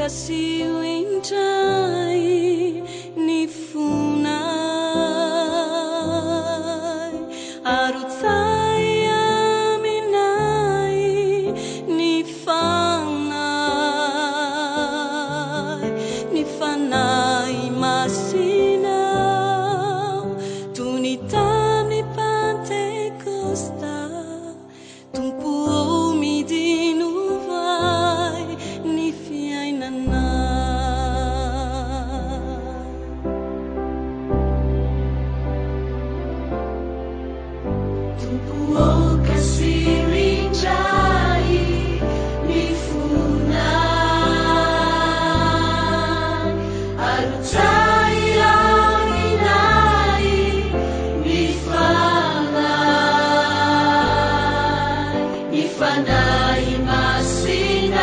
kasih wincai ni funai arut saya minai ni fanai masinaw tunitam ni Pentecosta tumpu midinuvai ni fiainana tumpu kasih rinjai ni funai arut saya minai ni fanai masinaw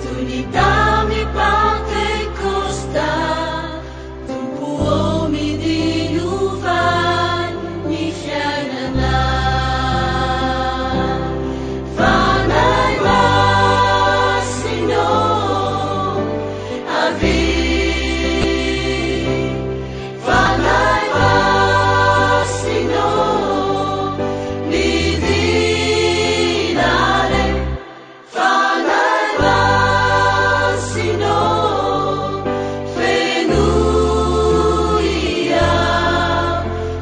tunitam ni Pentecosta tumpuo midinuvai ni fiainana fanai masinaw avi fanai masinaw midinare fanai masinaw fenuia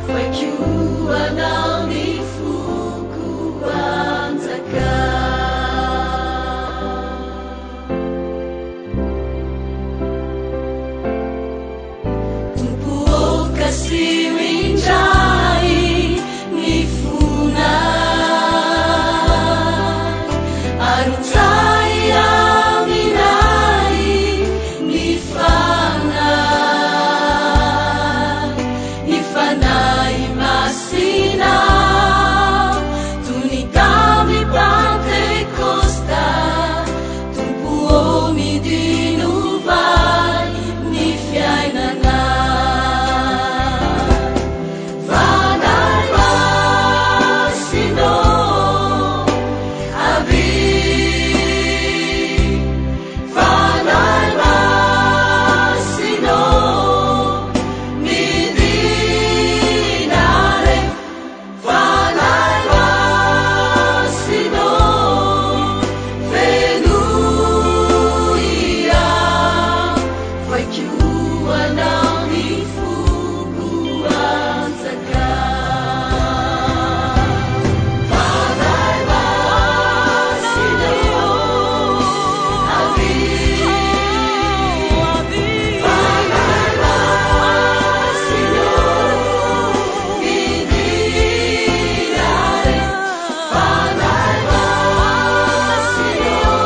foi kiuanao ni fukuanzaka tumpuo kasih rinjai ni funai arut saya minai ni fanai masinaw tunitam ni Pentecosta tumpuo midinuvai ni fiainana fanai masinaw avi fanai masinaw midinare fanai masinaw fenuia foi kiuanao ni fukuanzaka fanai masinaw avi fanai masinaw midinare fanai masinaw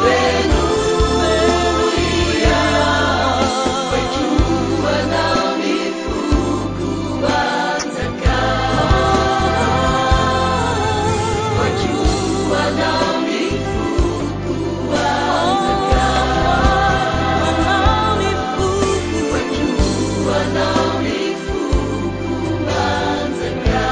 fenuia foi kiuanao ni fukuanzaka foi kiuanao ni fukuanzaka foi kiuanao ni fukuanzaka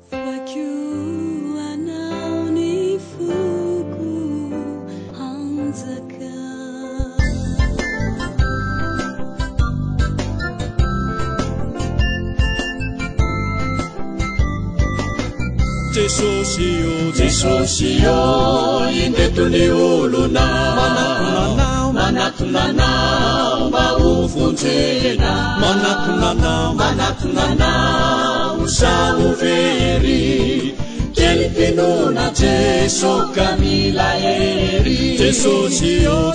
foi kiuanao ni fukuanzaka Jesosio indeto ny olona manatonanao mba ho vonjena manatonanao sa ho very kely mpinona Jeso ka mila hery Jesosio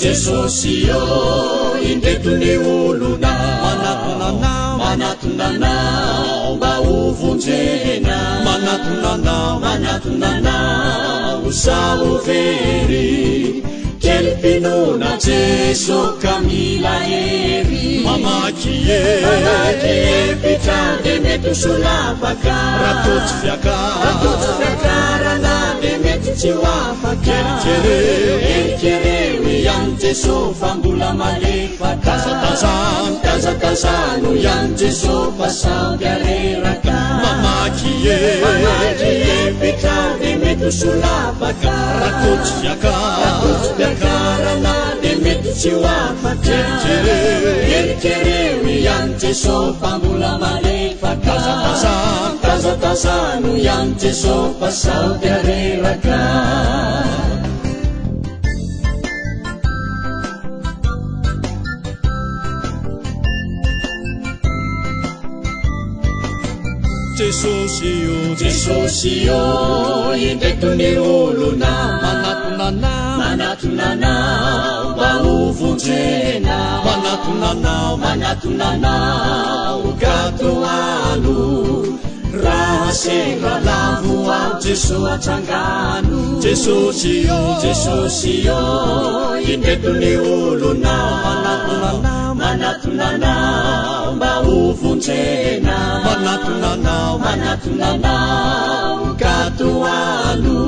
indeto ny olona manatonanao mba ho vonjena manatonanao sa ho very kely mpinona Jeso ka mila hery mamaky pitrande mety solavaka ratotsy fiakarana de mety tsy ho afaka erikereo ihany Jeso fa mbola malefaka tazatazano ihany Jeso fa samby areraka mamakie Petrade mety solafaka Rakotry fiakarana de mety tsy ho afaka Erikereo ihany Jesosy fa mbola malefaka Tazatazano ihany Jesosy fa sady areraka Jesosy io indreto ny olona manatonanao mba ho vonjena manatonanao gatoano raha sendra lavo ao Jesosy atsangano Jesosy io indreto ny olona manatonanao mba ho vonjena manatonanao gatoano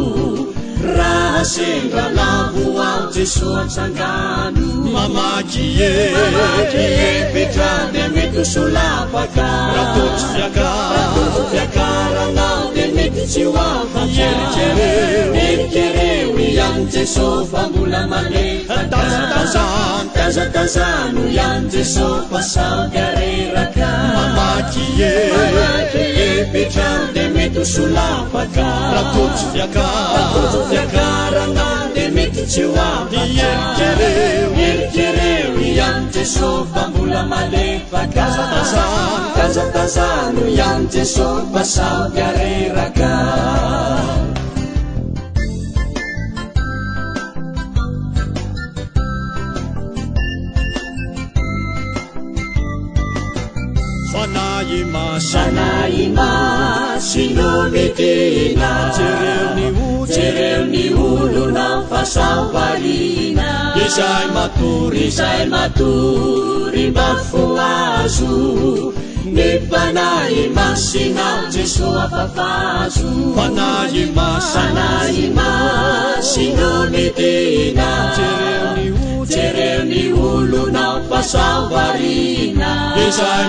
raha sendra lavo ao Jesosy atsangano mamakie petrade mety solafaka fiakaranao de mety tsy ho afaka Erikereo ihany Jesosy fa mbola malefaka Tazatazano ihany Jesosy fa sady areraka mamakie petrade mety solafaka fiakaranao de mety tsy ho afaka Erikereo ihany Jesosy fa mbola malefaka Tazatazano ihany Jesosy fa sady areraka Sanahy masino midina jereo ny olona fahasambarina izay matory mba fo azo ny fanahy masinao Jesosy afafazo Sanahy masino midina jereo ny olona fahasambarina izay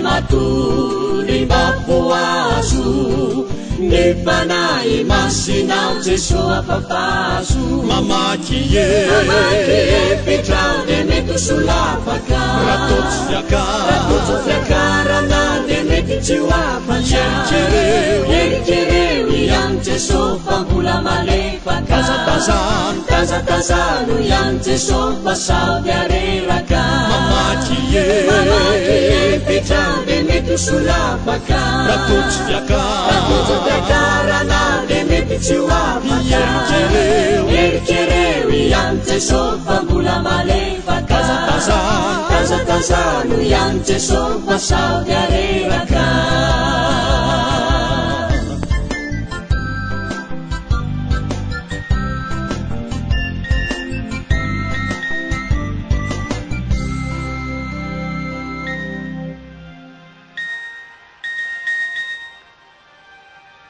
matory mba fo azo ny fanahy masinao Jesosy afafazo mamakie petrade mety solafaka fiakarana de mety tsy ho afaka Erikereo ihany Jesosy fa mbola malefaka Tazatazano ihany Jesosy fa sady areraka mamakie petrade mety solafaka fiakarana de mety tsy ho afaka Erikereo ihany Jesosy fa mbola malefaka Tazatazano ihany Jesosy fa sady areraka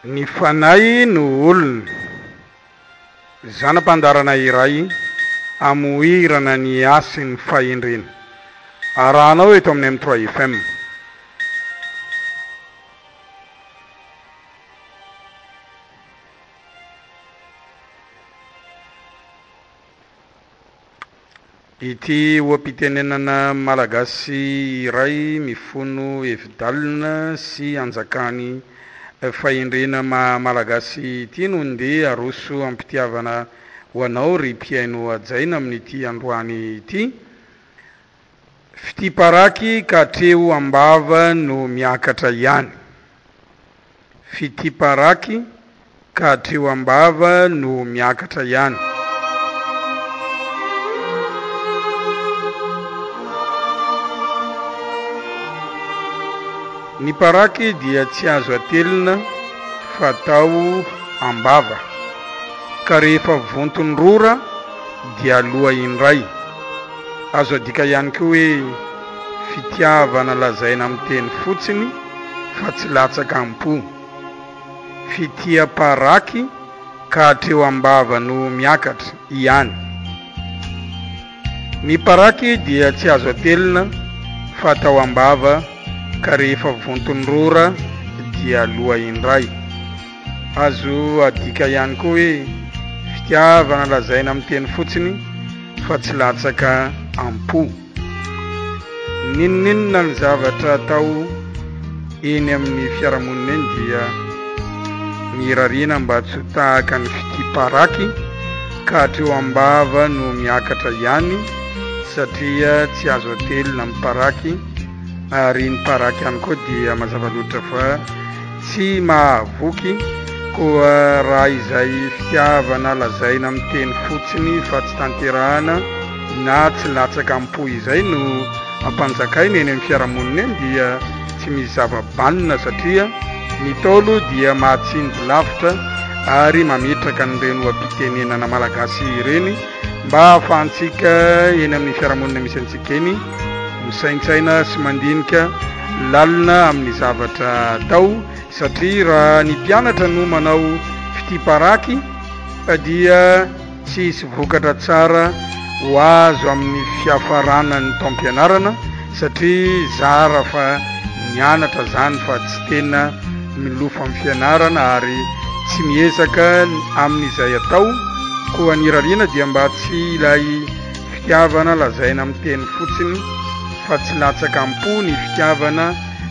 Ny fanahy no olona zanam-pandarana iray amoirana ny asin'ny fahendrena arahanao eto amin'ny M3 FM ity oam-pitenenana malagasy iray mifono evidalina sy anjakany fahendrena malagasy ity no ndeha aroso ampitiavana ho anao ry mpiaino ajaina amin'ity androany ity fitiparaky katreo ambava no miakatra ihany fitiparaky katreo ambava no miakatra ihany ny paraky dia tsy azo atelina fatao ambava ka rehefa vontony rora dia aloha indray azo adika ihany koa hoe fitiavana lazaina amin'ny teny fotsiny fa tsy latsaka ampo fitia paraky ka hatreo ambava no miakatra ihany ny paraky dia tsy azo atelina fatao ambava ka rehefa vontony rora dia loha indray. Azo adika ihany koa hoe fitiavana lazaina amin'ny teny fotsiny fa tsy latsaka ampo. Ninninona ny zavatra atao eny amin'ny fiarahamonina eny dia mirarina mba tsy ho tahaka ny fitiparaky ka hatreo ambava no miakatra ihany, satria tsy azo atelina miparaky, ary ny paraky ihany koa dia mazava loatra fa tsy mahavoky. Koa raha izay fitiavana lazaina amin'ny teny fotsiny fa tsy tanterahana na tsy latsaka ampo izay no ampanjakaina eny amin'ny fiarahamonina eny dia tsy misy zava-banina, satria ny tolo dia mahatsinjo lavitra ary mametraka n'ireny oam-pitenenana malagasy ireny mba ahafahantsika eny amin'ny fiarahamonina misy antsika eny misaintsaina sy mandinika lalina amin'ny zavatra atao. Satria raha ny mpianatra no manao fitiparaky dia tsy hisy vokatra tsara ho azo amin'ny fiafarana ny taom-pianarana, satria zara fa mianatra zany fa tsy tena milofa amin'ny fianarana ary tsy miezaka amin'izay atao. Koa nirariana dia mba tsy ilay fitiavana lazaina amin'ny teny fotsiny fa tsy latsaka ampo ny fitiavana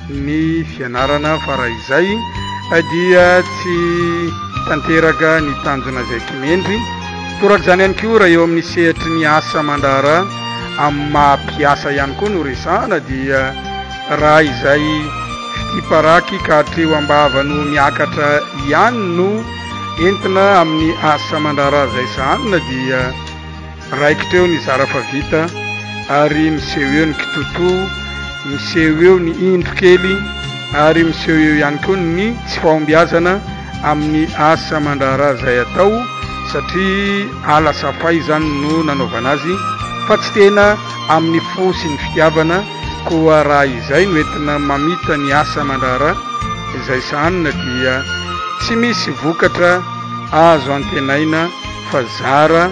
ny fianarana, fa raha izay dia tsy tanteraka ny tanjona izay kimendry. Toraka izany ihany koa raha eo amin'ny sehitry ny asa mandara amin'ny maha-piasa ihany koa no resahana, dia raha izay fitiparaky ka hatreo ambava no miakatra ihany no entina amin'ny asa mandara izay sahanina dia raikitreo ny zara fa vita ary miseho eo ny kitoto, miseho eo ny indro kely ary miseho eo ihany koa ny tsy fahombiazana amin'ny asa mandara izay atao, satria ala safay zany no nanaovana azy fa tsy tena amin'ny fosy ny fitiavana. Koa raha izay no entina mamita ny asa mandara izay sahanina dia tsy misy vokatra azo antenaina fa zara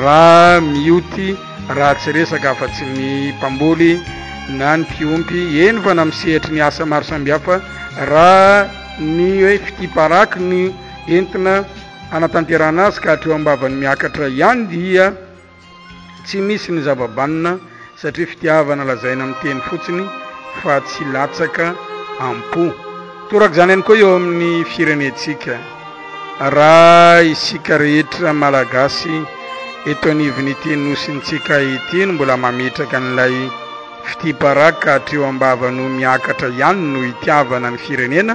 raha mioty, raha tsy resaka fa tsy ny mpamboly na ny mpiompy eny fa na misehitry ny asa maro sambihafa. Raha ny hoe fitiparaky ny entina anatanterana azy ka hatreo ambava ny miakatra ihany dia tsy misy ny zava-banina, satria fitiavana lazaina amin'ny teny fotsiny fa tsy latsaka ampo. Toraka izany ihany koa eo amin'ny firenentsika, raha isika rehetra malagasy eto anivon'ity nosintsika ity no mbola mametraka n'ilay fitiparaky ka hatreo ambava no miakatra ihany no hitiavana ny firenena,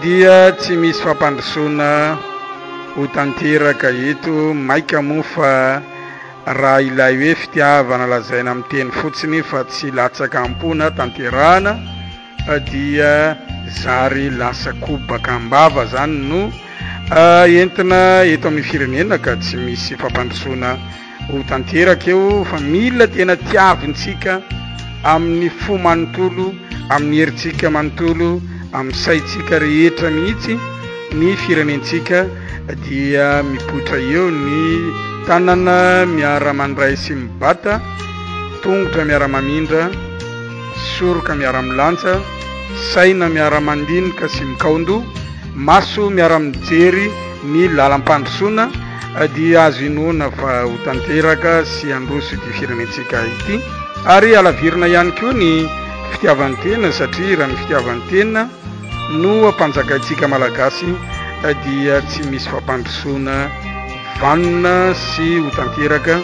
dia tsy misy fampandrosoana ho tanteraka eto. Maika moa fa raha ilay hoe fitiavana lazaina amin'ny teny fotsiny fa tsy latsaka ampona tanterahana dia zary lasa kobaka ambava zany no entina eto amin'ny firenena, ka tsy misy fampandrosoana ho tanteraka eo. Fa mila tena tiavintsika amin'ny fo manontolo, amin'ny herintsika manontolo, amin'ny saintsika rehetra mihitsy ny firenentsika, dia mipoitra eo ny tanana miara-mandray sy mibata, tongotra miara-mamindra, soroka miara-milantsa, saina miara-mandinika sy mikaondo, maso miara-mijery ny lalam-pandrosoana, dia azo inoana fa ho tanteraka sy androso ity firenentsika ity. Ary alavirina ihany koa ny fitiavan'ny tena, satria raha ny fitiavan'ny tena no ampanjakaintsika malagasy dia tsy misy fampandrosoana vanina sy ho tanteraka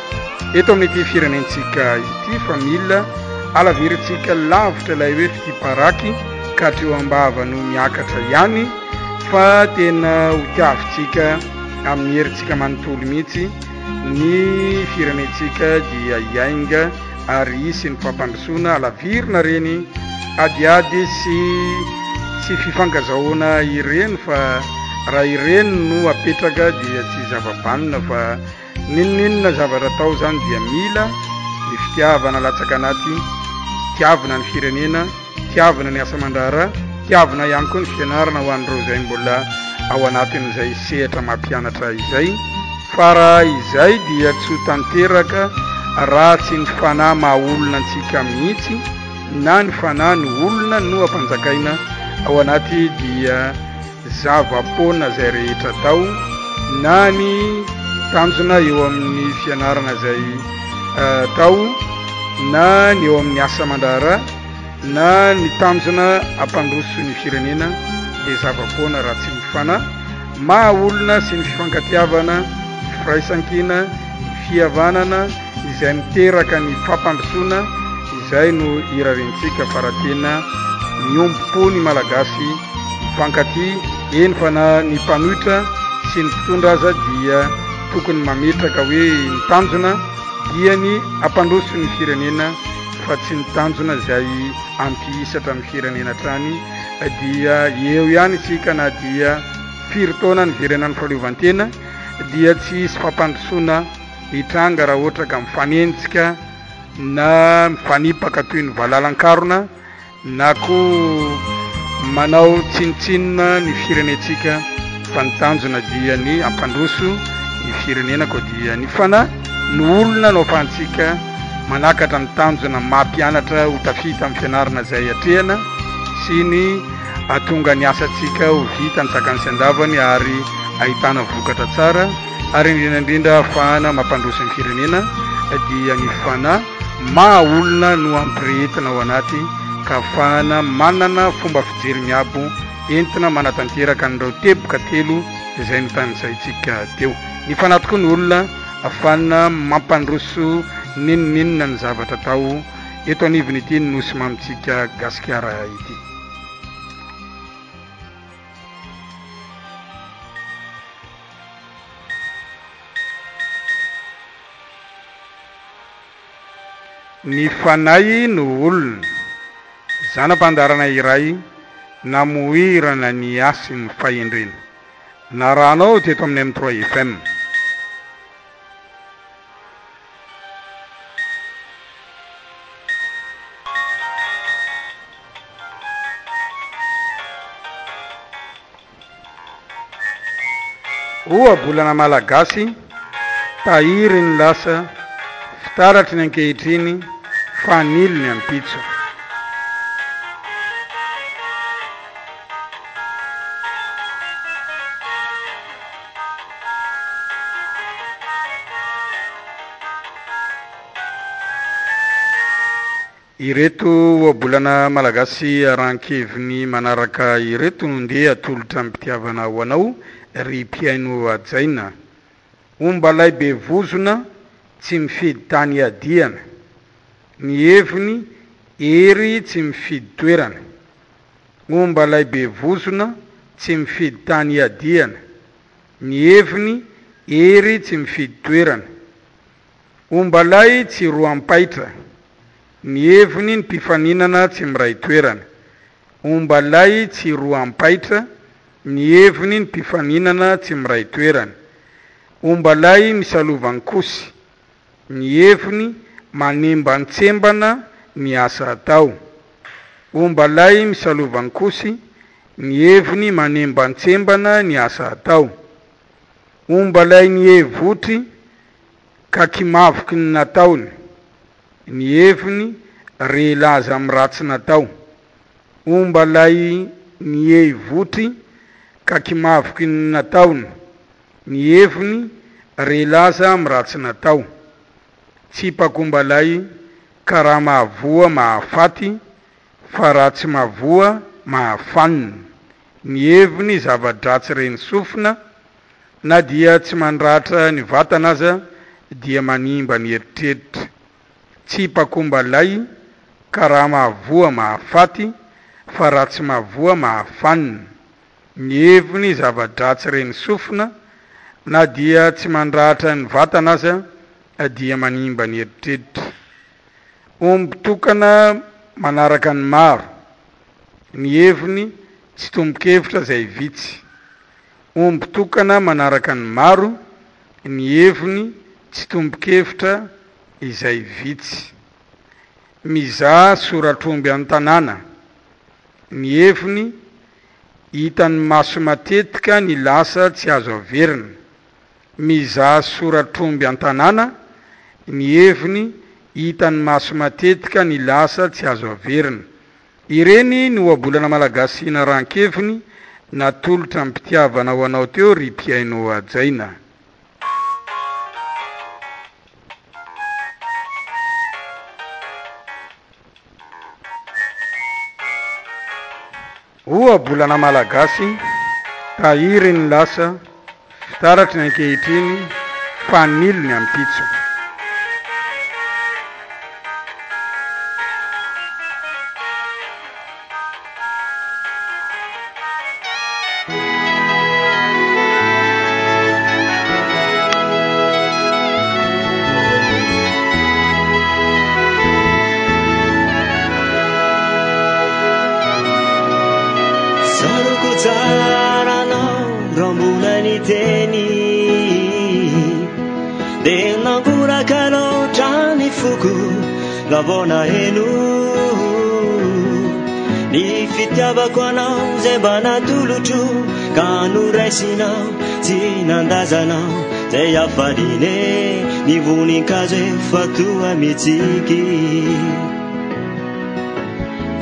eto amin'ity firenentsika ity, fa mila alavirintsika lavitra ilay hoe fitiparaky ka hatreo ambava no miakatra ihany, fa tena ho tiavintsika amin'ny herintsika manontolo mihitsy ny firenentsika dia iainga ary isy ny fampandrosoana. Alavirina reny adiady sy tsy fifankazahoana ireny, fa raha ireny no apetraka dia tsy zava-banina fa ninninona zavatra atao zany dia mila ny fitiavana latsaka anaty tiavina ny firenena, tiavina ny asa mandara, tiavina ihany koa ny fianarana ho an'ireo izay mbola ao anatin'izay sehatra mampianatra izay. Fa raha izay dia tsy ho tanteraka raha tsy ny fanahy maha olona antsika mihitsy, na ny fanahy ny olona no ampanjakaina ao anaty dia zava-pona zay rehetra tao na ny tanjona eo amin'ny fianarana zay tao na ny eo amin'ny asa aman-draharaha na ny tanjona ampandroso ny firenena dia zava-pona raha tsy mifana maha olona sy ny fifankatiavana firaisan-kina fihavanana izay miteraka ny fampandrosoana izay no irarentsika faratena miombo ny malagasy mifankaty eny fa na ny mpanohitra sy ny mpitondra aza dia tokony mametraka hoe ny tanjona dia ny ampandroso ny firenena fa tsy ny tanjona izay ampihisatra amin'ny firenena trany dia eo ihany isika na dia firy-taona ny firenena fahaleovantena dia tsy hisy fampandrosoana hitranga raha ohatra ka mifanenjika na mifanipaka toy ny valalan-karona na koa manao tsinitsinina ny firenetsika fa ny tanjona dia ny ampandroso ny firenena koa dia ny fana ny olona no ahafahantsika manakatra ny tanjona mampianatra ho tafita amin'ny fianarana izay atrehana sy ny atonga ny asantsika ho vita ny sakany sy andavany ary ahitana vokatra tsara ary indrindraindrindra ahafahana mampandroso ny firenena dia ny fana maha olona no ampirehetina ao anaty ka ahafahana manana fomba fijery miabo entina manatanteraka an'ireo teboka telo izay notan'izaytsika teo ny fana tokoa ny olona ahafahana mampandroso ninoninona ny zavatra tao eto anivony ity ny nosy mamitsika gasikara ity. Ny fanay no olona zanam-pandarana iray namoirana ny asy ny fahendrena na ranao teto amin'ny M3 FM. Oa bolana malagasy tahiry ny lasa fitaratry ny ankehitriny fanily ny ampitso. Ireto oabolana malagasy arankeviny manaraka ireto nondeha atolotra ampitiavana ho anao ry mpiaino ajaina. Omba lay be vozona tsy mifidy tany adiana, ny heviny ery tsy mifidy toerana. Omba lay be vozona tsy mifidy tany adiana, ny heviny ery tsy mifidy toerana. Omba lay tsy roampaitra, ny heviny ny mpifaninana tsy miray toerana. Omba lay tsy roampaitra, ny heviny ny mpifaninana tsy miray toerana. Omba lay misalovany kosy, ny heviny manemban-tsembana ny asa atao. Omba lay misalovany kosy, ny heviny manemban-tsembana ny asa atao. Omba lay ny hevotry ka kimavoky ny nataony, ny heviny relaza amin'ny ratsy natao. Omba lay ny hevotry ka kimavoky ny nataony, ny heviny relaza amin'ny ratsy natao. Tsipakomba lay ka raha mahavoa mahafaty fa raha tsy mahavoa mahafanina, ny heviny zava-dratsy reny sofina na dia tsy mandratra ny vatana aza dia manimba ny eritreritra. Tsipakomba lay ka raha mahavoa mahafaty fa raha tsy mahavoa mahafanina, ny heviny zava-dratsy reny sofina na dia tsy mandratra ny vatana aza dia manimba ny eritreritra. Ombitokana manaraka ny maro, ny heviny tsy tombo-kevitra izay vitsy. Ombitokana manaraka ny maro, ny heviny tsy tombo-kevitra izay vitsy. Mizaha soratromby an-tanàna, ny heviny hitan'ny maso matetika ny lasa tsy azo averina. Mizaha soratromby an-tanàna, ny heviny hitan'ny maso matetika ny lasa tsy azo averina. ireny ny oabolana malagasy na rankeviny natolotra mpitiavana ho anao teo ry mpiaino ajaina. oabolana malagasy tahiry ny lasa fitaratry ny ankehitriny faniliny amin'ny pitso. Lavona henu ni fitiavako anao zay mba natolotro ka noraisinao tsy nandazanao zay afarine ny voninkazo fatoa mitsiky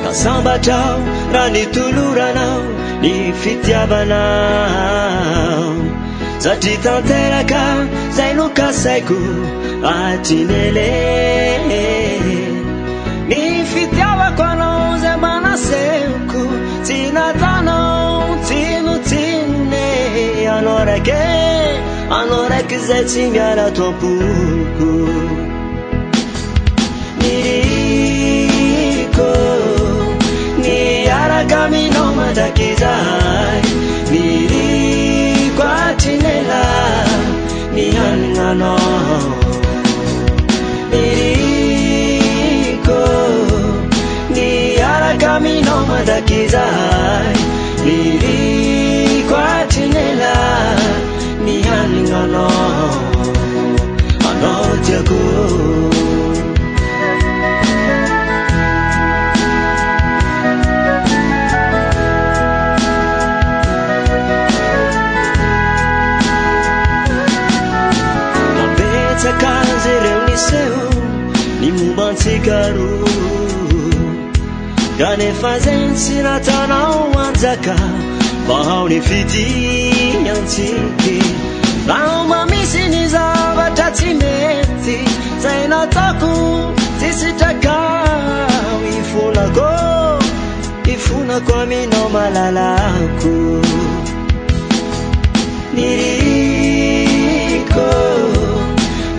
kasambatrao raha nitoloranao ny fitiavanao satria tanteraka zay nokasaiko atinele ni fitiavako anao zay manaseko tsy natanao tsinotsinone anao raiky zay tsy miara tompoko niriko niaraka aminao mandraky zay niriko atrinela nihaninanao Caminho madakizai Liri kwa chinela Ni haninga no Ano tiago Napetsa kazi reuniseu Ni mubantsikaru Gane fazen siratanao anjaka Bahao ni fiti nyantsiki Rao mamisi ni zavatra tsy mety Zay natako tsisitraka Ifunako aminao malalako Niriko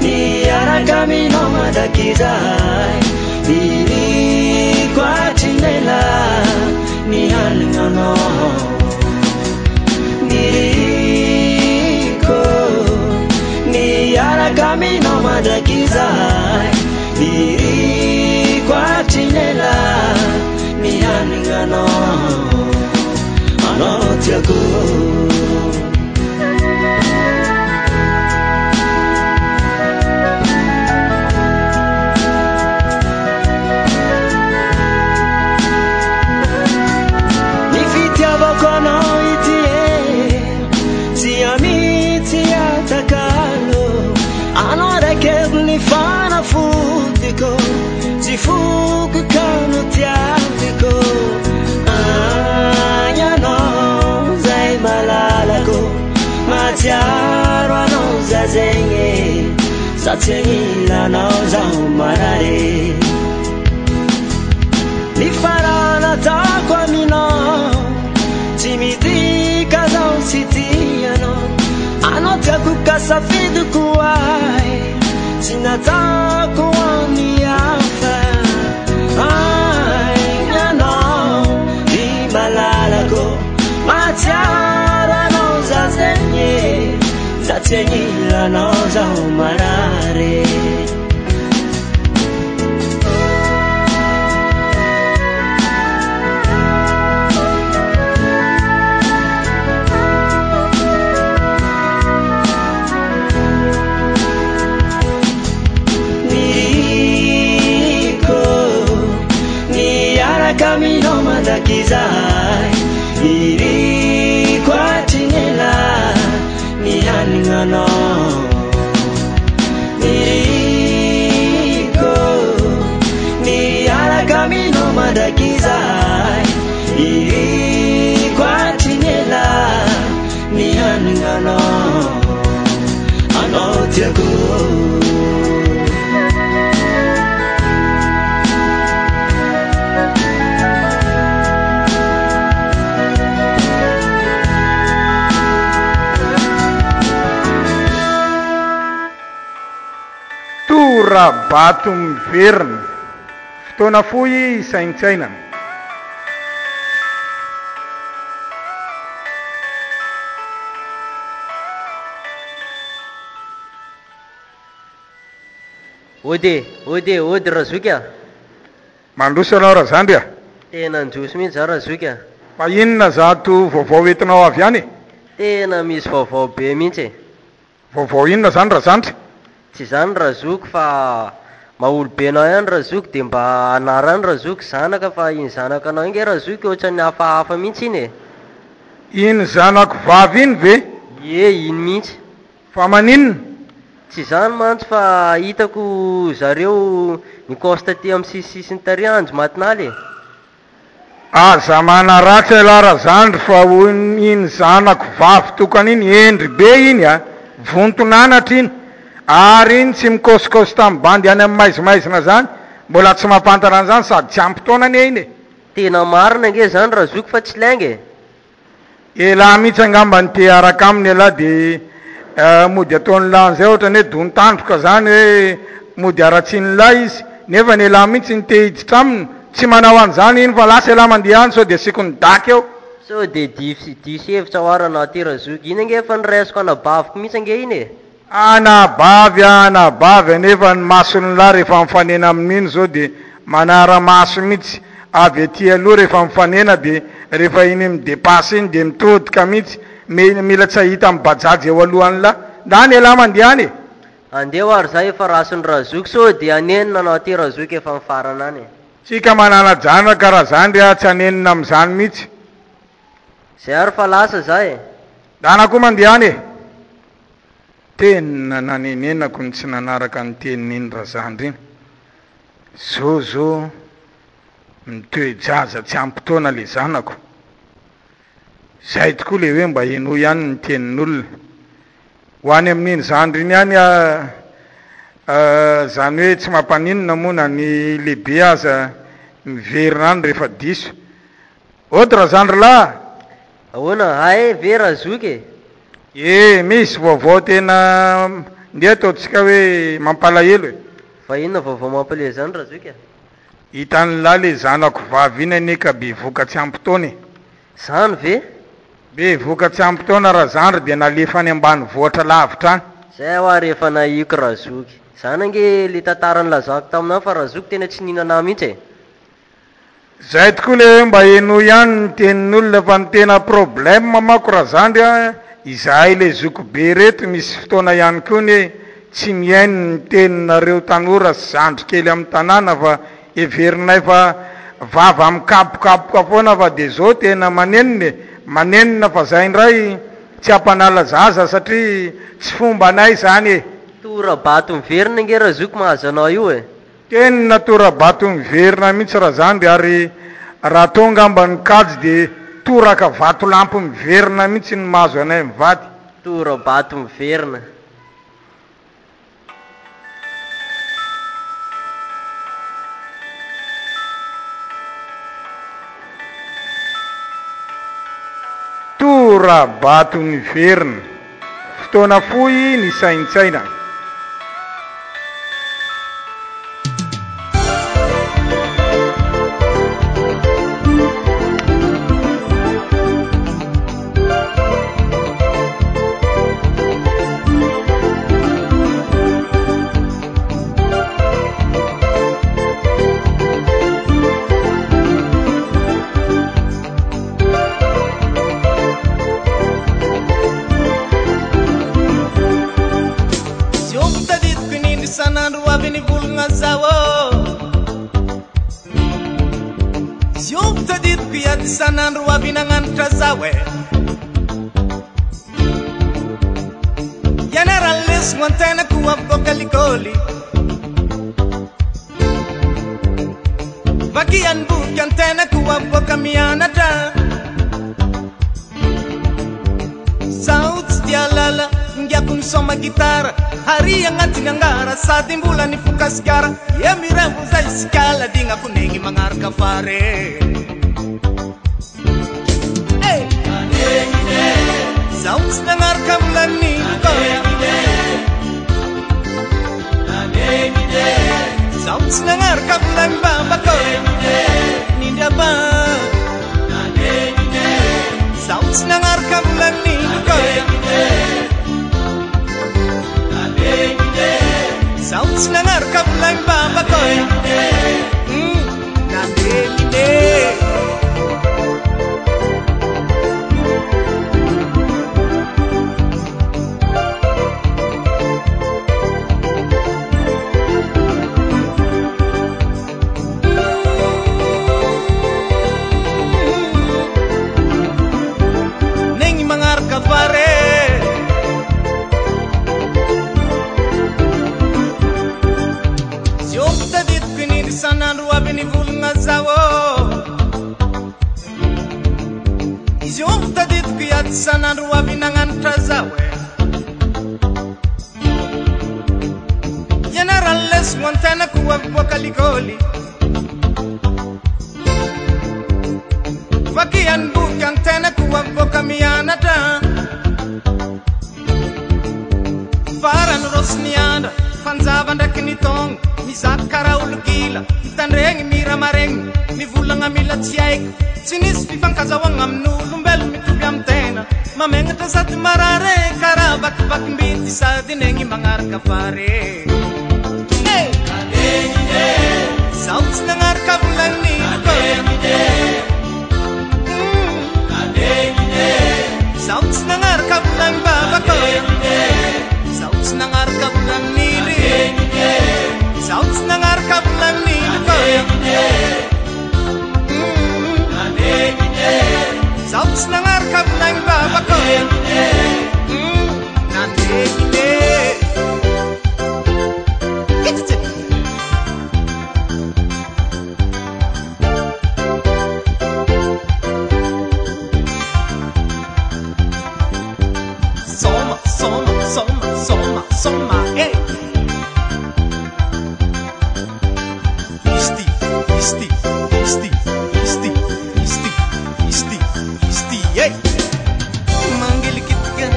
Niaraka aminao madakizai Niriko atinela ni halingano Niriko niaraka aminao madakizai Niriko atinela ni halingano Ano tiago Fana fudiko Zifuku kano tiatiko Anya no Zay malalako Matiaro ano zazenge Satsengila no zaumarare Nifarana tako amino Timidika zau sitiano Ano tiaku kasafidu kuwai Sinatako aniafa Ay, ano Di malalako Matiara no zazenye Zatenyila no zaumarare Caminho madakizai Iri kwa tinela Ni haningano Iriko Ni ala caminho madakizai Kwatinela ni aningano anotiago tora bato miverina fotoana foy isaintsainana ody razoika mandroso anao raha zandry a tena njosy mihitsy za razoika fa inona zato vaovao entinao avy any tena misy vaovao be mihitsy vaovao inona zany raha zandry tsy zany razoko fa maolobenao ihany razoko de mba anarany razoko zanaka fa iny zanaka anao inge razoko ohatrany hafahafa mihitsy iny iny zanako vavy iny ve iny mihitsy fa maninona tsy zany mantsy fa hitako zareo nikosta ty amin'ny sisisiny tarianjo matinaly aza manaratra la raha zandry fa iny zanako vavy tokany iny endry be iny a vontonanatra iny ary iny tsy mikosokosy tamin'ny bandy any amin'ny maizimaizina zany mbola tsy mampantana an'izany sady tsy ampytaonany iny tena marina nge zany razoko fa tsy lainge elahy mihitsy angamba ny te araka aminy elahy de mody ataony lan'izay ohatrany hoe dontandroka zany hoe mody aratsiany lahy izy nefa ny elahy mihitsy ny te hiditra aminy tsy manao an'izany iny fa lasa elahy mandeha any sao de siko ny daky eo so de disy hevitra oaranao ty razoko iny nge efa nyraisiko anabaviko mihitsy ange iny anabavy nefa ny masony lahy rehefa mifanena amin'iny zao de manara-maso mihitsy avy aty aloha rehefa mifanena de rehefa iny midepasy iny de mitodika mihitsy mila tsy ahita amin'ny bajajy eo alohan'ny lahy ndany elahy mandeha any andeha ary za efa rasony razoko so de anenina anao ty razoko efa mifarana any tsika manana-jana ka raha zandry a tsy anenina amin'izany mihitsy zay ary fa lasa za dana koa mandeha any tena nanenenako ny tsy nanaraka ny tenin'iny raha zandry iny zo mitoejaza tsy ampytaona le zanako zay tokoa le hoe mba eno ihany ny tenin'olona ho any amin'iny zandry iny any zany hoe tsy mampaninona moana ny lehibe aza miverina any rehefa diso oty raha zandry lahy ahoana ay ve razoky misy vaovao tena ndeha ataotsika hoe mampalahelo fa inona vaovao mampalahelo zany razoky hitan'ny lahy le zanako vavy iny aneka be vokatsy ampytaony zany ve be vokatsy ampytaona raha zandry de nalefany ambany voatra lavitra any zay ho ary efa naiko razoky zany ange le tantarany lazako taminao fa razoky tena tsy ninana mihitsy zay tokoa le hoe mba eno ihany ny tenin'olona fa ny tena problème mako raha zandry a izahay le zoko be reto misy fotoana ihany koa ny hoe tsy miainy ny teninareo tanora sy zandry kely amin'ny tanàna fa everinay fa vava amikapokapoka foana fa de zao tena manenina fa zay indray tsy ampanala zaza satria tsy fomba anay zany tora bato miverina nge razoko mahazo anao io tenina tora bato miverina mihitsy raha zandry ary raha tonga ambany kajy de toraka vato lampy miverina mihitsy ny mahazo anay mivady tora bato miverina tora bato miverina fotoana foy ny saintsaina sanandro avy nagnanitra zaho ianarany lesogno an-tenako avoaka likôly bagian bukan tena kuwa kamianata Saut dialala ngiakun soma gitar hari yang antinangara satimbula ni fukas gara ya mirabu za iskala dinga kunengi mangar kafare hey Saut nangar kamlani Saut nangar kamlan baba ko ninda ba Saut nangar kamlan ni ko Saut nangar kamlan baba ko Sana ruwa binangan trazawe Generales Montana kuwa kalikoli Vakian bukan tena kuwa kamianata Faran rosnianda Fanzavanda kinitong Misakara ulugila Itanreng mira mareng Mivulanga mila tiaik Sinis fifang kazawang amnu Lumbel mitubiyam tena Mamenga tasat marare Karabak bak mbiti sa dinengi mangar kafare Hey! Sauts nangar kabulan ni Sauts nangar kabulan baba ko Sauts nangar kabulan ni Sauts nangar kabulan ni Sauts nangar kabulan baba ko Soma, hey. Isti, hey. Manggil kitka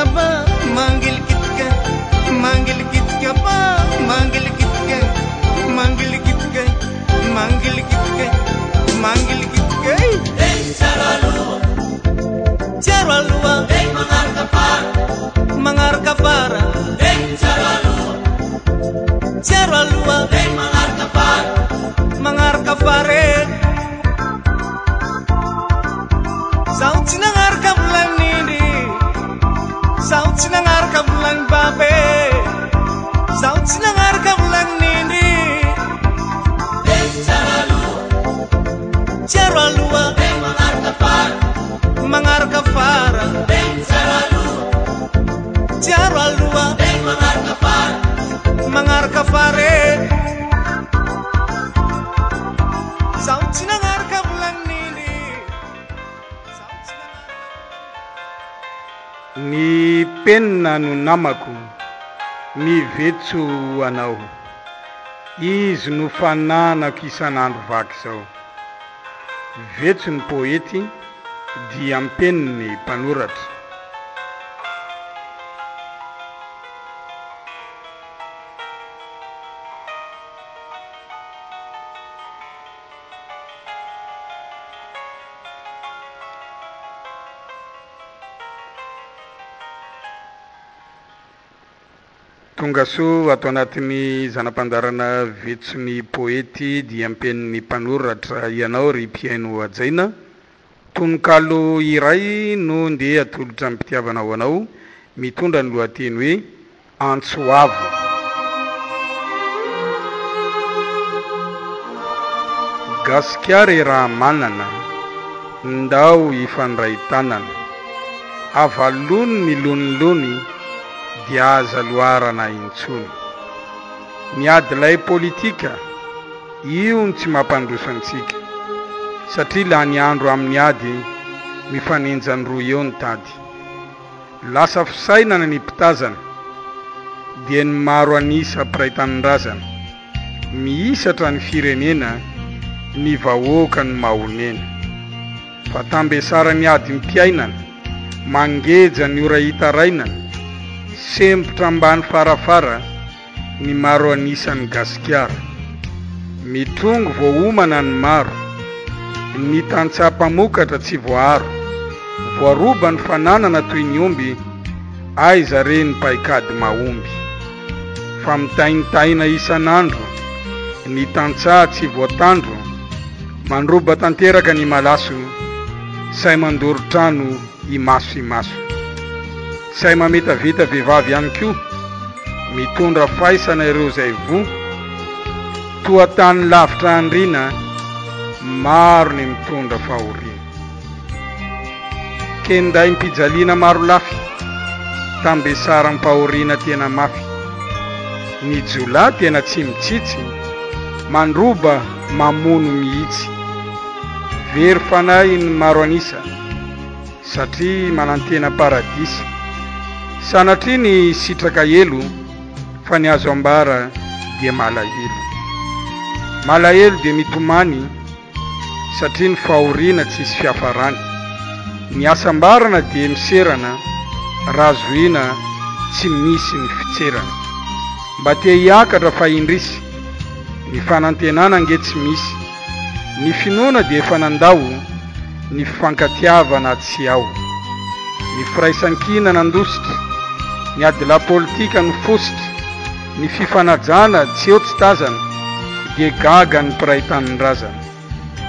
ba, manggil kitka ba, manggil kitka. Hey, Charalua, hey, mangar kapara, hey, Charalua, hey, mangar kapare. Sauts nangar kabulan nindi, sauts nangar kabulan babe, sauts nangar kabulan nindi. Charalua, hey, mangar kapara, Charalua, hey, mangar kapare. Sauts nangar kabulan nindi. Ny penina no namako ny vetso anao izy no fananako isan'andro vaky zao vetso ny poety dia ampeniny mpanoratra tonga so atao anatin'ny zanam-pandarana vetsony poety dia ampeniny mpanoratra ianao ry mpiaino ajaina tononkalo iray no ndeha atolotra amin'ny mpitiavanao anao mitondra ny lohateny hoe Antsoavo gasikara raha manana ndao ifandray tanana avalony ny lonilony dia aza loarana intsony miadilay politika io ny tsy mampandroso antsika satria la ny andro amin'ny ady mifanenjany roa eo ny tady lasa fisainana ny mpitazana dia ny maro anisa piraitanindrazana miisatra ny firenena ny vahoaka ny mahonena fa tambesara ny ady mpiainana mangeja ny ora hitarainana sempotra ambany farafara ny maro anisany gasikara mitrongo voaomana ny maro ny tantsapamokatra tsy voaharo voaroba ny fananana toy ny omby aiza reny paikady mahomby fa mitaintaina isan'andro ny tantsaha tsy voatandro mandroba tanteraka ny malaso say mandoro-trano imaso say mametaveta vehivavy ihany koa mitondra faisana ireo zay vo toa tany lavitra andrina maro ny mitondra fahoriana kenday mpijaliana maro lafy tambesara mpahoriana tena mafy ny jola tena tsy mitsitsy mandroba mamono mihitsy very fanay ny maro anisa satria manantena paradisy sanatria ny sitraka elo fa ny azo ambara dia malahelo dia mitomany satria ny fahoriana tsisy fiafarany ny asambarana dia miserana razoina tsy misy ny fitserana mba te hiakatra fa indrisy ny fanantenana ange tsy misy ny finoana dia efa nandao ny fifankatiavana tsy ao ny firaisan-kina nandositra ny adila politika ny fositra ny fifanajana tsy eo tsy tazana dia gaga ny piraitanindrazana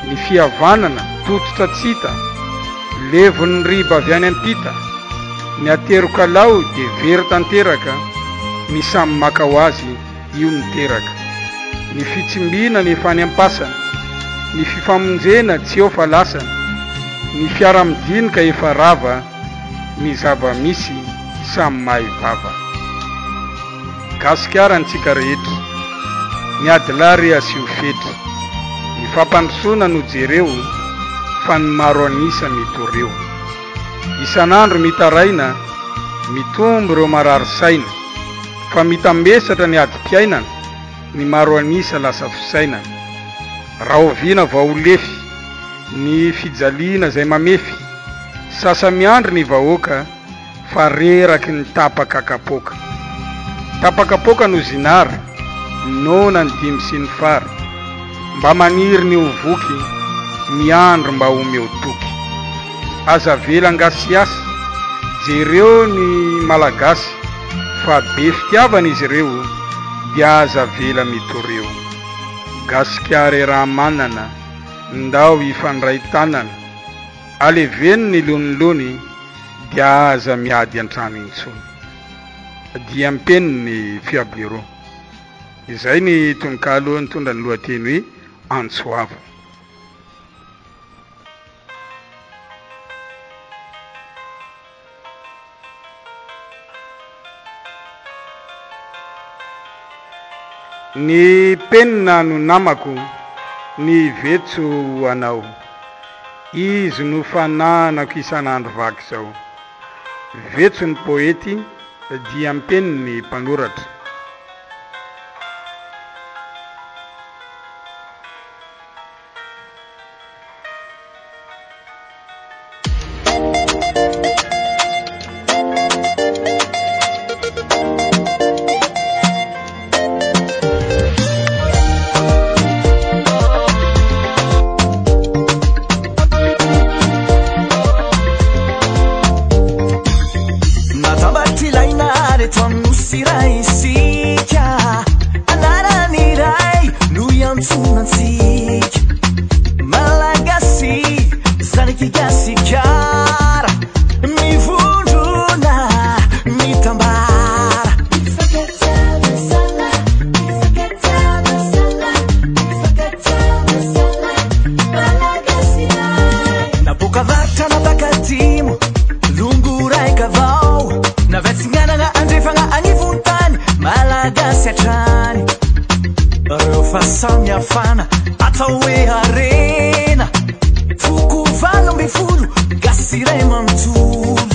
ny fihavanana tototra tsita levon'ny riba avy any ampita ny aterokalao dia very tanteraka ny samy maka ho azy io miteraka ny fitsimbiana ny efa any ampasana ny fifamonjena tsy eo fa lasana ny fiara-midinika efa rava ny zava-misy samy mahay vava gasikarantsika rehetra ny adilary asio fetra ny fampandrosoana no jereo fa ny maro anisa mitoreo isan'andro mitaraina mitombo ireo marary saina fa mitambesatra ny adi-piainana ny maro anisa lasa fisainana raha oviana vaolefy ny fijaliana zay mamefy sasa miandry ny vahoaka fa reraky ny tapakakapoka no zinara nona ny dimy sy ny fara mba maniry ny ovoky miandro mba omeo toky aza vela ngasiasy jereo ny malagasy fa be fitiavana izy ireo dia aza vela mitoreo gasikary raha manana ndao ifandray tanana aleveny ny lonolony dia aza miady antrano intsony dia mpeny ny fiablero izay ny tononkalo nitondra ny lohateny hoe Antsoavo. Ny penina no namako ny vetso anao izy no fananako isan'andro vaky zao vetso ny poety dia mpeny ny mpanoratra Sirai fana atao hoe arena foko valo amby folo gasiray manontolo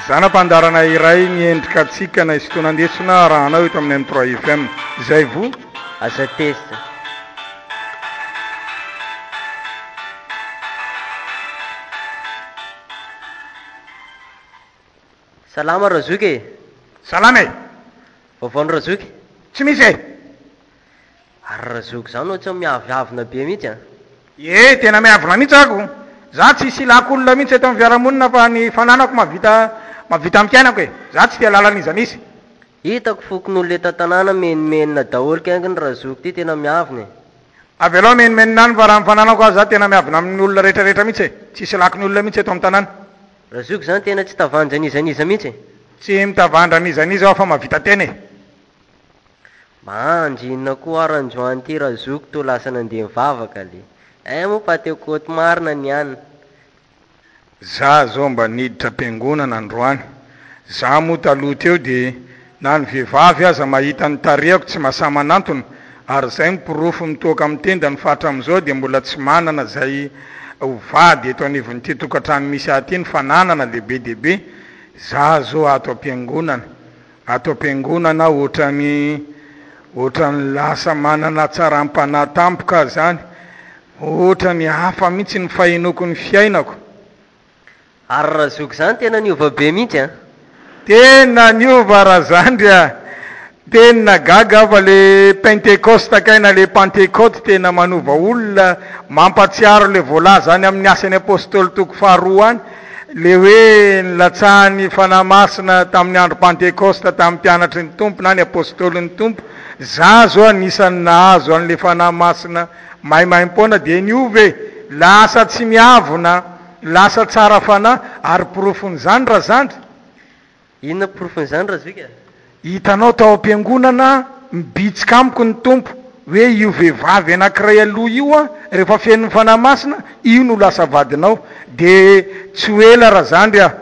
Zanam-pandarana iray miendrika atsikana izy toa nandesina raha anao eto amin'ny M3 FM zay vo asa testa salama Razoky salama e vaovao Razoky tsy misy e ary Razoky zany ohatsy miaviavina be mihitsy a tena miavina mihitsy ako za tsy silako olona mihitsy eto amin'ny fiarahamonina fa ny fananako mavita amikianako e za tsy tia lalan'izanisy hitako fokon'olona eto tanàna menimenina daholo kainginy Razoky ty tena miavina avy aloha menimenina any fa raha mifananako azy za tena miavina amin'ny olona rehetrarehetra mihitsy e tsy silakony olona mihitsy eto amin'ny tanàna Razoky zany tena tsy tavanjanizaniza mihitsy tsy mitavandranizaniza aho fa mavita tena e manjinona koa aranjoany ty Razoky to lasa nandeha mivavaka le moa pateo koty marina ny any za zao mba niditra am-piangonana androany za moa taloha teo de na ny vehivavy aza mahita ny tarehako tsy mahasamanantony ary zay mipirofo mitoaka amin'ny tenda ny fatra am'izao de mbola tsy manana zay hovady eto anivon'ity tokantrano misy aty ny fananana lehibe dehibe za zao ato am-piangonana ohatrany lasa manana tsaram-panatampoka zany ohatrany hafa mihitsy ny fahinoko ny fiainako ary Razoky zany tena niova be mihitsy a tena niova raha zany dra tena gaga fa le pentecoste kaina le pentecote tena manova olona mampatsiaro le voalaza any amin'ny asany apôstôly toko faharoa any le hoe nilatsahany fanahy masina tamin'ny andro pentecoste tamin'ny mpianatry ny tompo na ny apôstôly ny tompo za zao anisany nahazo an'le fanahy masina maimaim-poana de niove lasa tsy miavona lasa tsara fanahy ary profon'izany raha zandry inona profon'izany raha zika hitanao tao am-piangonana mibitsika amiko ny tompo hoe io vehivavy anankiray aloha io a rehefa fenony fanahy masina io no lasa vadinao de tsy hoela raha zandry a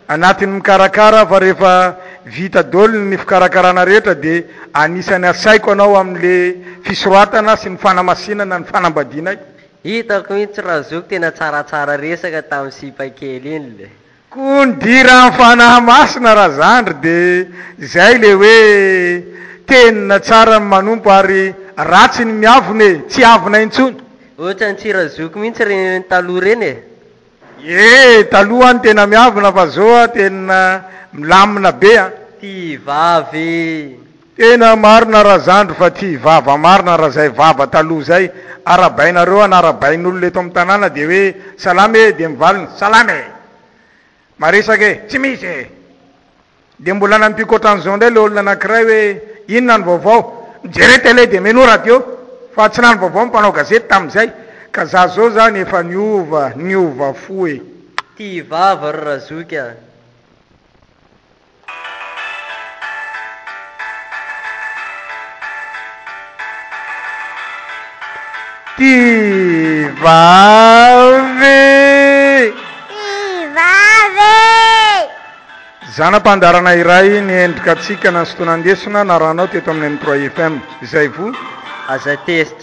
anatin'ny mikarakara fa rehefa vita dolo ny fikarakarana rehetra de anisany asaiko anao amin'le fisoroatana sy ny fanamasinana ny fanambadianay hitako mihitsy raha zoko tena tsaratsara resaka tamin'ny sipakely iny le kondira ny fanahy masina raha zandry de zay le hoe tenina tsara ny manompo ary ratsy ny miavone tsy avona intsony ohatra ny tsirazoko mihitsy reny taloha reny taloha any tena miavona fa zao a tena milamina be a ty vavy tena marina raha zandry fa ty vava marina raha zay vava taloha zay arabainareo anarabain'olona eto amin'ny tanàna de hoe salame de mivalina salame maresaky tsy misy de mbola nampikoatran'izao ndray le olona anankiray hoe inona ny vaovao mijere tele de menora teo fa tsy nany vaovao mpanao gazety tamin'izay ka za zao zany efa niova fo e ty vava ro razoky a ty vavy zanam-pandarana iray niendrika atsika na fotoana andesina na rahanao teto amin'ny M3 FM izay vo aza test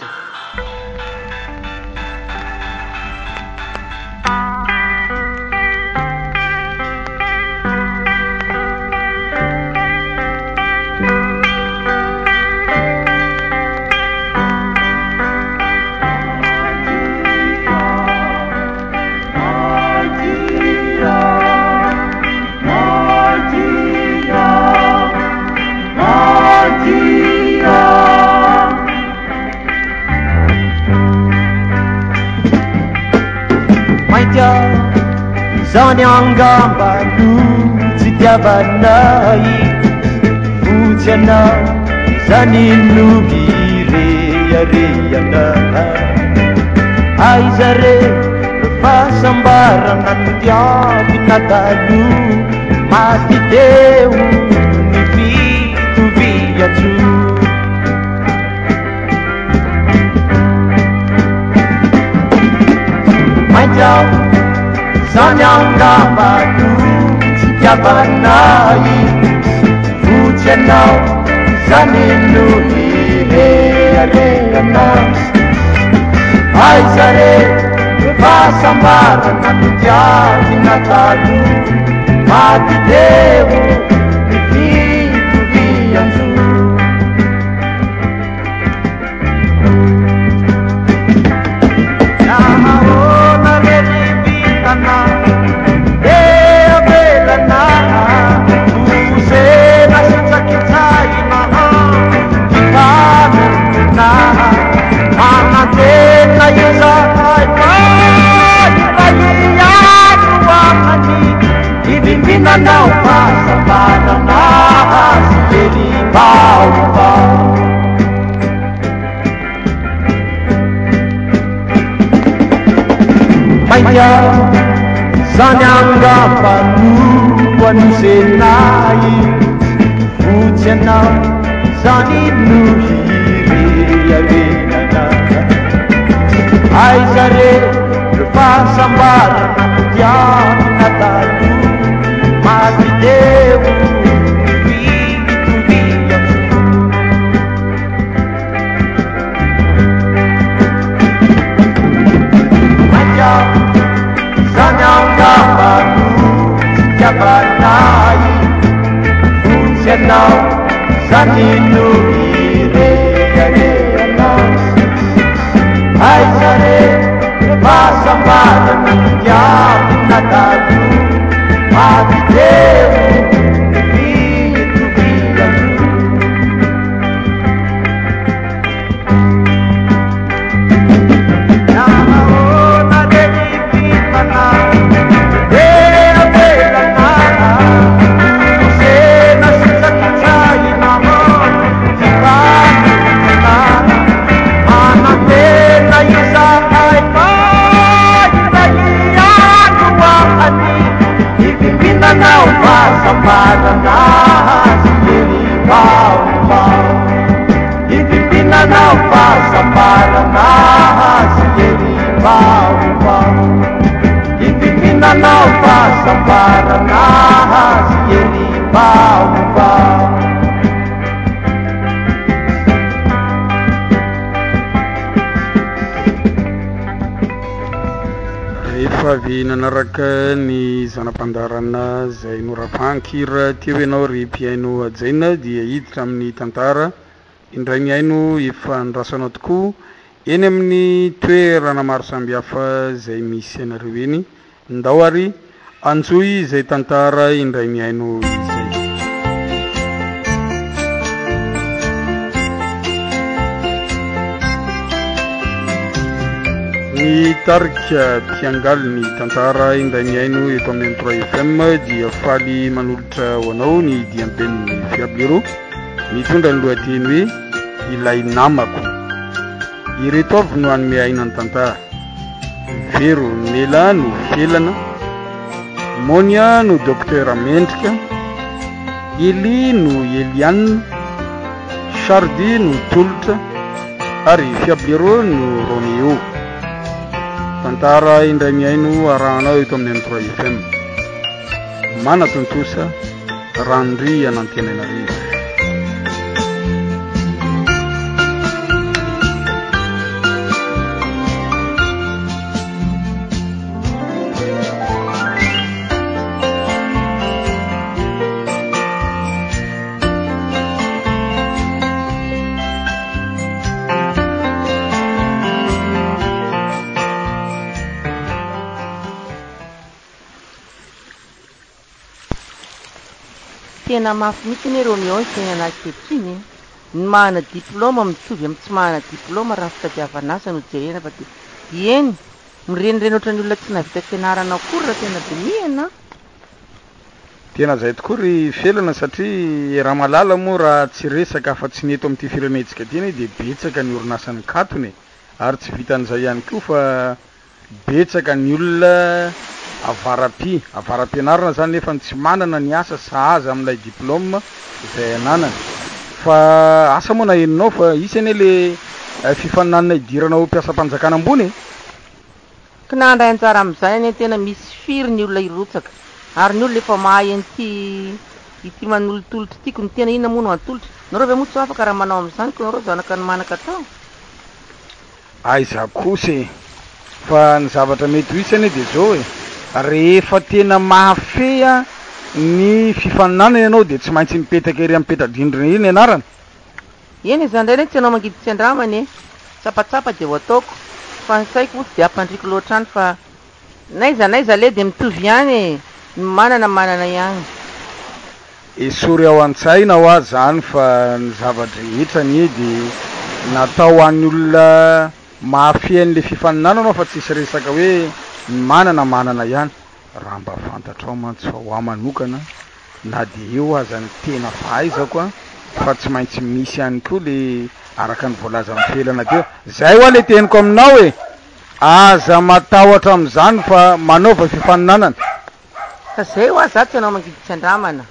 zany angambalo tsy tiavanay fotsy anao zany nohireareana aizare fahasambarana ny tiavina talo maty teo ny fitoviatso maintiao zany angambalo tsy tiavanay fotsy anao zany nohireareana aizare fahasambarana ny tiavina talo maty teo ny fitovianjo nahaona relibitana deabelana usena sitsakitsaina kipanona anatena izahay raiyatuamani ibimbinanao fahasambarana asilelibaobao maintia zany angambalo anzenay fotsy anao zany nohirearenana aizare fahasambarana tiavina talo maty teo fitoviatso maintia zany angambalo tiavanay fotsy anao zany nohireareana aizare fahasambarana tiavina talo maty teo ny fitoviatso Ifimpinanao fahasambaranazy kely vaovao. Ifimpinanao fahasambaranazy kely vaovao. Ifimpinanao fahasambaranazy kely vaovao. Rehefa avy nanaraka ny zanam-pandarana zay norapankira teo ianao ry mpiaino ajaina dia hiditra amin'ny tantara indray ny aino efa nirasanao tokoa eny amin'ny toerana maro sambihafa zay misy anareo eny ndao ary anjoy zay tantara indray ny aino izay. Ny tarika mpiangaly ny tantara indray ny aino eto amin'ny 3 FM dia faly manolotra ho anao ny diamben'ny fiablero mitondra ny lohateny hoe ilay namako. Ireto avy no anome aina ny tantara. Vero Nela no felana, Monia no dokotera mendrika, Eli no Eliane, Chardy no tolotra ary fiablero no Romeo. Tantara indray miaino arahanao eto amin'ny 3 FM. Manatontosa Randry Anantenanarivo. Tena mafy mihitsy ny Romeo ny tena ankehitriny ny mahana diplôma mitovy amin'ny tsy mahana diplôma raha fitadiavana asa no jerena fa dia eny mirenireny ohatran'ny olona tsy navita fianarana akory raha tena diniana. Tena zay tokoa ry felana satria raha malala moa raha tsy resaka fa tsy neto amin'ity firenetsika teny dia betsaka ny orinasan'ny katony ary tsy vitan'izay ihany koa fa betsaka ny olona avaram-pianarana zany nefa tsy manana ny asa sahaza amin'ilay diplôma izay ananana fa asa moa na eninao fa isany le fifaninanana idiranao mpiasa-panjakana ambony kinandray anjara amin'izany ane tena misy firy ny olona irotsaka ary ny olona efa mahay ity manolotolotra tiako ny tena inona moa no antolotra nareo ve moa tsy afaka raha manao amin'izany ko nareo zanaka ny manaka tao aiza kosa fa ny zavatra mety ho isany dia zao rehefa tena mahafeha ny fifaninana ianao dia tsy maintsy mipetaka ery amipetadrindrina iny anarana eny izany indray tsy anao mangiditsy andramany tsapatsapa dia ho ataoko fa ny saiko otsy dia ampandriako loatra any fa naiza le dia mitovy ihany ny manana ihany esory ao an-tsaina ho azy zany fa ny zavatra rehetra ny dia natao an'ny olona mahafehan'le fifaninana anao fa tsisy resaka hoe manana ihany raha mba fantatrao mantsy fa ho amanokana na dia eo azany tena fahaizako fa tsy maintsy misy ihany koa le araka ny voalaza mifelana teo zay hoa le teniko aminao aza matahotra amin'izany fa manaova fifaninanana fa zay ho azy za tsy anao mangiditsy andramana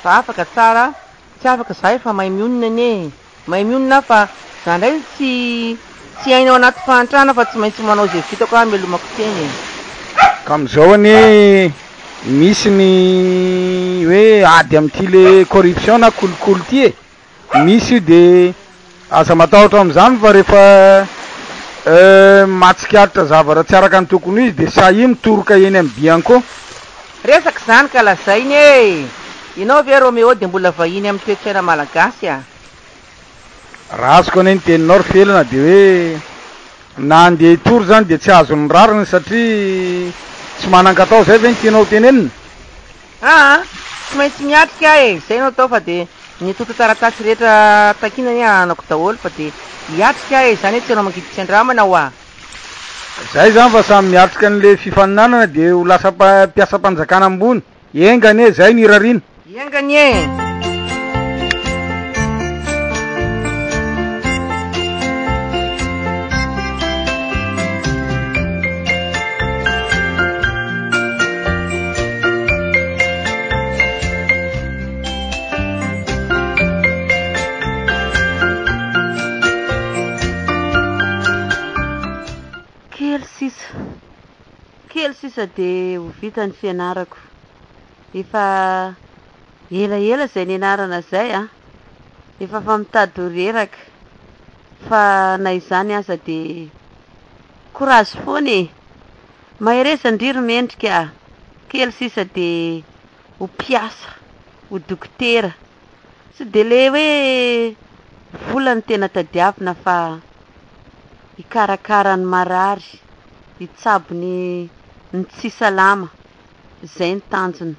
fa afaka tsara tsy afaka za efa mahay mionina fa za ndray tsy hainao anaty fahantrana fa tsy maintsy manao zay vitako melomako teny ka amin'izao anie misy ny hoe ady amin'ity le corruption na kolokolo ty misy io dia aza matahotra amin'izany fa rehefa matsikaritra zavatra tsy araka ny tokony izy dia sa i mitoroka eny amin'ny biany koa resaka zany ka lazainy ianao ve Romeo dia mbola vahiny amin'ny toetsaina malagasy raha azoko ane ny teninao ry felana dia hoe na andeha hitory zany dia tsy azo ny rariny satria tsy manan-katao zay ve ny tianao tenenina tsy maintsy miatrika zay nao atao fa dia ny toto taratasy rehetra takinany anako daholo fa dia hiatrika zany hoe tsy anao mangiditsy andramana hoa zay zany fa samy miatrika an'le fifaninanana dia ho lasa mpiasa-panjakana ambony engany zay ny irariana engany sisa dia ho vita ny fianarako. Efa elaela izay nianarana izay a. Efa fa mitady ho reraka. Fa na izany aza dia courage foana e. Mahereza indriro mendrika kely sisa dia ho mpiasa, ho dokotera. Tsy dia le hoe vola ny tena tadiavina fa hikarakara ny marary, hitsabo ny tsy salama. Izay ny tanjona.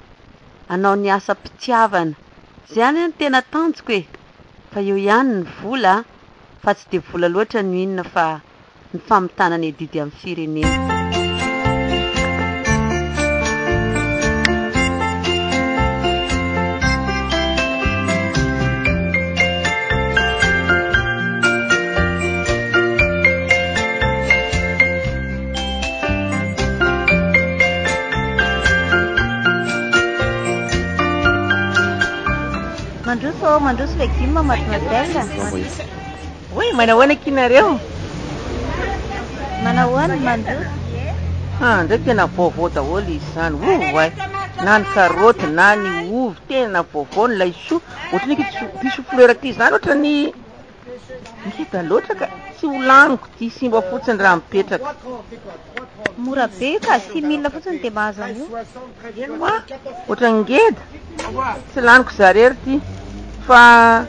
Anao ny asa mpitiavana. Izany ny tena tanjoko e. Fa eo ihany ny vola, fa tsy dia vola loatra no inona fa ny famitana ny didy amin'ny firenena. Mandroso legioma mademoiselle. Oi, manahoana kinareo? Manahoana mandroso? Ndraiky tena vaovao daholo izany. Ay, na ny karoty na ny ovy tena vaovao ny laisoa. Ohatrany piso fleur ty izany ohatrany ngeda loatra ka tsy ho laniko ty simba fotsiny raha mipetraka. Mora be ka 6 000 fotsiny dia mahazo an'io. Ohatrany ngeda. Tsy laniko zarery ty. Fa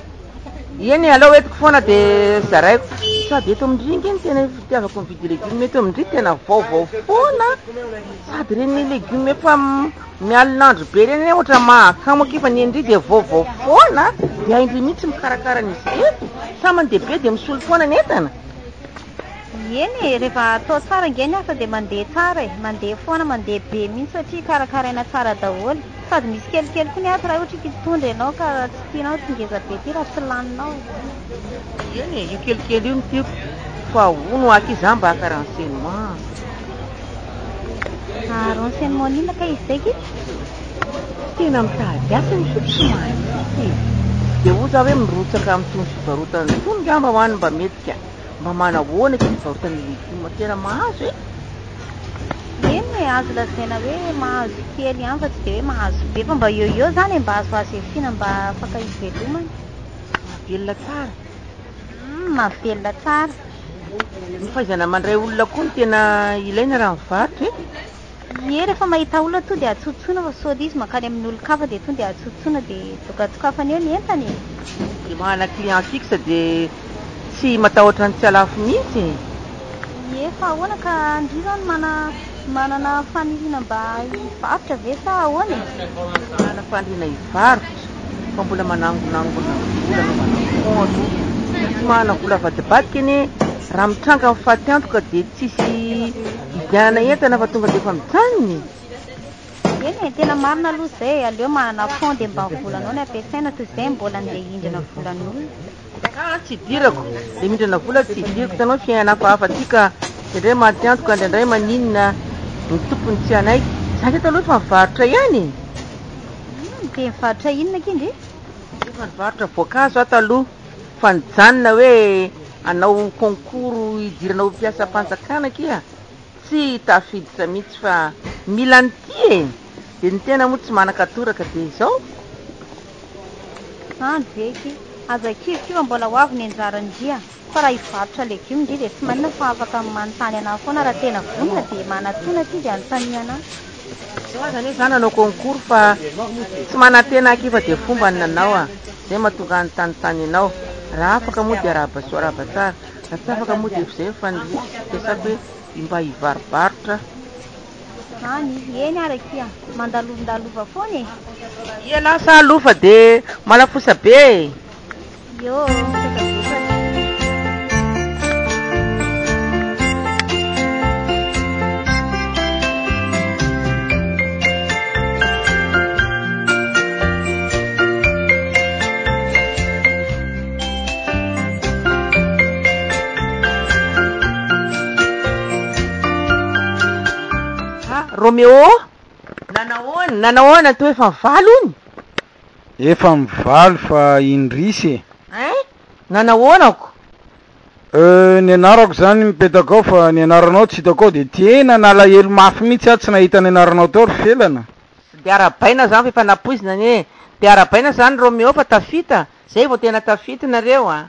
eny alao etiko foana dia zaraiko. Sady eto amindringy eny tena fitiavako mividy legioma eto amindry tena vaovao foana. Sady reny legioma efa mialonandro be reny ohatra mahakamo aky fa ny endry dia vaovao foana. Dia indry mihitsy mikarakara an'izy eto. Sa mandeha be dia misolo foana ny entana. Eny rehefa atao tsara ngeny asa dia mandeha tsara e. Mandeha foana, mandeha be mihitsy satria karakaraina tsara daholo. Sady misy kelikely koa ny ato raha ohatra kitondra ianao ka tsy tianao tsy ngeza be ty raha tsy laninao. Eny io kelikely io ny tiako. Fa ono aky izany mba haka renseignement. Renseignement inona ka izy zay ki? Tena mitady asa ny sotromany. Dia ho za hoe mirotsaka amin'itony fivarotana itony ngamba ho any mba mety ka. Mba manahoana ty fivarotana legioma tena mahazo e. Eny azo lazaina hoe mahazo kely ihany fa tsy dia hoe mahazo be fa mba eo zany mba azo azo efina mba afaka hivelomana. Mahavelona tsara. Mahavelona tsara. Ny fahaizana mandray olona koa ny tena ilaina raha mivarotra e. Ie rehefa mahita olona to dia atsotsoina fa sao izy makany amin'ny olon-kafa dia to dia atsotsoina dia tokatokafany eo ny entany. Dia manana client fixe dia tsy matahotra ny tsy alafo mihitsy. Ie fa ahoana ka andry zany manana faniriana mba hivarotra ve sa ahoana? Manana faniriana hivarotra fa mbola manangonangona vola no manakôto. Tsy manana vola vadibadika eny raha mitranga amin'ny fahatantoka dia tsisy hidianana entana fa tonga dia efa mijanony. Eny tena marina aloha izay aleo manana fond dia mba volanao ny ampiasaina toy izay mbola andeha hindrana volan'olona. Tsy dirako. Dia mindrana vola tsy dirako tanao fiainana hafahafa ty ka indray mantiantoka indraindray maninona ny tompony tsy anaiky. Zany eto aloha fa mivarotra ihany. Dia mivarotra inona kindry? Efa mivarotra voankazo ato aloha. Fa nijanona hoe anao concours hidirana ho mpiasam-panjakana kia. Tsy tafiditra mihitsy fa mila an'ity e. Dia ny tena moa tsy manan-katoraka dia izao. Veky. Aza kiva mbola ho avy ny anjaran-dia. Fa raha hivarotra legioma dia tsy manina fa afaka manontany anahy foana raha tena vonona dia manatona ty dia anontaniana. Zany zany anao concours fa tsy manantena kiva dia fomba ny nanao a. Zay mahatonga anontanytany anao. Raha afaka moa dia araba soa araba tsara. Raha tsy afaka moa dia izay fa niresaka hoe mba hivarobarotra. Eny araky mandalova foana e. Ie lasa alofa dia malafosa be. Yo, Romeo, nanahoana to efa mivalo ony? Efa mivalo fa indrisy e. Nanahoanako? ny anarako zany mipetaka ao fa ny anaranao tsy hitako ao de tena nalahelo mafy mihitsy a tsy nahita ny anaranao tao ry felana de arabaina zany fa efa napoizina ane de arabaina zany Romeo fa tafita zay vao tena tafity nareo a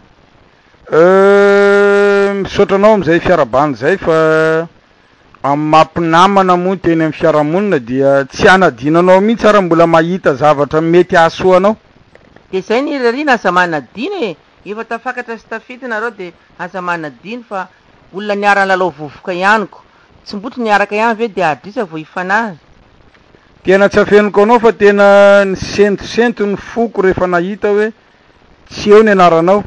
misaotranao am'izay fiarabany zay fa amy mampinamana moa teny amy fiarahamonina dia tsy anadinanao mihitsy ara mbola mahita zavatra mety ahasoanao de zay ny rarina aza manadino e efa tafakatra sy tafity nareo de aza manadino fa olona niarany lalao vovoka ihaniko tsy mbotry niaraka ihany ve de adrisa vo ifanazy tena tsy afeniko anao fa tena ny sentosento ny foko rehefa nahita hoe tsy eo ny anaranao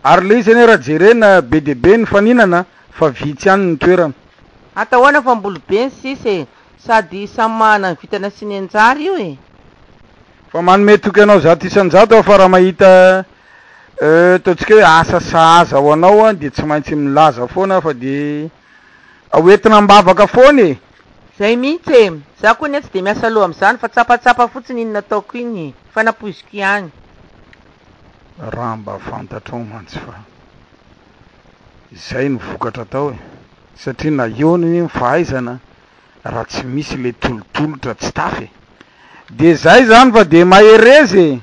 ary le izy ane raha jerena be de be ny faninana fa vitsy ihany ny toerana atahoana fa mbolo be ny sisy sady samy mahana ny vitana sy ny anjary io e fa manome toky anao zato isan-jato aho fa raha mahita ataontsika hoe asa sahaza ho anao a de tsy maintsy milaza foana fa de aoentina mbavaka foana e zay mihitsy e za koa ny tsy de miasa loha am'izany fa tsapatsapa fotsiny iny nataoko iny fa napoiziko ihany raha mba fantatrao mantsy fa izay ny vokatra tao e satria na eony mifahaizana raha tsy misy le tolotolotra tsy tafy de zay zany fa de maherezy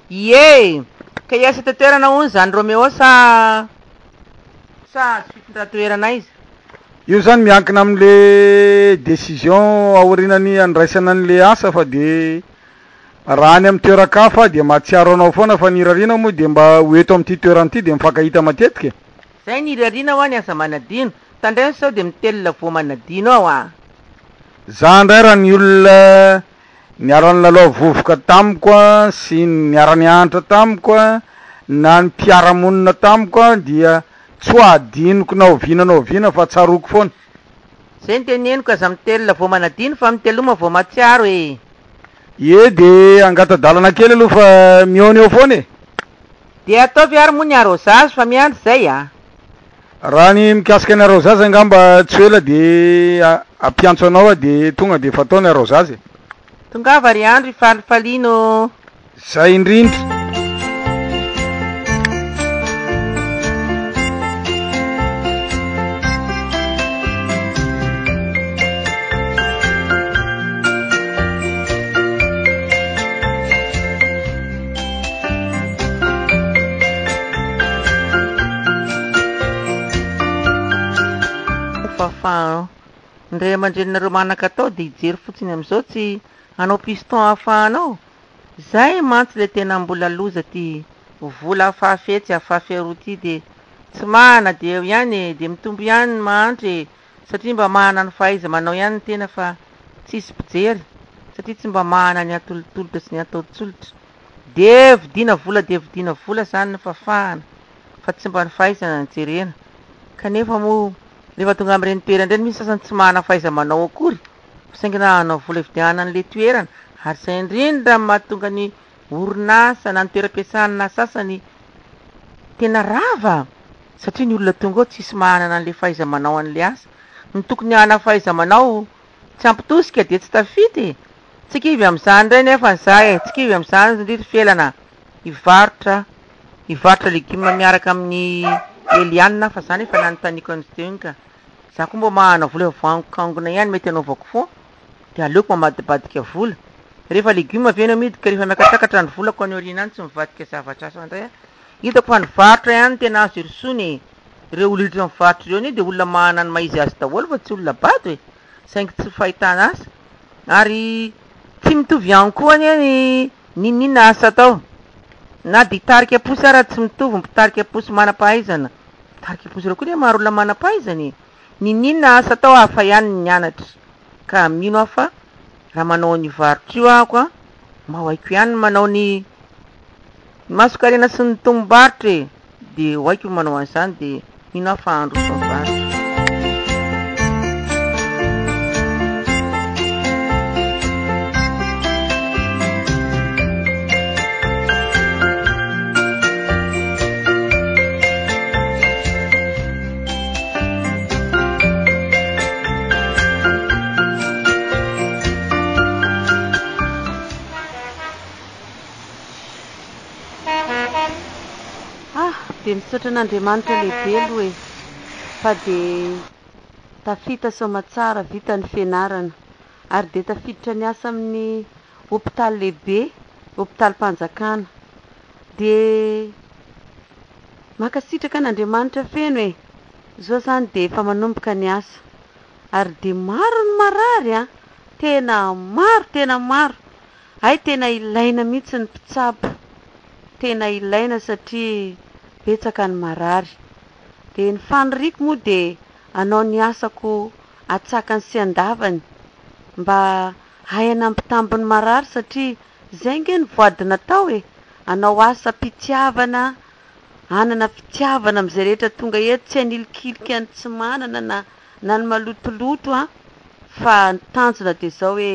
ie ka iasa tatoerana ony zany Romeo sa tsy fitondratoerana izy io zany miankina am'le décision aorinany andraisana an'le asa fa de raha any amy toerakafa de mahatsiaro anao foana fa nirarina moa de mba hoeto am'ty toerany ty de mifankahita matetika zay nirarina ho any aza manadino tandray sao de mitelona vo manadino ao a za ndray raha ny olona niarany lalao vovoka tamiko a sy niarany antra tamiko a na ny mpiaramonina tamiko a dia tsy ho adinoko na oviana fa tsaroko foana zay ny teneniko aza mitelona vo manadino fa miteloma vo matsiaro e de angatadalana kely aloha fa miony eo foana e de ataovy ary moa ny arrosazy fa miandry zay a raha ny mikasika ny arrosazy angamba tsy ela de ampiantso anao a de tonga de fa atao ny arrosazy tongava ry andro ifalifalino zay indrindra ndray aman-drenonareo manaka atao de hijery fotsiny am'izao tsy anao piston hahafahanao zay mantsy le tena mbola loza ty vola afahafetsy afahafiaro ty de tsy mahana de eo ihany e de mitombo ihany mahandry satria mba mahana ny fahaiza manao ihany ny tena fa tsisy mpijery satria tsy mba mahana ny atolotolotra sy ny ataotsolotra de vidina vola zany ny fafahana fa tsy mba ny fahaizana ny jerena kanefa moa rehefa tonga am'ireny toerana ireny misy sasany tsy mahana fahaiza manao akory fisaingina anao vola hividianana an'le toerana ary zay indrindra mahatonga ny orinasa na ny toeram-piasana sasany tena rava satria ny olona tonga ao tsisy mahanana an'le fahaiza manao an'le asa ny tokony hana fahaiza manao tsy ampitosika de tsy tafity tsikivy am'izany ndray nefa nizay tsikivy am'izany ndritry felana hivarotra legioma miaraka amin'ny elianina fa zany efa nanotaniko an'izy teo iny ka za koa mba mahana vola vankangona ihany mety anaovako foa de aleoko mamadibadika vola rehefa legioma avy amidy ka rehefa miakatakatra ny volako any orina any tsy mivadika zavatra asa ndray hitako fa nivarotra ihany tena azo erisony reo olitra mivarotra ireo ny de olona mahana ny maizy azy daholo fa tsy olona bado e saingy tsy fahitana azy ary tsy mitovy ihany koa any ninina asa atao na de hitarika posy ara tsy mitovy mpitarika posy manam-pahaizana mitarika posy reo koa ny maro olona manam-pahaizany ninina asa atao hafa ihany ny anatra ka mino aho fa raha manao ny varotra io ahako a mba haiko ihany manao ny masokarena sy ny tombobarotra e de haiko manao an'izany de mino aho fa andro sy mivarotra dia misaotra an'Andriamanitra lehibe aloha e fa dia tafita somatsara vita ny fianarana ary dia tafiditra ny asa amin'ny hôpitaly lehibe hôpitaly mpanjakana dia makasitraka an'Andriamanitra feno e zao zany dia efa manomboka ny asa ary dia maro ny marary a tena maro ay tena ilaina mihitsy ny mpitsabo tena ilaina satria betsaka ny marary dia ny faniriko moa dia anao ny asako atsakany sy andavany mba hay anampitambony marary satria zay nge ny voadina tao e anao asa mpitiavana anana fitiavana amin'izay rehetra tonga eto tsy anilikiliky any tsy manana na ny malotoloto a fa ny tanjona dia zao hoe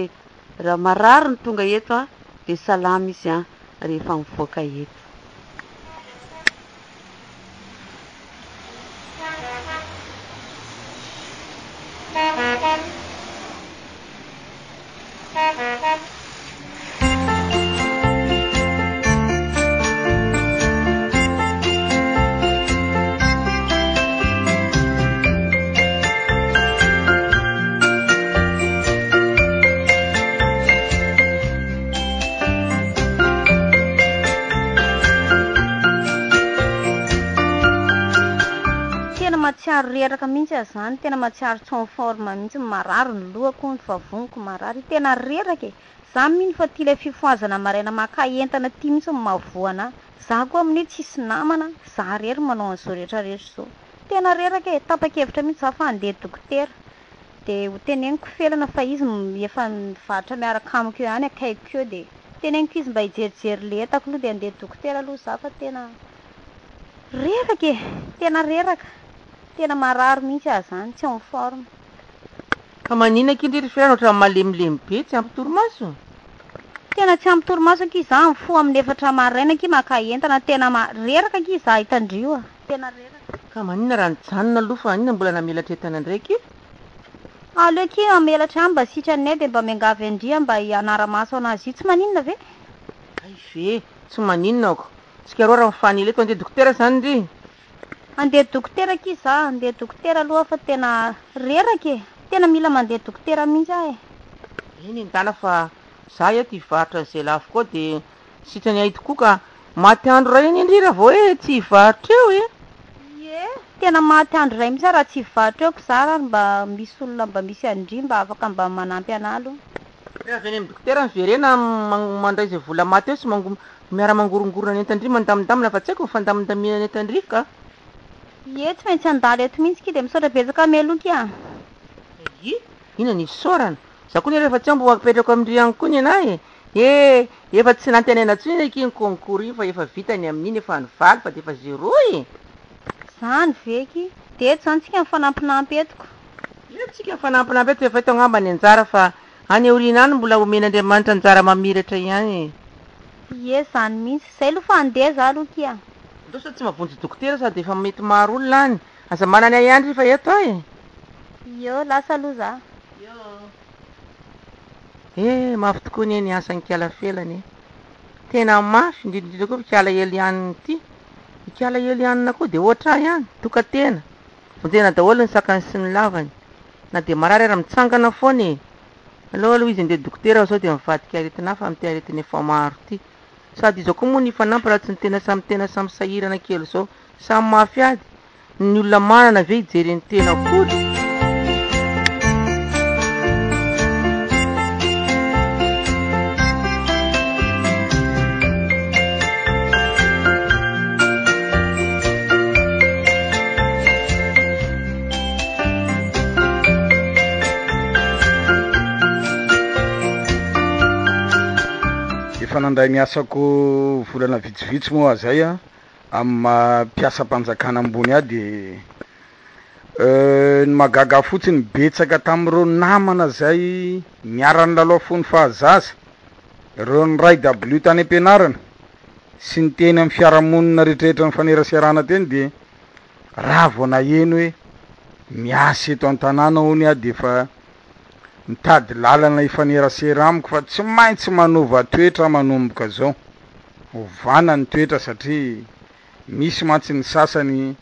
raha marary ny tonga eto a dia salama izy a rehefa mivoaka eto. matsiaro reraka mihitsy azany tena matsiaro conforme mihitsy marary ny lohako ny vavoniko marary tena reraka e za mihitsy fa ty le fifoazana maraina maka entana ty mihitsy mavoana za koa amin'io tsisy namana za rery manao an'izao rehetra zao tena reraka e tapa-kevitra mihitsy za fa andeha dokotera dia ho teneniko felana fa izy efa mivatra miaraka amiko eo any akaiko eo dia teneniko izy mba hijerijery le etako aloha dia andeha dokotera aloha za fa tena reraka e tena reraka tena marary mihitsy azany tsy en forme ka manina kindrery felana ohatran'ny malemilemy be tsy ampy torimaso tena tsy ampy torimaso aky za mifo amin'ny efatra maraina aky maka entana tena reraka aky za hitandrioa tena reraka ka manina raha nijanona aloha fa anina mbola namelatra entana ndraiky aleo aky amelatra any mba sitranay dia mba miangavy andria mba hianara-maso anazy io tsy maninona ve ay ve tsy maninona ako tsika roa raha mifanila eto andeha dokotera zany ndry andeha dokotera aky za andeha dokotera aloha fa tena reraka e tena mila mandeha dokotera mihitsy ahy eny endala fa za eto hivarotra an'izay lafo koa dia sitrany ahito koa ka maty andro ray eny indrira vao hoe tsy hivarotra eo e ye tena maty andro ray mihitsy raha tsy hivarotra eoko za raha mba misy olona mba misy andry mba afaka mba manampy analo raha avy any amin'ny dokotera miverena mandray izay vola maty eo sy miara-mangorongorona ny entandry mandamindamina fa tsy haiko fandamindamina ny entandry ka ye tsy maintsy andalo eto mihitsy ki dia misaotra betsaka meloky a ina ny sorana za koa ny rehefa tsy ambo apetrako amindry any koa ny anahy e efa tsy nantenaina tsony aky ny concours io fa efa vitany amin'iny efa nivaly fa dia efa zéro e zany veky dia eto zany tsika mifanampinampy etoko tsika mifanampinampy eto efa eto angamba ny anjara fa any aoriana any mbola omen'Andriamanitra anjara mamiratra ihany ye zany mihitsy zay aloha fa andeha za aloha kia ndo sa tsy mavonjy dokotera sady efa mety maro olona any aza manany ayandry fa eto ay yo lasa aloha za mafy tokoa ny eny asany kiala felany tena mafy indrindrindra koa fikiala elianiny ity fikiala elianina koa dia ohatra ihany toka tena vonjena daholo ny sakany sy ny lavany na dia marary ara mitsangana foana e aloha izy andeha dokotera zao dia mivadika aretina fa amity aretiny efa maro ity sady izao koa moa ny fanampy raha tsy ny tena samy sahirana kely zao samy mafy ady ny olona manana ve hijery ny tena kory fanandray miasako volana vitsivitsy moa zay a amin'ny mpiasa-mpanjakana ambony a dia ny magaga fotsiny betsaka tamin'ireo namana zay miarany lalao fony fahazaza ireo ny ray w tany am-pianarana sy ny teny amin'ny fiarahamonina rehetrarehetra ny faneraserana teny dia raha vao naheno hoe miasa eto an-tanàna hony a dia fa mitady lalana ifanerasera amiko fa tsy maintsy manova toetra manomboka zao ovana ny toetra satria misy mantsy ny sasany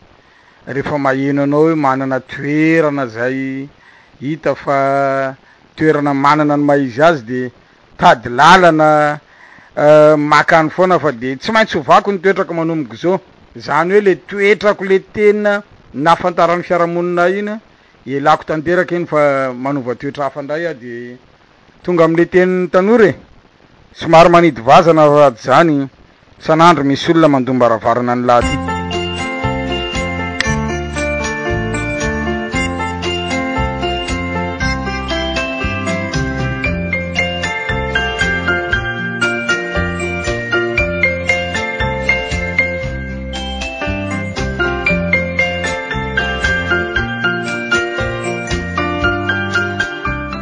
rehefa maheno anao hoe manana toerana zay hita fa toerana manana ny maizy azy de tady lalana makany foana fa de tsy maintsy hovako ny toetrako manomboka zao zany hoe le toetrako le tena nafantaran'ny fiarahamonina ina elako tanteraka iny fa manova toetra hafandray a de tonga am'le tenin'ny tanory somary manidy vazana raha zany sanandro misy olona mandomba ravarana ny laty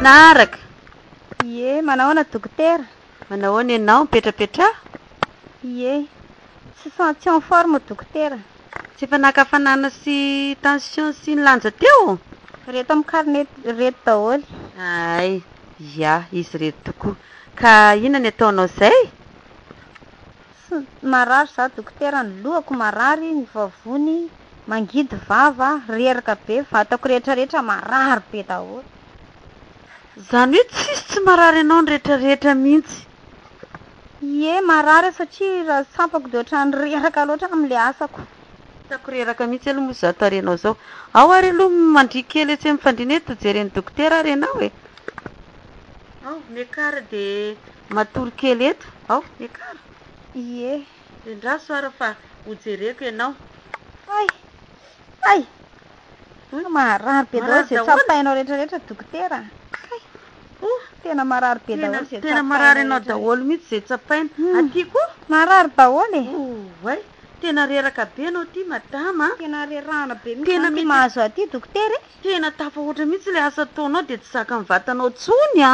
naaraka ie manahoana dokotera manahoana ianao mipetrapetra ie tsy senti en forme dokotera tsy efa nakafanana sy tension sy ny lanja teo reto amin'ny carnet reto daholo ay ya izy reto tokoa ka ina ny ataonao zay marary za dokotera ny lohako marary ny vavony mangidy vava reraka be vatako rehetrarehetra marary be daholo zany hoe tsisy tsy marary anao ny rehetrarehetra mihitsy ie marary satria raha sampako de ohatrany reraka loatra amin'le asako tako reraka mihitsy aloha moa za tarenao zao ao ary aloha mandrikely etsy mifandrineto jereny dokotera ary anao e ao miakara de matory kely eto ao miakara ie indra soara fa hojereko ianao ay marary be daholo zay tsapainao rehetrarehetra dokotera tena marary be daholo zay tena marary anao daholo mihitsy zay tsapaina aty koa marary daholo e way tena reraka be anao ty madama tena rerahana be mihitsy mahazo aty dokotera tena tafahoatra mihitsy le asa ataonao de tsy zaka mivatanao tsony a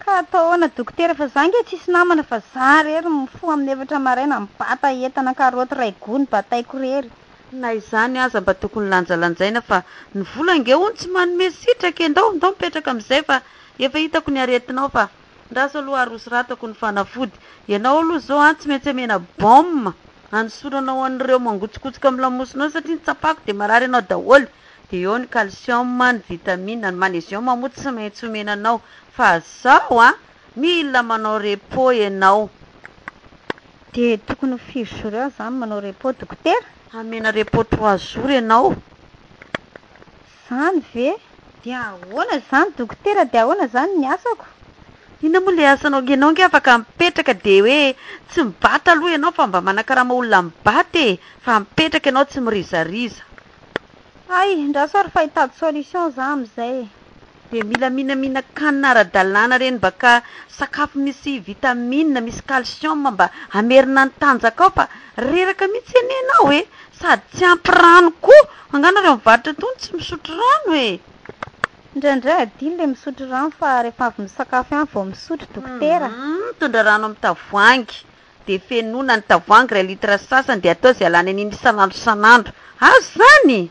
ka ataoana dokotera fa zange tsisy namana fa za rery mifo amin'ny efatra maraina mibata entana karoty ray gony bataiko rery na izany aza mba tokony lanjalanjaina fa ny volange ony tsy manome sitraka endao ndao mipetraka am'izay fa efa hitako ny aretinao fa ndraso aloha arosy ratako ny fanafody ianao aloha zao a tsy maintsy amena bomma anosoranao an'ireo mangotsikotsika amin'ny lamosinao satria ny tsapako de marary anao daholo de eo ny calcium ny vitamine ny magnesium moa tsy maintsy omenanao fa zao a mila manao repos ianao de tokony firy jour eo zany manao repos dokotera amena repos 3 jours ianao zany ve de ahoana zany dokotera de ahoana zany ny asako ina moa le asanao ianao nge afaka mipetraka de hoe tsy mibata aloha ianao fa mba manakarama olona mibata e fa mipetraka ianao tsy mirizariza ay ndrasary fahitady solution za am'izay de mila mihinamina kanina ara-dalàna reny baka sakafo misy vitamine misy calcium mba amerina ny tanjaka ao fa reraka mihitsy enenao e sady tsy ampy rano koa angana reo mivarotra tony tsy misotro rano e indraindray adiny le misotro rano fa rehefa avy misakafo ihany vao misotro dokotera mitondra rano amin'ny tavoangy de fenona ny tavoangy 2 litre sasany de atao zay alany an'iny isan'andro isan'andro azo zany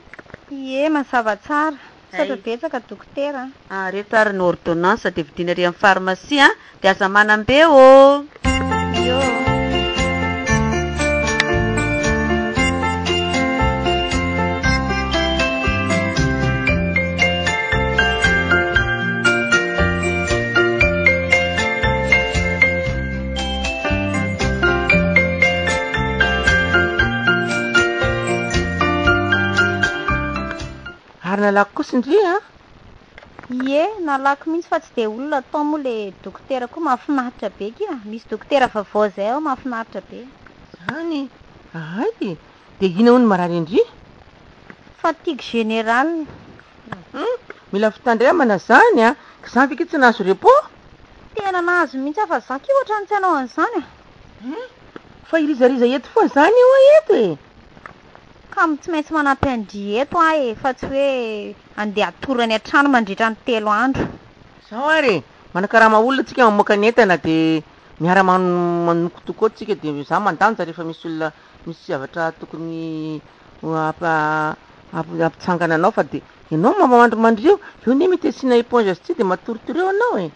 ie mazava tsara satra betsaka dokotera reto ary ny ordonnance de vidina ary amin'ny pharmacie de aza manambe o io ary nalako kosindria ie nalako mihitsy fa tsy de olona atao moa le dokotera koa mahafinaritra be kia misy dokotera vaovao zay ao mahafinaritra be zany ay de ina ho ny marary indri fatigue générale mila fitandremana zany a ka zany fika tsy nahazo repos tena nahazo mihitsy fa za ki ohatrany tsy anao an'izany fa irizariza eto foa zany eo eto e ka tsy maintsy manampy andrieto a e fa tsy hoe andeha atorany an-trano mandritra ny 3 andro zao ary manakarama olona tsika mamoaka ny entana de miara manokotoko tsika de za mandanja rehefa misy olona misy zavatra tokony ampitsangana anao fa de ianao mamandromandreo eo ne mety asina éponge azy tsy de matoritory eo anao e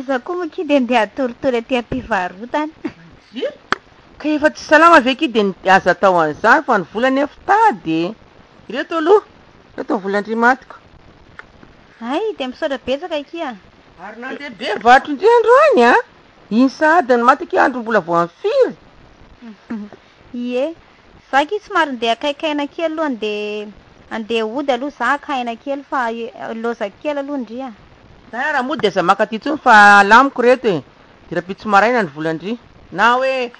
za koa moa ki de andeha atoritory aty am-pivarotany ka efa tsy salama ve ky de aza atao an'izany fa ny volany efa tady ireto aloha reto ny volandrimatiko ay de misaotra betsaka ikia ary nandehibe vatro indrendro any a iny sahady ny maty ky andro mbola vao amfiry ie za ky somary ndeha akaikaina kely aloha andeha ody aloha za akaina kely fa loza kely aloha ndria za raha mody de za makaty tsony fa alamiko reto e de rapitsomaraina ny volandry na hoe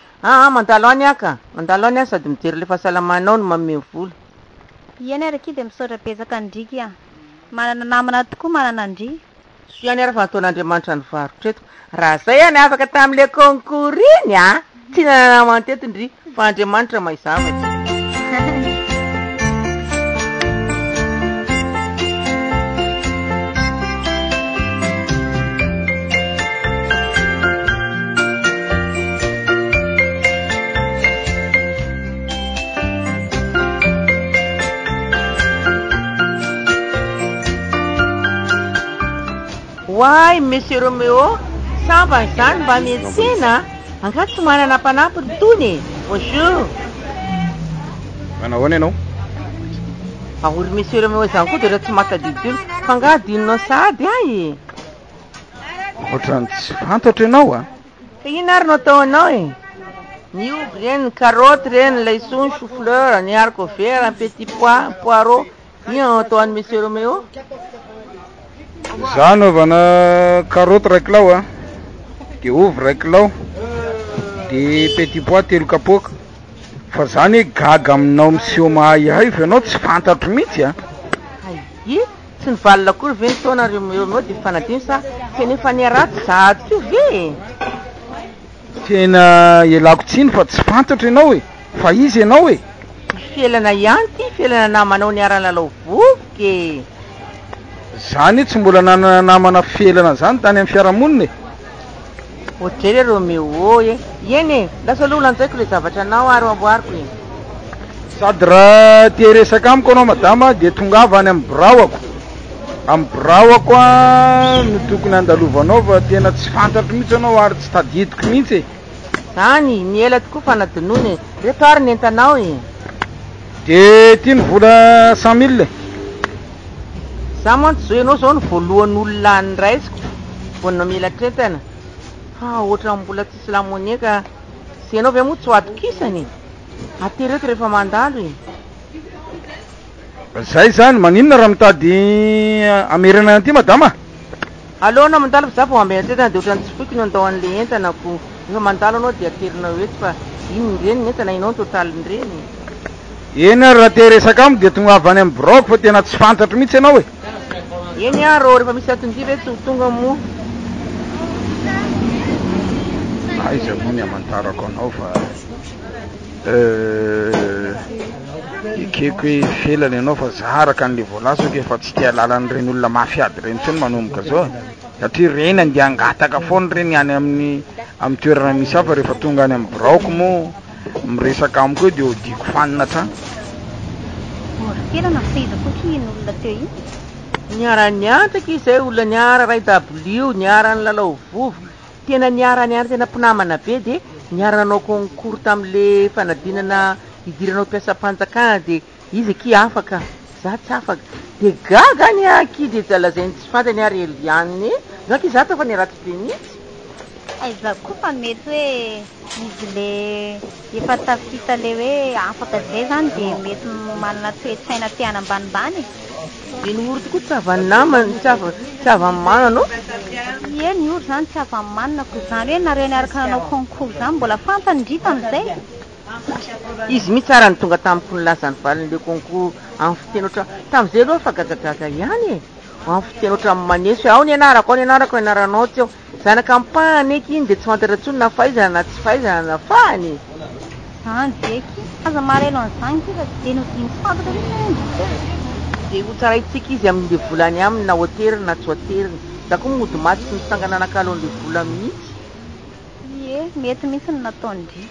mandalo any aka mandalo any sady mijery le fahasalamanao no mameme vola iany araky de misaotra betsaka ndriky a manana namana tokoa manana ndry so ihany ara fa nataon'andriamanitra ny varotra eto raha zay any afaka tam'le concours iny a tsy nanana teto ndry fa andriamanitra maizavatra Why, Monsieur Romeo? Samba zany mba mietsena angaty tsy manana mpanampy tony. Bonjour. Manao ianao? Ahory Monsieur Romeo zany koa de raha tsy matadidino fa ngadinonao sady ay. Ohatrany tsy fantatra ianao a? Ka ino ary no ataonao e? Ny ovy reny, ny carotte reny, laisoa, ny chou-fleur, ny haricot vert, ny petit pois, poireau. Ino ataon'ny Monsieur Romeo? Za naovana carotte 2 kilao a, de ovy 2 kilao, de petit pois 3 kapoaka. Fa zany hoe gaga aminao miseho mahay fa ianao tsy fantatro mihitsy a. Ai, tsy nivalina akory ve ny taona Romeo de fanadino sa nefa ny ratsy zahady io ve? Tena ialako tsiny fa tsy fantatra ianao e, fa izy ianao e. Fielana ihany ty, fielana namanao niara-lalao voky. Zany tsy mbola nanana namana fielana zany tany amin'ny fiarahamonina e. Ohatry Romeo e, eny e, lasa lolanjaiko le zavatra anao ary amboariko e. Sady raha te resaka amiko anao madama de tongava any amin'ny biraoako. Amin'ny biraoako a no tokony andalovanao fa tena tsy fantatro mihitsy anao ary tsy tadidiko mihitsy e. Zany niela tokoa fa nadinony e, reto ary nentanao e. De tiany vola 100 000 za mantsy zao ianao zao ny voalohan'olona ny raisiko vonanao mila tretana fa ohatra mbola tsisy lamoni ka sy ianao ve moa tsy ho atokisany aty reto rehefa mandalo e. Zay zany maninona raha mitady amerana anty madama? Alona mandalo fa za vao ambena tretana de ohatrany tsy foiko no andao an'le entanako rehefa mandalo anao de aterinao eto fa iny reny ny entana inao ny totaliny reny. Eny ary raha te resaka amiko de tongava any amin'ny biraoako fa tena tsy fantatro mihitsy ianao e. Eny ary rehefa misy atondy ve tsy ho tonga moa. Aiza moa ny amantarako anao fa ekeko hoe felana ianao fa za araka an'le voalasako efa tsy tia lalan'ireny olona mafiady reny tsony manomboka zao satria reny andeha angataka foana reny any amin'ny toerana misy hafa rehefa tonga any amin'ny biraoko moa miresaka amiko hoe de odiko fanina trano. Orkelana faizako ky iny olona teo iny. Niara-niantraky izay olona niara ray dabilio, niara ny lalao vovo, tena niara tena mpinamana be de niara nanao concours tam'le fanadinana idiranao mpiasam-panjakana de izy ky afaka, za tsy afaka. De gaga ny akidy jalazany tsy fantany ary Eliane, zaky za fa niratsy be mihitsy. Ay za koa fa mety hoe izy le efa tafita le hoe afaka zay zany de mety manana toe-tsaina tiana ambanimbany. De ny oro tokoa tsy avany namany, tsy avany manana. Ie ny oro zany tsy avany manana ko zany hoe nareo niaraka nanao concours zany mbola fantany ndry tam'izay. Izy mi tsara ny tonga tamiko ny lazany valin'le concours amin'ny fiteny oatra tam'izay aloha fa gagagaga ihany e. Amin'ny fiteny oatra maneso ao ny anarako ianaranao tsy eo. Zanaka mpahany eky iny de tsy fantatra tsony na fahaizana na tsy fahaizana na fahany. Zany zeky, aza marelo an'izany ky fa de no dimy tsy fantatra hoe de ho tsara itsika izy amin'le volany aminy na hoteriny na tsy hoteriny. Da koa mody maty sy mitangana anakalon'le vola mihitsy. Ie, mety mihitsy ny nataondry.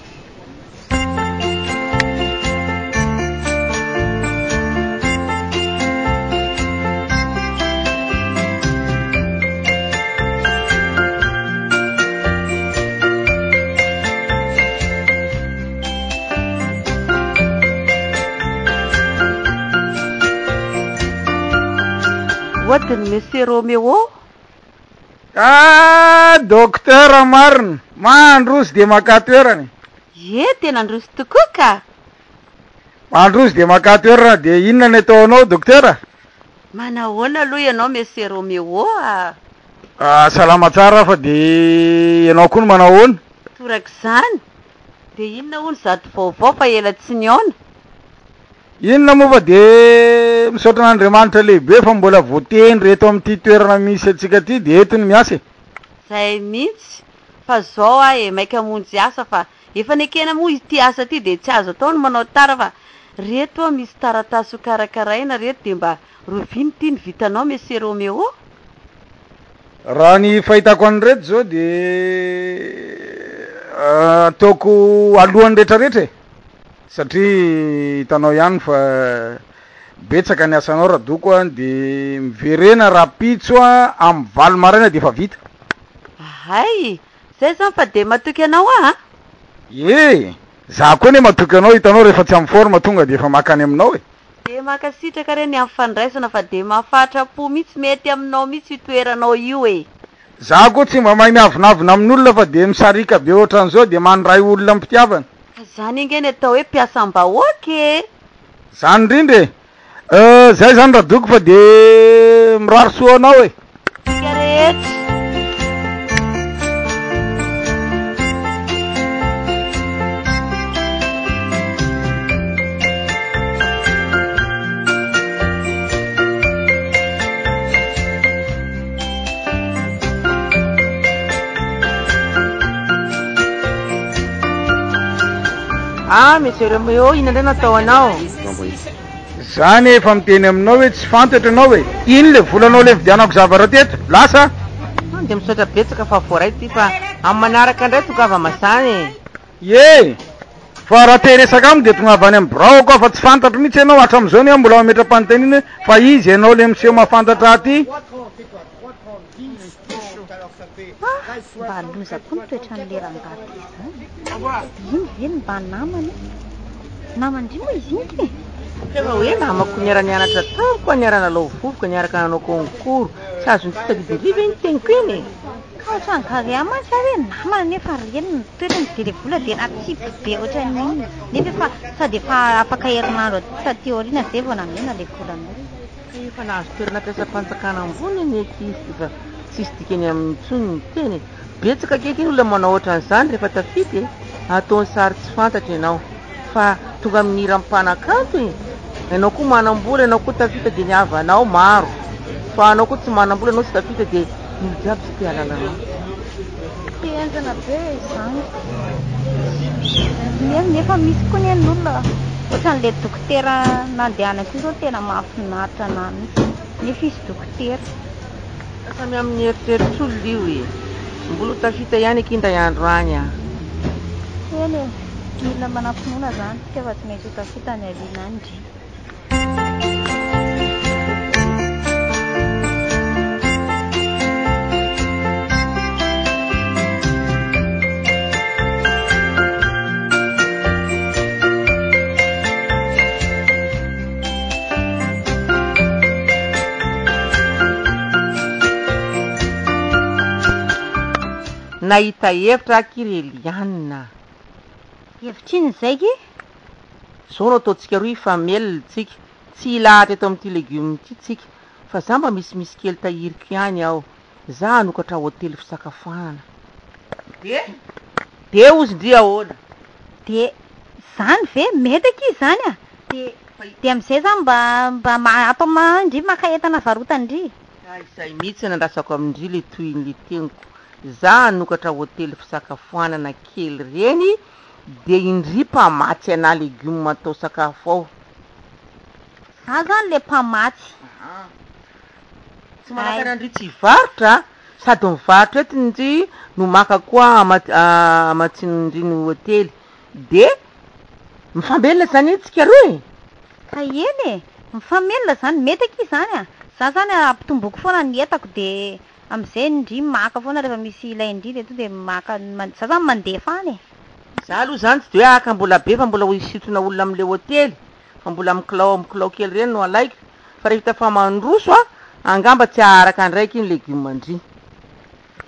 dia ny Monsieur Roméo. Dokotera marina mandroso de maka toerany. Tena androso tokoa ka. Mandroso de maka toerana de inona ny ataonao dokotera? Manahoana aloha ianao Monsieur Roméo salama tsara fa de ianao koa no manahoana? Toraka izany. De inona hono zato vaovao fa ela tsy niona. Inona moa fa de misaotra n'Andriamanitra lehibe fa mbola voateny reto amin'ity toerana misy atsika ty de eto ny miasa. Zay mihitsy fa zao maika monjy asa fa efa nekena moa ity asa ty de tsy azo atao no manao tara fa reto misy taratasy ho karakaraina reto de mba roviny ty ny vitanao Monsieur Roméo. Raha ny fahitako an'ireto zao de ataoko alohan'ny rehetrarehetra satria hitanao ihany fa betsaka ny asanao raha doko de miverena rapitso amin'ny valo maraina de efa vita. Hay, zay zany fa de matoky anao za koa ne matoky anao hitanao rehefa tsy amin'ny forme tonga de efa makany aminao de makasitraka reny amin'ny fandraisana fa de mahafatrapo mihitsy mety aminao mihitsy itoeranao io za koa tsy mba mahay miavinavina amin'olona fa de misarika be ohatran'izao de mandray olona mpitiavana. Zany ingeny atao hoe mpiasam-bahoaka zany indrindra zay zany raha doko fa de mirary soa anao tika rehetra. Monsieur Roméo, ina indray natao anao? Zany efa miteny aminao hoe tsy fantatra anao hoe ino le volanao le vidianako zavatra teto lasa de misaotra betsaka fa voaray ty fa amin'ny manaraka indray tongava masany fa raha teresaka amiko de tonga avy any amin'ny birao koa fa tsy fantatra mihitsy ianao hatramin'izao ny mbola mametra-panotenina fa izy ianao le monsieur mahafantatra aty. Mba loza koa mitoetran'le rangaty izany. Ino ve mba namany? Namandry moa izy iny ty? Efa hoe namako niara-nianatra tamiko niarana lao vovoka niaraka nanao concours tsy azony ty tadidiriva iny teniko iny. Ohatran'gary mantsy hoe namana nefa reny nitoetrany de le vola de natsipy be ohatran'iny nefa efa sady efa afaka herinandro taty aoriana zay vao namena le volanao. Efa nahazo toerana ampiasam-panjakana ambony neky izy fa tsisy dikany amin'ny tsony ny teny betsaka keky iny olona manao ohatran'izany rehefa tafity ataony sary tsy fantatra ianao fa tonga amin'ny rampanakanto ianao koa manam-bola ianao koa tafita de niavanao maro fa anao koa tsy manam-bola ianao tsy tafita de ny jiaby tsy te alalanao. Enjana be izany nefa misy koa ny an'olona ohatran'le dokotera nandehana ty zao tena mahafinaritra anahy mihitsy nefa izy dokotera samy amin'ny eritreritry olona io mbola tafita ihany ekindray andro any eny mila manam-pinoana zany tika fa tsy maintsy ho tafita ny aliana any dry. nahita hevitra akirelianina hevitriny zay ky zao no ataontsika roa ifamelona tsika tsy ilahatra eto amin'ity legioma ity tsika fa za mba misimisy kely tahiriko ihany aho za hanokatra hôtely fisakafoanana de ozy-ndry ahoana de zany ve mety aky zany de am'izay zany mba atao mandry maka entana varotandry izay mihitsy nandrasako amindry le toin'le teniko za hanokatra hôtely fisakafoanana kely reny de indry mpamatsy ana legioma atao sakafo ao za zany le mpamatsy tsy manakana andry tsy varotra sady mivarotra eto ndry no maka koa amatsinondry ny hôtely de mifambelona zany itsika roe ka eny mifamelona zany mety aky zany za zany ampitomboko foana ny etako de am'izay ndry maka foana rehefa misy ilaindry de to de maka za zany mandefa any za aloha zany tsy de hoe aka mbola be fa mbola ho isitona olona am'le hôtely fa mbola mikilao kely reny no alaiko fa rehefa fa mandroso angamba tsy aharaka andraiky ny legioma andry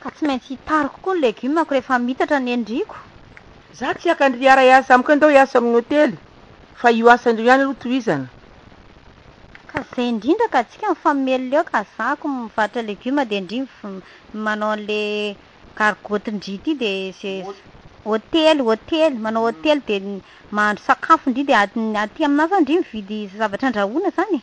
ka tsy maintsy hitariko koa ny legiomako rehefa mitatra ny andriko za tsy akandry ara iasa amiko andao hiasa amin'ny hôtely fa io asandreo ihany aloha tohizana ka zay indrindra ka atsika mifamelona eo ka zako mivarotra legioma de indrindra manao an'le gargotindry ity de se hôtely manao hôtely de mahandro sakafo indri de aty aminazy andry mividy zavatra andrahoana zany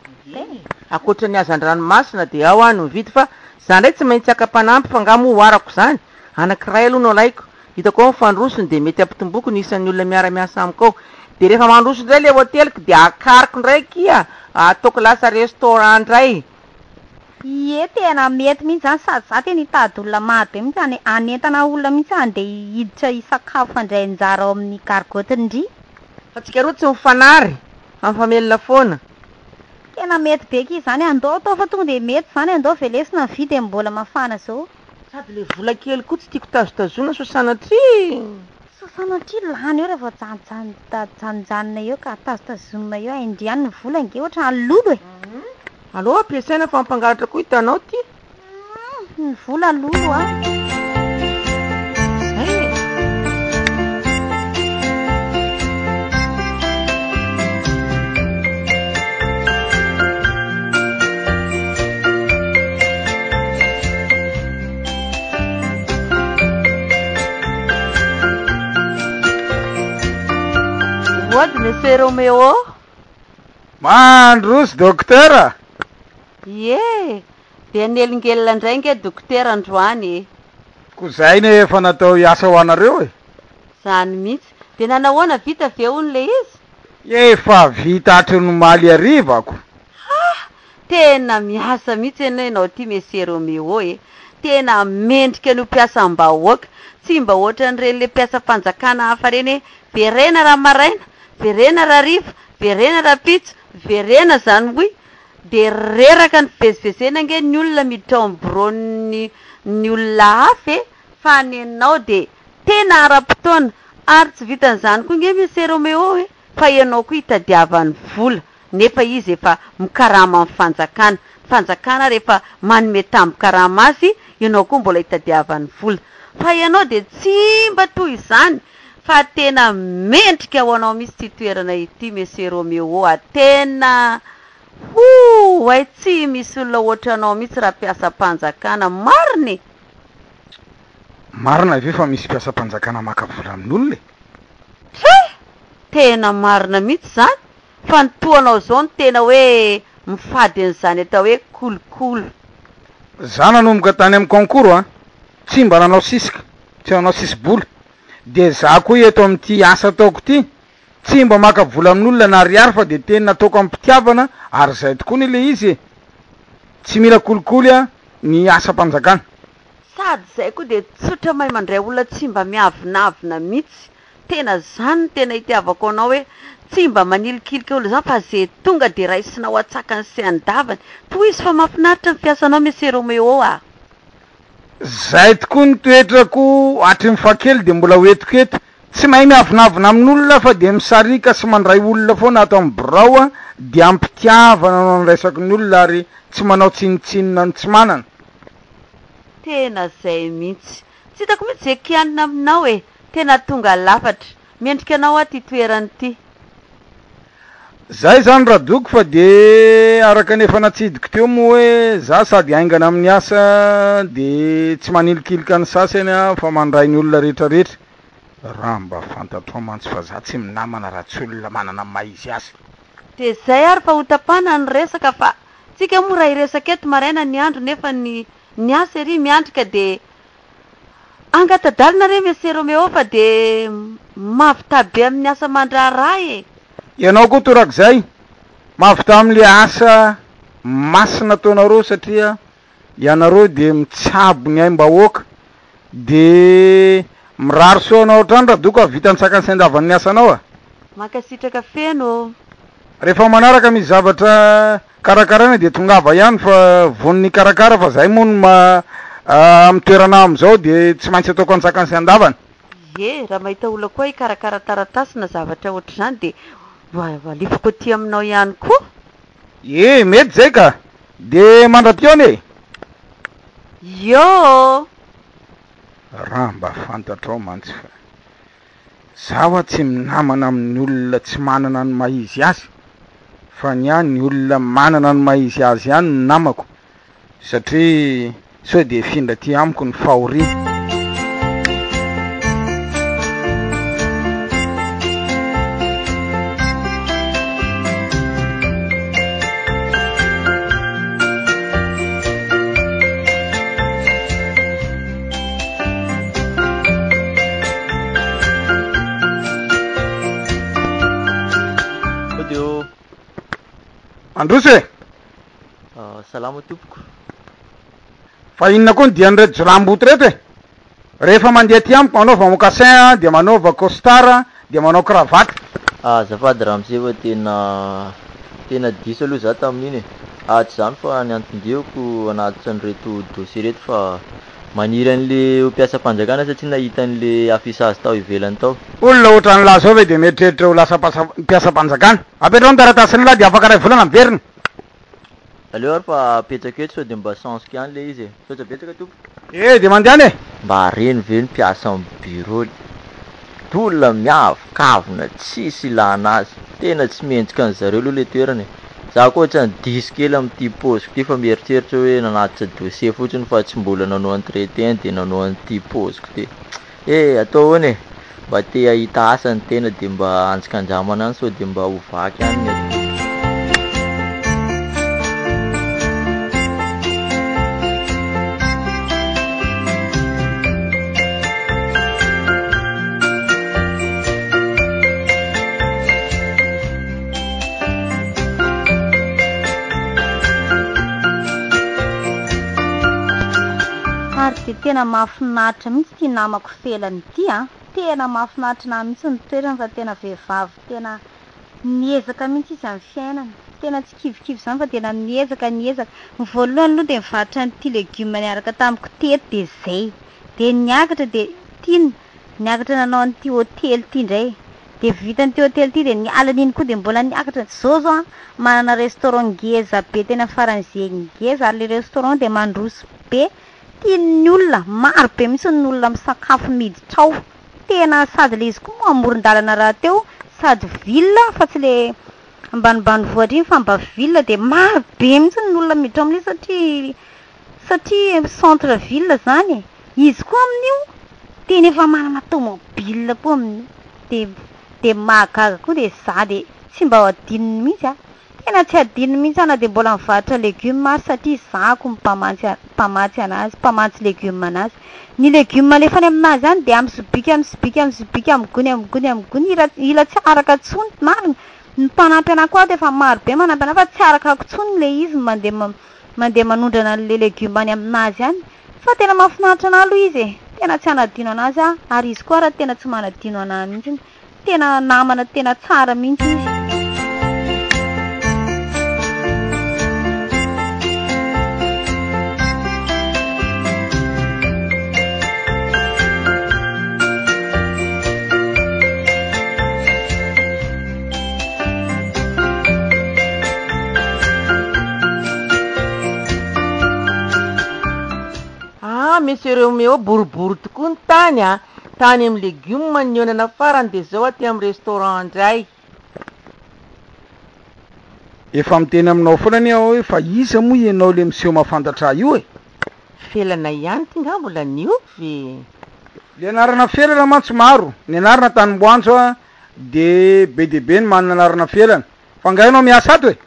akoatra ny azan-dranomasina de ao any mividy fa za ndray tsy maintsy akapanampy fa nga moarako zany anankiray aloha no alaiko hitako ao mifandrosony de mety ampitomboky ny isan'ny olona miara-miasa amiko ao de rehefa mandroso ndray le hôteliko de akariko ndraiky ia ataoko lasa restaurant ndray ie tena mety mihitsy zany sady za tena hitady olona marobe mihitsy any anentana olona mihitsy any de hiditra isakafo andray anjara ao amin'ny gargotindry fa tsika roa tsy mifanary fa mifamelona foana tena mety beky izy zany andao atao fa tonga de mety zany andao velesina vidy mbola mafana zao sady le vola kely koa tsy tiako tazotazona sosanatry lany eo rehefa janjanina eo ka tazotazonina eo indriany ny vola nge ohatra lolo e aloha ampiasaina fa mampangalatra koa hitanao ty ny vola lolo a zay Wadi Monsieur Romeo mandrosy dokotera ye de nelingelina ndray nge dokotera androany ko zay ne efa natao hiasa ho anareo e zany mihitsy de nanahoana vita veony le izy efa vita hatrany maly arivako tena miasa mihitsy ianao ty Monsieur Romeo e tena mendrika no mpiasam-bahoaka tsy mba ohatran'ireny le mpiasam-panjakana hafa reny verena raha maraina verena raha riva verena raha pitso verena zany hoy de reraka ny vezivezena nge ny olona miditra ao amborony ny olona hafa e fa nenao de tena ara-potoana ary tsy vitan'izany koa nge Monsieur Romeo e fa ianao koa hitadiavany vola nefa izy efa mikarama amin'ny fanjakana rehefa manome tambo-karama azy ianao koa mbola hitadiavany vola fa ianao de tsy mba toy izany fa tena mendrika ho anao misy ty toerana ity Monsieur Romeo a tena ay tsy misy olona ohatranao mihitsy raha mpiasam-panjakana marina ve fa misy mpiasam-panjakana makavola amin'olona tena marina mihitsy zany fa nytoanao zao ny tena hoe mifady an'izany atao hoe kolokolo za nanomboka tany amin'ny concours tsy mba nanao sisika tsy nanao sisibola de za koa eto amin'ity asa ataoko ty tsy mba makavola amin'olona na ariary fa de tena nataoko ampitiavana ary zay tokoa ny le izy e tsy mila kolikoly a ny asa-panjakana sady zay koa de tsotra mahay mandray olona tsy mba miavinavina mihitsy tena zany ny tena hitiavako anao hoe tsy mba manilikilika olo zany fa zay tonga de raisinao atsakany sy andavany toy izy fa mahafinaritra ny fiasanao Monsieur Romeo a zay tokoa ny toetrako hatry mifakely de mbola hoetiko eto tsy mahay miavinavina amin'olona fa de misarika sy mandray olona foana ato amin'ny birao a de ampitiavana anao ny resaky ny olona ary tsy manao tsinitsinina ny tsy manana tena zay mihitsy tsy hitako mihitsy zay kianina aminao e tena tonga lafatra mendrika anao aty toerany ty zay zany raha doko fa de araka nefa natsidiko teo moa hoe za sady aingana amin'ny asa de tsy manilikilika ny sasany a fa mandray ny olona rehetrarehetra raha mba fantatro mantsy fa za tsy minamana raha tsy olona manana maizy azy de zay ary fa hotapana ny resaka fa tsika moa raha iresaka eto maraina ny andro nefa ny asa ery miandrika de angatadalina re Monsieur Romeo fa de mavitabe amin'ny asa mandraraha e ianao koa torak' zay mavita amin'le asa masina ataonareo satria ianareo de mitsabo ny aim-bahoaka de miraro so anao ohatrany raha doko vita ny sakany sandavan'ny asanao a makasitraka feno rehefa manaraka misy zavatra karakarana de tongava ihany fa von'ny karakara fa zay moa no amitoerana am'izao de tsy maintsy ataoko any sakany sandavany raha mahita olona koa hikarakara taratasy na zavatra ohatr'izany de alifako ty aminao ihany koa mety zay ka de mandratione Yo raha mba fantatrao mantsy fa zaho tsy minamana amin'ny olona tsy manana ny maizy azy fa ny any olona manana ny maizy azy ihany ny namako satria sao de findra ty amiko ny fahoriana. Androsy salama tompoko. Fa inona koa ny dian'ireto jolamboto reto e? Rehefa mandeha ty amiko manaova mocassin de manaova costard de manao cravate. Azafady ramose fa tena diso aloha za tamin'iny tsy zany fa ny antondiako anatin'ireto dossier reto fa maniry an'le mpiasa mpanjakana satria nahita an'le affichage tao ivelany tao. Olona ohatran'ny laha zao ve de mieritreritra ho lasa mpiasa mpanjakana? Apetrao ny taratasiny lahy de afaka ray volana miverina. Aleo ary fa apetsaka eto sao de mba chance kiany le izy e. Sotra betsaka tompo. De mandehany e. Mba reny ve ny mpiasa amin'ny bureau. Olona miavokavona tsisy ilana azy. Tena tsy mentsika an'zareo aloha le toerana e. Za koa ohatrany diso kely amin'ity pauzeko ty fa mieritreritra hoe nanatitra dossier fotsiny fa tsy mbola nanao entretien de nanao an'ity pauzeko ty. Atao hoany e. Mba te ahita asany tena de mba anjikanjamana any sao de mba ho vaky any. De tena mahafinaritra mihitsy ty namako felany ty tena mahafinaritra na mihitsy ny toerana fa tena vehivavy tena niezaka mihitsy izy amin'ny fiainana tena tsy kivikivy zany fa tena niezaka ny voalohany aloha de nivarotra nyty legioma niaraka tamiko teto de zay de niakatra de tiany niakatra nanao an'ty hôtely ty ndray de vitan'ty hôtely ty de niala an'iny koa de mbola niakatra zao manana restaurant ngeza be tena faran'izay ngeza ary le restaurant de mandroso be tian'ny olona maro be mihitsy ny olona misakafo miditra ao tena sady le izy koa amoron-dalana raha teo sady ville fa tsy le ambanimbany vohatra iny fa mba ville de maro be mihitsy ny olona miditra ao amin'io satria centre ville zany izy koa amin'io tena efa manana tomobile koa amin'io de mahagaga koa de za de tsy mba ho adininy mihitsy tena tsy adininy mihitsy ana de mbola mivarotra legioma satria zako mpamatsy legioma anazy ny legioma lefa ny aminazy any de amsobika amigony ila tsy araka tsony marina ny mpanampy ana koa defa maro be manampy ana fa tsy araka tsony le izy mandeha manondrana le legioma any aminazy any fa tena mahafinaritra ana aloha izy tena tsy anadino anazy ary izy koa raha tena tsy manadino ana mihitsy tena namana tena tsara mihitsy izy. Misy ireo meo boribory tokoa ny tany tany amin'ny legioma ny onana farany de zao aty amin'ny restaurant ndray. Efa miteny aminao foana aho hoe fa isa moa ianao le miseho mahafantatra io e? Felana ihany ty nga mbola niovy. Le anarana felana mantsy maro, ny anarana Tanimboantso de be ny manana anarana felana. Fa nga ianao miasa ato e?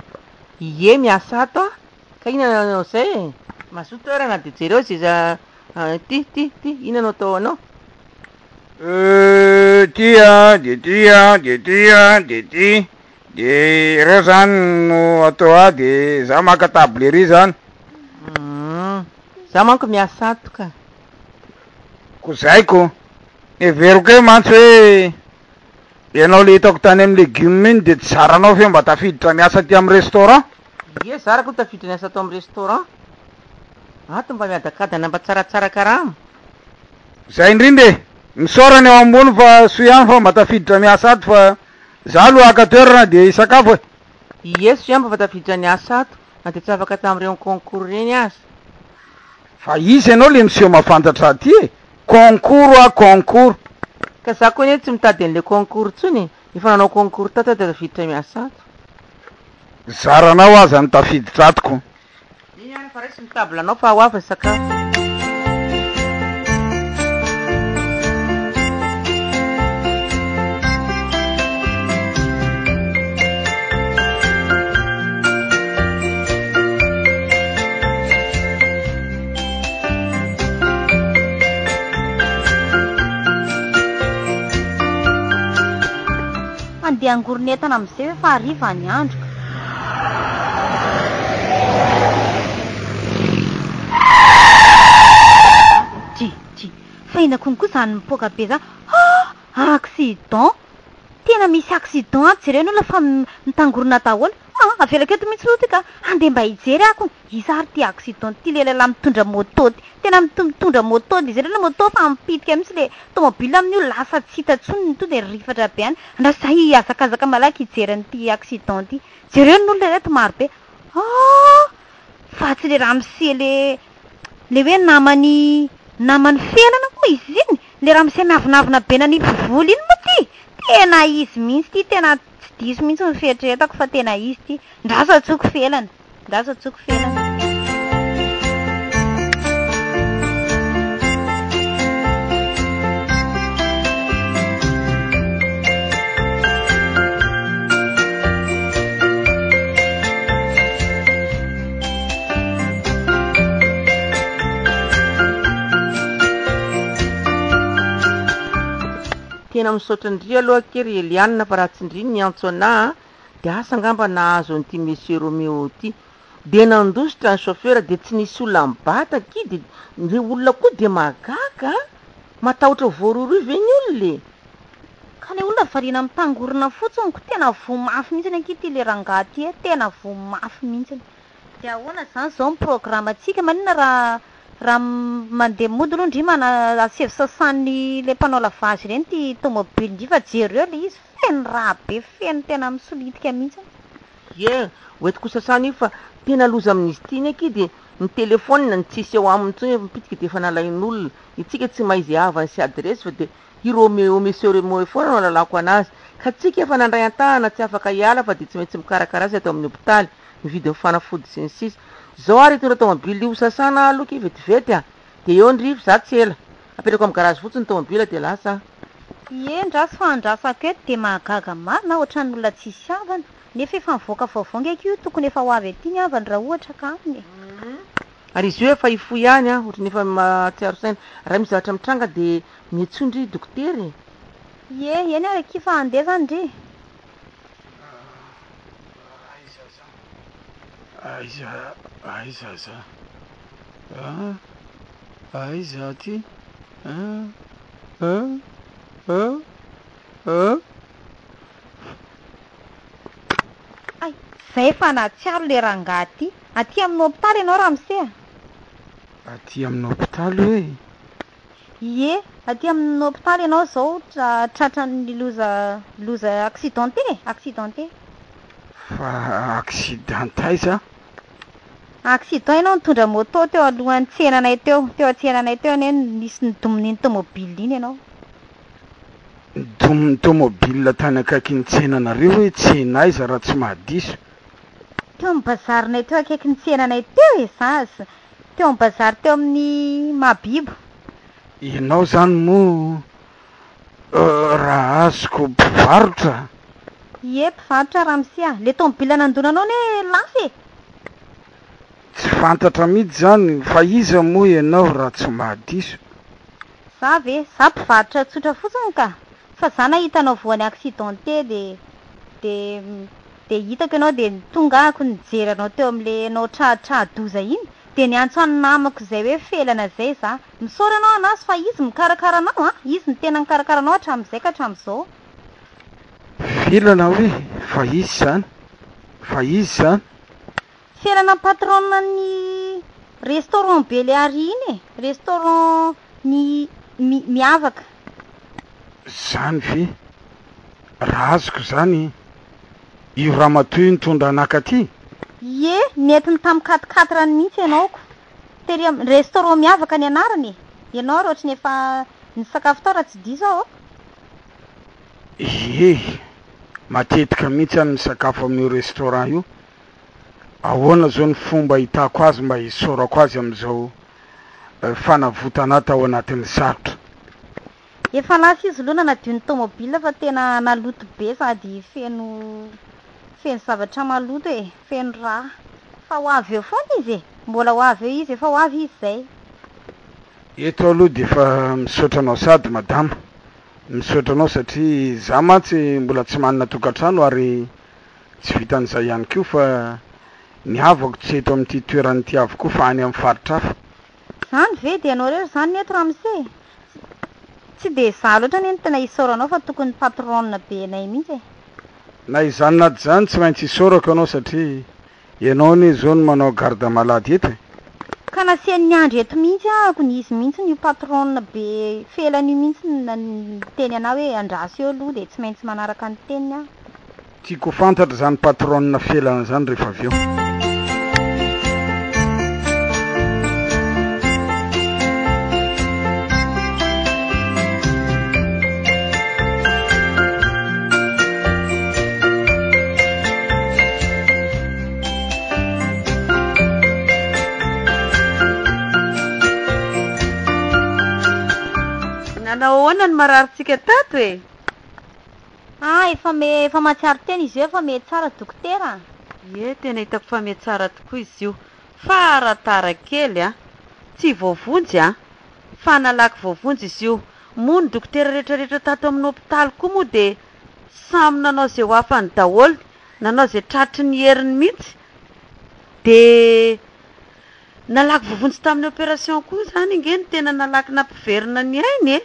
Ie miasa ato ka inona anao zay? Mazoto toerana de jereo ziza ty inona atao anao? De ireo zany no atao de za maka tablery zany. Za manko miasa ato ka. Ko zaiko. Everiko e mantsy hoe ianao le hitako tany amin'ny legioma iny de tsy zaranao fe mba tafiditra miasa ty amin'ny restaurant. Ie zara koa tafiditra miasa ato amin'ny restaurant. Ato mba miadakadana mba tsaratsara karama. Zay indrindra misaorany eo ambony fa soa ihany fa mba tafiditra miasa ato fa za aloha aka toerana de isakafo e. Ie soa ihany fa tafiditra miasa ato na de tsy afaka tamin'ireo concours reny azy. fa izy ianao le miseho mafantatra aty e concours a concours ka za koa ny tsy mitady an'le concours tsony efa nanao concours tata de tafiditra miasato. zaranao aza ny tafiditra atoko. Iny any fa resy mitablanao fa ho avy sakafo. Andeha angoronetana am'izay hoe fa hariva ny andro. Fahinako koa zany mipoaka be za. Accident. Tena misy accident ato jereo no fa mitangorona daholo. Avelako eto mihitsy loty ka andeha mba hijery ako. Izary ty accident ty lehilahy mitondra moto ty. Tena mitondra moto izy ireo le moto fa mipitika mihitsy le tomobile amin'io lasa tsy hita tsony to de rifatra be any. Andra za hiazakazaka malaky hijery an'ity accident ty. Jereo n'olona reto maro be. Fa tsy le raha misy le hoe namany felana koa izy iny. Le raha misy miavinavina be nany volo iny moa ty. Tena izy mihitsy ty, tena tsy diso mihitsy ny fieritreretako fa tena izy ty. Ndraso atsoko felana. Tena misaotra indri aloha kery Eliane fa raha tsy indri ny antso ana de asa ngamba nahazo an'ity monsieur Romeo ty de nandositra ny chauffeur de tsy nisy olona mibata ky de le olona koa de magaga matahotra voaroro ve ny olona ka le olona variana mitangorona fotsiny ko tena vomafy mihitsy anky ty le rangahy ty tena vomafy mihitsy. De ahoana zany zao programme atsika manina raha mandeha mody aloha ndry mana asevy sasan'ny le mpanao lavage reny ty tomobile ndry fa jereo le izy feno raha be feno tena misolitika mihitsy. Hoentiko sasana io fa tena loza amin'izy ty neky de ny telefônina ny tsisy eo aminy tsony mipitika de efa nalain'olona itsika tsy mahay izay avany sy adresy fa de i Romeo monsieur Romeo foana no alalako anazy ka tsika efa nandray an-tahana tsy afaka hiala fa de tsy maintsy mikarakara azy atao amin'ny hôpitaly mividy ny fanafody sy ny sisa. Zao ary tona tomobile io sasana aloky vetivety de eo ndrivo za tsy ela apetrako amin'ny garage fotsiny tomobile de lasa. Ndraso fa andrasako eto de mahagaga marina ohatran'ny olona tsisy avana nefa efa mivoaka vaovao ngeky io tokony efa ho avy aty ny avany raha ohatra ka aminy. Ary izy io efa ifo ihany ohatrany efa matsiaro saina raha misy zavatra mitranga de mietsondry doktery. Eny araki fa andeha zany ndry. Aiza za aiza ty zay efa natsiaro le rangahy ty aty amin'ny hôpitaly ianao raha miseha. Aty amin'ny hôpitaly hoe aty amin'ny hôpitaly ianao zao tratran'ny loza accidenté fa accidentaiza accident ianao nitondra moto teo alohan'ny tsenanay teo an-tsenanay teo ane nisy nidomin'ny tomobile iny ianao. Nidomin'ny tomobile tany akaiky ny tsenanareo hoe tsenaiza raha tsy mahadiso. Teo amin'ny bazarinay teo akaiky ny tsenanay teo zaza teo amin'ny bazary teo amin'ny Mahabibo. Ianao zany moa raha azoko mpivarotra. Mpivarotra raha misia le tomobile nandonanao ne lafy. Tsy fantatra mihitsy zany fa iza moa ianao raha tsy mahadiso. Za mpivarotra tsotra fotsiny ka fa za nahitanao voan'ny accidenté de hitako ianao de tonga ako nijery anao teo amin'le anao tradoza iny de niantso any namako zay hoe felana zay za misaory anao anazy fa izy mikarakara anao izy ny tena mikarakara anao hatramin'izay ka hatramin'izao. Felana hoe fa izy zany felana patronina ny restaurant Beleary iny restaurant miavaka zany ve raha azoko zany io ramatoa nitondra anakaty. Ie, netiny tamin'ny 4 rano mihitsy ianaoko. Tery amin'ny restaurant miavaka ny anarany. Ianao raha ohatrany efa ny sakafo tao raha tsy diso aho. Matetika mihitsy any misakafo amin'io restaurant io. Ahoana zao ny fomba hitako azy mba hisorako azy amin'izao fanavotana tao anatin'ny sarotra. Efa lasa izy aloha nadio ny tômôbila fa tena naloto be sady feno zavatra maloto e, feno raha. Fa ho avy eo foana izy e, mbola ho avy eo izy, efa ho avy izy zay. Eto aloha dia efa misaotra anao sady madama, misaotra anao satria za mantsy mbola tsy manana tokantrano ary tsy vitan'izay ihany koa fa ny havako tsy eto amin'ity toerany ity avokoa fa any amin'ny faritra hafa. Zany ve dia ianao rery zany eto ramose? Tsy dia za loatra ny tena isaoranao fa tokony patron be anay mihitsy e. Na izany na zany tsy maintsy isaorako anao satria ianao ny zao no manao garde malady eto e. Ka nasian'ny andro eto mihitsy ahako ny izy mihitsy ny patron be felany mihitsy ny teny anao hoe andraso eo aloha dia tsy maintsy manaraka ny teniny aho. Tiako fantatra zany patron felana zany rehefa avy eo. Ahoana ny mararitsika tato e? Efa mahatsiaro tena izy io, efa mety tsara dokotera. Ie, tena hitako fa mety tsara tokoa izy io. Fa aratara kely tsy voavonjy fa nalaky voavonjy izy io. Moa ny dokotera rehetrarehetra tato amin'ny hôpitaly koa moa dia samy nanao izay ho afany daholo, nanao izay tratry ny heriny mihitsy. Dia nalaky voavonjy tamin'ny opération koa zany ingeny tena nalaky nampiverina ny ainy e.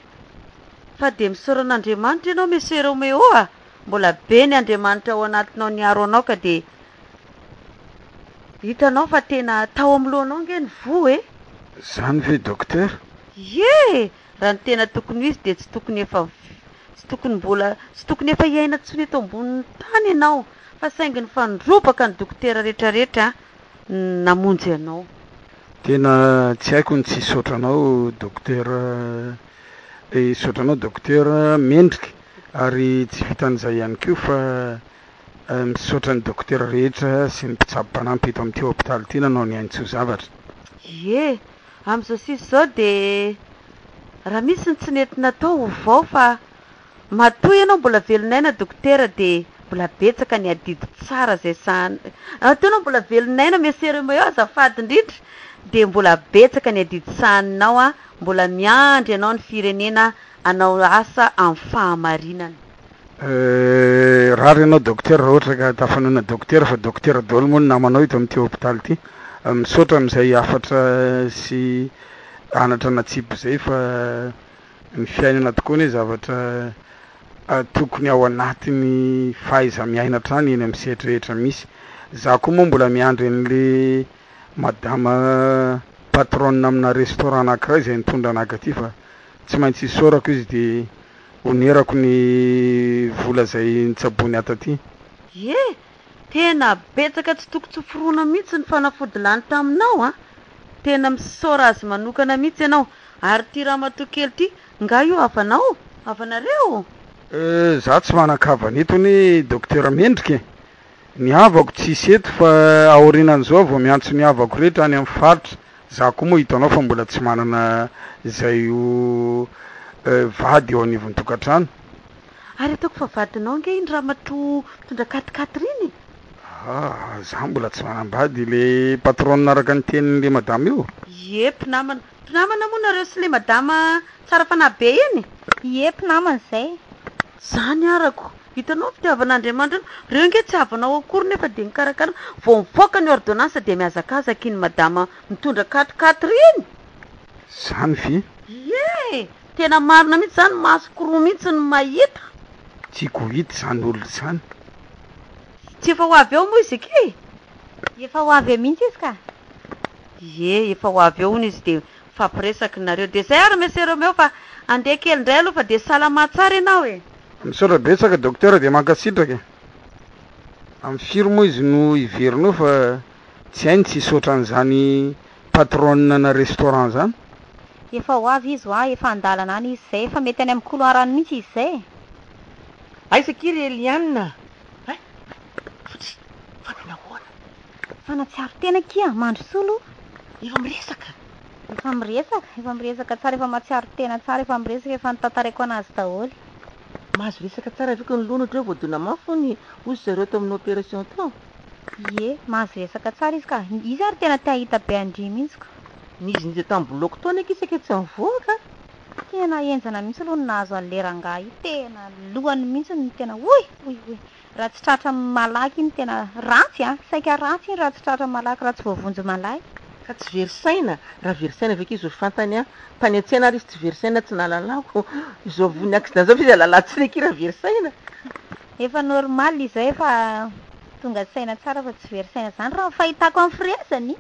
Fa dia misoran'Andriamanitra ianao Monsieur Romeo mbola be ny Andriamanitra ao anatinao niaro anao ka dia hitanao fa tena tao amin'ny lohanao nge ny vo e. Zany ve dokotera? Ie, raha ny tena tokony izy dia tsy tokony efa hiaina tsony eto ambonin'ny tany ianao fa saingy ny fandropaka ny dokotera rehetrarehetra namonjy ianao. Tena tsy haiko ny tsy saotranao dokotera saotranao dokotera mendrika ary tsy vitan'izay ihany koa fa misaotra ny dokotera rehetra sy ny mpitsabo-panampy eto amin'ity hôpitaly ity nanao ny haintsy ho zavatra. Ie, amin'izao sisy izao dia raha misy ny tsy nety natao vao fa matoy ianao mbola velonaina dokotera dia mbola betsaka ny adidy tsara zay sahana. Atao ianao mbola velonaina Monsieur Romeo azafady indrindra dia mbola betsaka ny adidy sahaninao mbola miandry ianao ny firenena anao asa amin'ny fahamarinana. Rary ianao dokotera raha ohatra ka tafanoina dokotera fa dokotera daholo moa no namanao ito amin'ity hôpitaly ity. Misaotra amin'izay afatra sy anatra natsipy zay fa ny fiainana tokoa ny zavatra tokony ao anatiny fahaiza miaina trany eny amin'ny sehatra rehetra misy. Za koa moa mbola miandry an'le madama patron amina restaurant anankiray izay nitondra anaka aty fa tsy maintsy isaorako izy dia onerako ny vola zay nitsabony ato aty. Ie, tena betsaka tsy tokony tsoforoana mihitsy ny fanafody lany taminao tena misaora azy manokana mihitsy ianao ary ty raha matoa kely ty nga io avanao avanareo. Za tsy manan-kavana eto ny dokotera mendrika ny havako tsy hisy eto fa aorinan'izao vao miantso ny havako rehetra any amin'ny faritra. Za koa moa hitanao fa mbola tsy manana izay ho vady eo anivon'ny tokantrano. Ary ataoko fa vadinao nge iny raha mitondra 4x4 iny? Za mbola tsy manambady le patron naraka ny tenin'le madama io. Ie, mpinamana moa nareo sy le madama tsara fanahy be iny? Ie, mpinamana izay. Zany arako, hitanao fitiavan'Andriamanitra reo nge tsy havanao akory nefa dia nikarakara vao mivoaka ny ordonnance dia mihazakazaka iny madama mitondra 4x4 iny. Zany ve? Ie, tena marina mihitsy zany, masoko roa mihitsy ny mahita. Tiako hita zany olona zany. Tsy efa ho avy eo moa izy ke? Efa ho avy eo mihitsy izy ka? Ie, efa ho avy eo hono izy dia fampiresaky nareo dia zay ary Monsieur Romeo fa andeha kely indray aloha fa dia salama tsara ianao e. Misaotra betsaka dokotera dia mankasitraka. Amin'ny firy moa izy no iverinao fa tsy hainy tsy isotran'izany patronne na restaurant zany. Efa ho avy izy ho efa andalana any izy zay efa mety any amin'ny couloir mihitsy izy zay. Aisakiry Eliane. Fanatsiaro tena kia mandro solo. Efa miresaka. Efa miresaka tsara, efa matsiaro tena tsara, efa miresaka, efa nitantarako anazy daholo. Mahazo resaka tsara avy ko ny lona otreo voadona mafony ozy zareo tamin'ny opération tao. Ie, mahazo resaka tsara izy ka. Izy ary tena te hahita be andry mihitsy ka. Nizy tamin'ny boloko taona kisaka tsy mivoaka. Tena enjana mihitsy aloha ny nahazo an'le rangahy io, tena lohany mihitsy ny tena oy. Raha tsy tratra malaky iny tena ratsy saika ratsy iny raha tsy tratra malaky, raha tsy voavonjy malaky. Ka tsy verisaina, raha verisaina avy izy fantany tany an-tsena ary izy tsy verisaina tsy nalalako. Izao vony accident zao izy alalatsy leky raha verisaina. Efa normal izy efa tonga saina tsara fa tsy verisaina zany raha fahitako amin'ny fresany.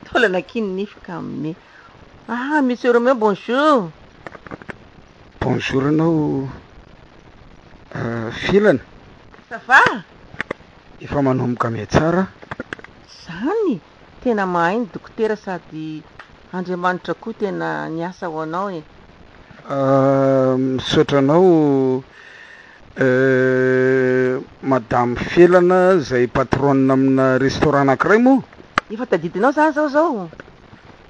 Tolana kiny nifika amin'ny. Monsieur Romain, bonjour. Bonjour anao filana. Ça va? Efa manomboka me tsara. Zany tena mahay ny dokotera sady Andriamanitra koa tena niasa ho anao e. Misaotra anao madame Felana zay patronne amina restaurant anankiray moa. Efa tadidinao zany zao.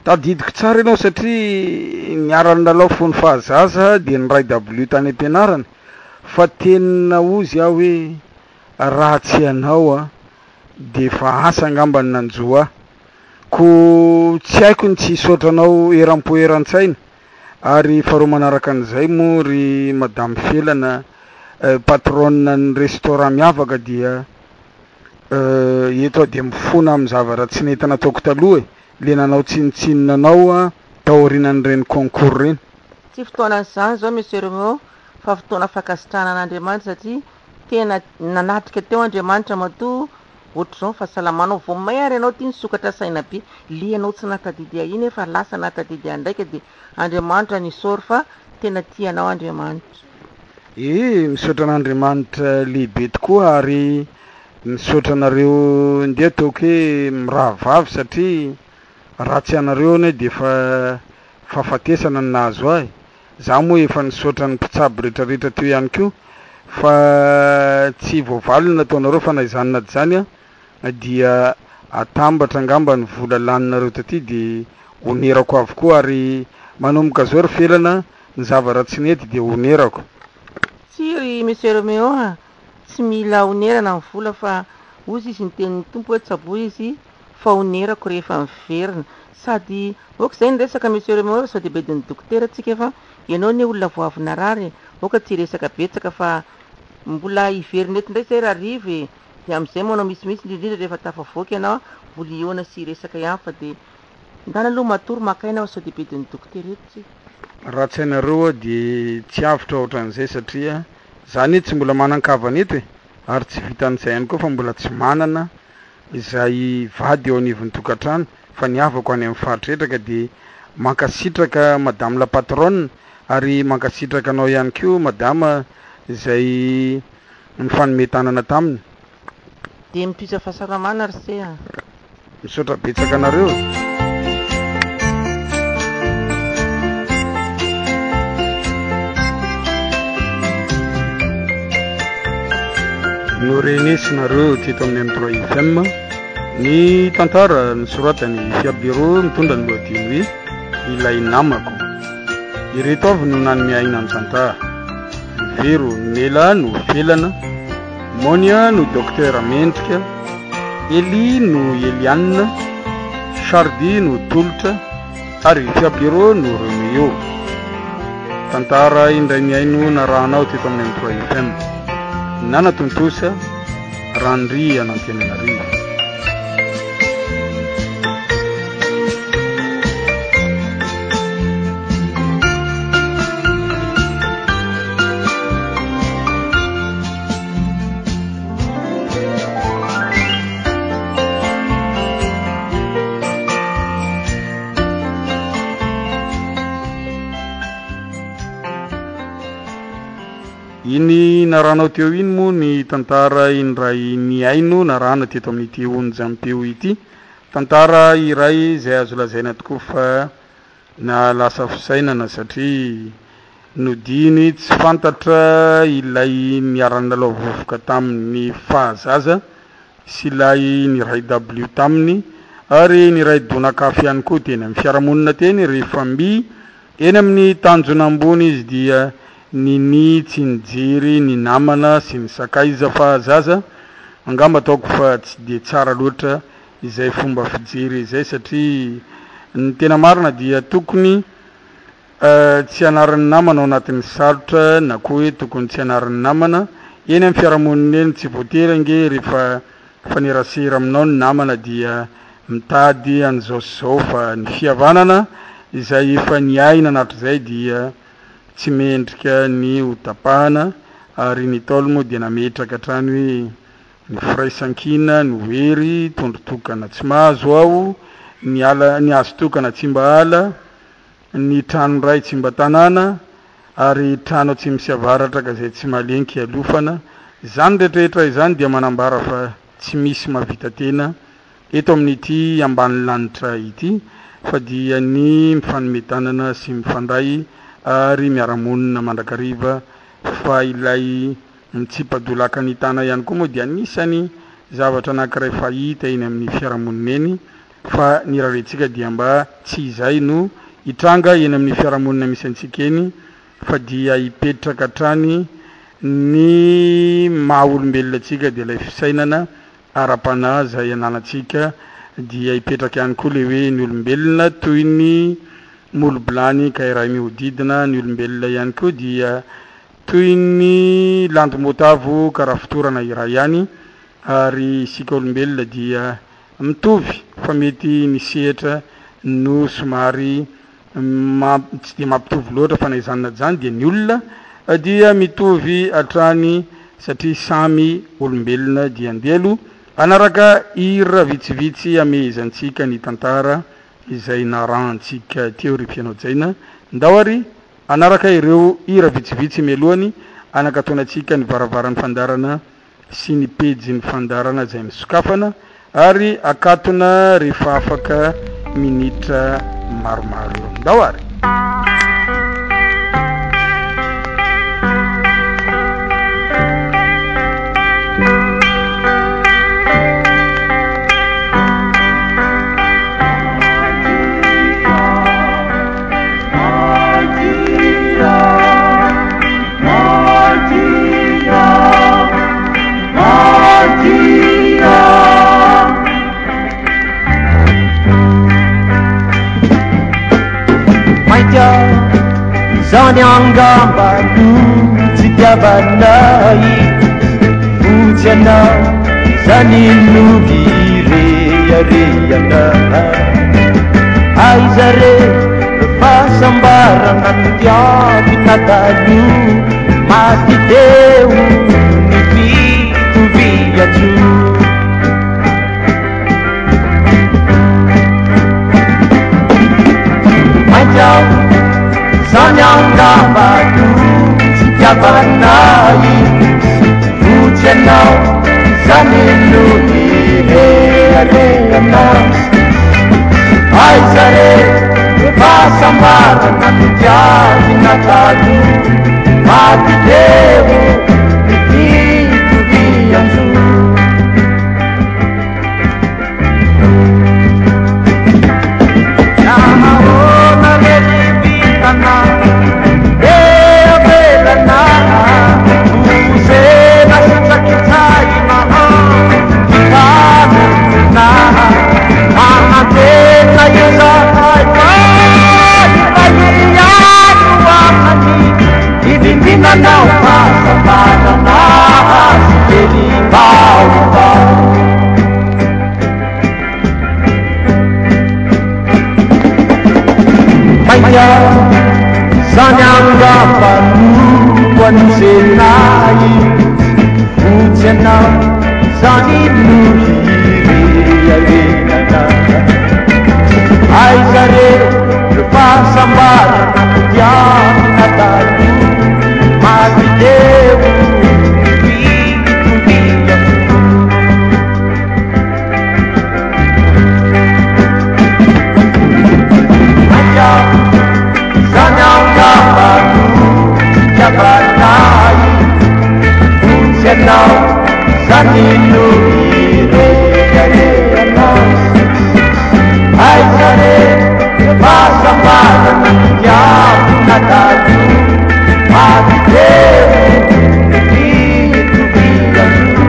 Tadidiko tsara ianao satria niarany lalao fony fahazaza dia ny ray W tany am-pianarana fa tena ozy aho hoe raha tsy anao dia fa asa angamba ny nanjoa ko tsy haiko ny tsy isotranao eram-poeran-tsaina ary faharoa manaraka an'izay moa ry madame Felana patronne ny restaurant miavaka dia eto dia mifona amin'ny zavatra tsy nentina ataoko taloha le nanao tsinitsinonanao taorinan'ireny concours reny. Tsy fotoanan'izany zao monsieur Romain fa fotoana fakasitrahana an'Andriamanitra satria tena nanatrika teo Andriamanitra matoa ohatr'izao fahasalamanao vao may ary ianao tia nisokatra saina be le anao tsy natadidy iny fa lasa natadidy andraika dia Andriamanitra nisory fa tena tianao Andriamanitra. Misaotra an'Andriamanitra lehibe tokoa ary misaotra anareo ndeha ataoko hoe mirahavavy satria ratsy anareo ane dia fa fahafatesana ny nahazo ahy. Za moa efa nisaotra ny mpitsabo rehetrarehetra teo ihany koa fa tsy voavaly nataonareo fa na izany na zany dia atambatra angamba ny vola laninareo taty dia onerako avokoa ary manomboka zao ry Felana ny zavatra tsy nety dia onerako. Tsiry monsieur Roméo tsy mila onerana ny vola fa ozy izy nitenin'ny tompo hoe tsabo izy fa onerako rehefa miverina sady oka izay ny resaka monsieur Roméo sao dia bedin'ny dokotera tsika fa ianao ny olona voavina rary oka tsy resaka betsaka fa mbola iverinety indray zay raha rive dia amin'izay manao misimisy indrindra rehefa tafavoaka ianao mbola iona sy resaka ihany fa dia ndana aloha matory makaina sao dia bedin'ny dokotera eto tsika. Raha tsy hainareo dia tsy avitra ohatran'izay satria zany tsy mbola manan-kavana eto ary tsy vitan'izay ihany koa fa mbola tsy manana izay vady eo anivon'ny tokantrano fa niavako any amin'ny faritra etraka dia mankasitraka madame la patronne ary mankasitraka anao ihany koa madama izay mifanometanana taminy. Dia mitoisa fahasalamana ry se misaotra betsaka anareo. Norenesinareo teto amin'ny M3 FM ny tantara nisoratany Fiabiro mitondra ny lohateny hoe ilay namako. Ireto avy no nany miaina amin'ny tantara. Vero Nela no Felana, Monia no Docteur Mendrika, Eli no Eliane, Chardy no Tolotra ary Fiabiro no Roméo. Tantara indray miaino narahanao teto amin'ny M3 FM. Nana Tontosa Randry Anantenanarivo. Iny naranao teo iny moa ny tantara indray niaino narana teto amin'ny teony jampeo ity tantara iray zay azo lazaina tokoa fa na lasa fisainana satria nodiny tsy fantatra ilay niarana lalao vovoka tamin'ny fahazaza sy ilay niray W taminy ary niray donakafy ihany koa teny amin'ny fiarahamonina teny rehefa eny amin'ny tanjona ambony izy dia ninitsy nijery ny namana sy ny sakaiza fahazaza angamba ataoko fa tsy de tsara loatra izay fomba fijery izay satria ny tena marina dia tokony tsy anaran'ny namana ao anatin'ny sarotra na koa hoe tokony tsy anaran'ny namana eny amin'ny fiarahamonina eny tsy voatery ange rehefa fanerasera aminao ny namana dia mitady an'izao sy zao fa ny fihavanana izay efa niaina anatrizay dia tsy mendrika ny hotapahana ary ny taolo moa dia nametraka hatrany hoe ny firaisan-kina ny hery tondrotokana tsy mahazo ao ny azo tokana tsy mba ala ny trano ray tsy mba tanàna ary trano tsy misy avaratra ka zay tsy malenky alofana izany rehetrarehetra izany dia manambara fa tsy misy mahavita tena eto amin'ity ambany lanitra ity fa dia ny mifanometanana sy mifandray ary miaramonina mandrakariva fa ilay mitsipadolaka ny tana ihany koa moa dia anisany zavatra anankiray fahita eny amin'ny fiarahamonina eny fa ny raharentsika dia mba tsy izay no hitranga eny amin'ny fiarahamonina misy antsika eny fa dia hipetraka hatrany ny maha-olombelona atsika dia ilay fisainana ara-panahy zay ananatsika dia hipetraka ihany koa le hoe ny olombelona toy ny molobolany ka iray mihodidina ny olombelona ihany koa dia toy ny landomotavo ka raha fitorana iray ihany ary isika olombelona dia mitovy fa mety nisehatra no somary tsy dia mampitovy loatra fa na izany na zany dia ny olona dia mitovy hatrany satria samy olombelona dia andelo anaraka hira vitsivitsy amezantsika ny tantara izay narantsika teo ry mpianao jaina ndao ary anaraka ireo hira vitsivitsy mialohany anakatonatsika ny varavaran'ny fandarana sy ny pejy ny fandarana zay misokafana ary akatona rehefa afaka minitra maromaro ndao ary zany angambano tsy tiavanay fotsy anao zany novireareana aizare fahasambarana ny tiavinatalo maty teo ny fitoviatso maintiao zany angambano tsy tiavanay fotsy anao zany novireareana aizare fahasambarana ny tiavinatalo maty teo ny fitovianjo nahaona relibitana eabelana usena sitsakitsaina kitanona anatena izahaika iraiano amani ianao zany lohireanao aitsare fahasambarana diavona talo matitero itoviano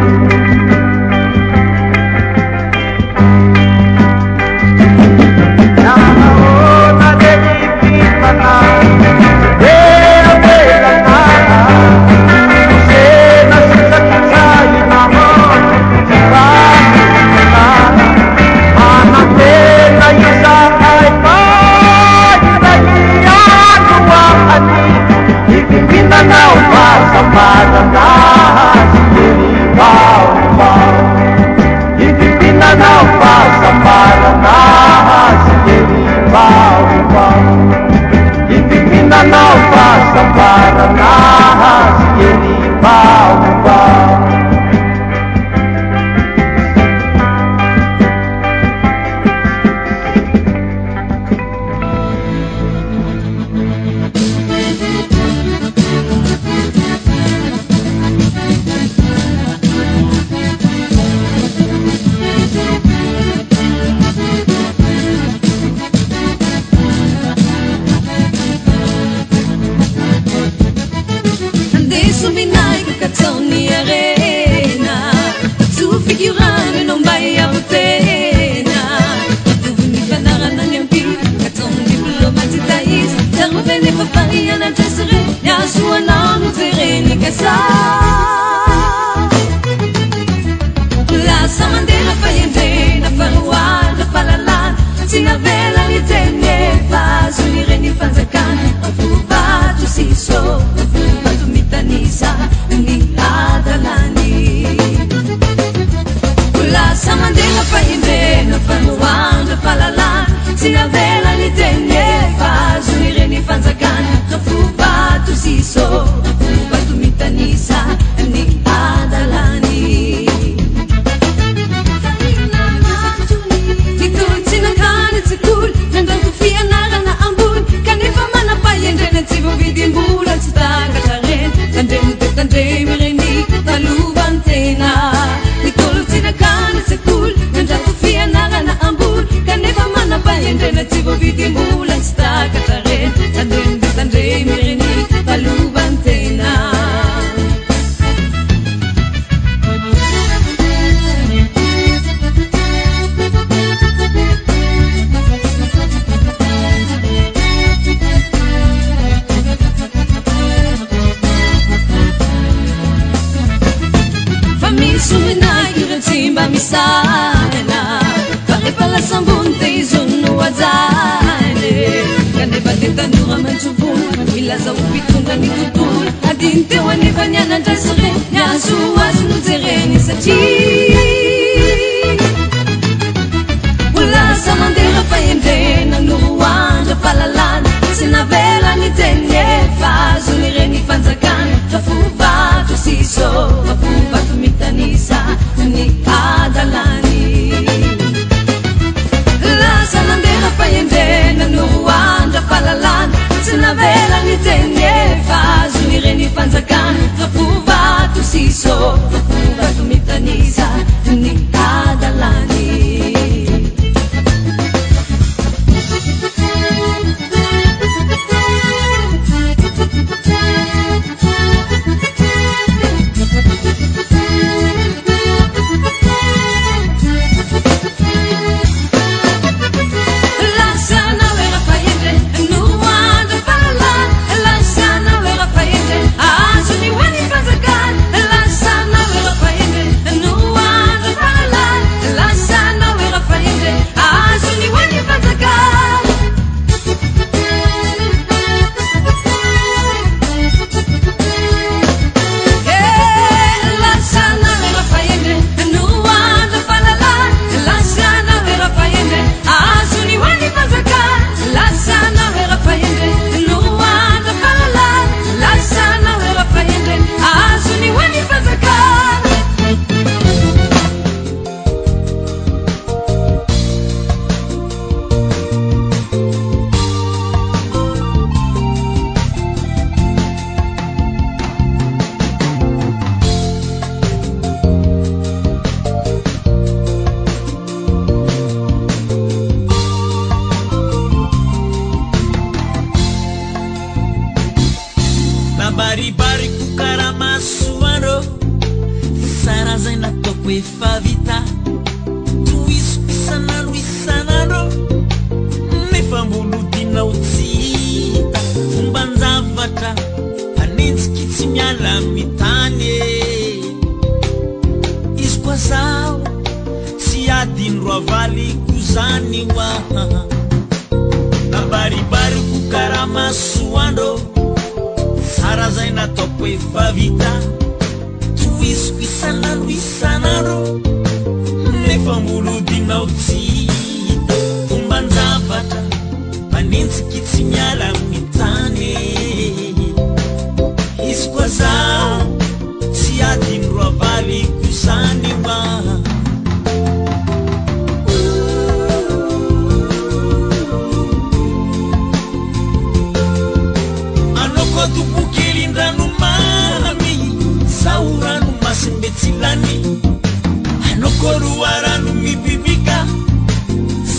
nanaona lelipitana beabelana sena sisakitsainamo tibaana anatena isaaimainaiyanoaani ipimpinanao fasambarana sieribao ipimpinanao fasambarana sieribao ipimpinanao fasambarana sieribao ataoko efa vita toisiko isanandro nefa mbola dinao tsy hita fomban-javatra anenjiky tsy miala mitany izy koa zaho tsy adiny ro avaliko zany wa nabaribariko karaha masoandro sara zay nataoko efa vita toisiko isanandro nefa mbola dinao tsy hita fomban-javatra manenjiky tsy miala mitany izy koa zaho tsy adiny ro avaliko zany wa anokotobokelyndrandomamy saorano masimbetsilany anokoruarano mibibika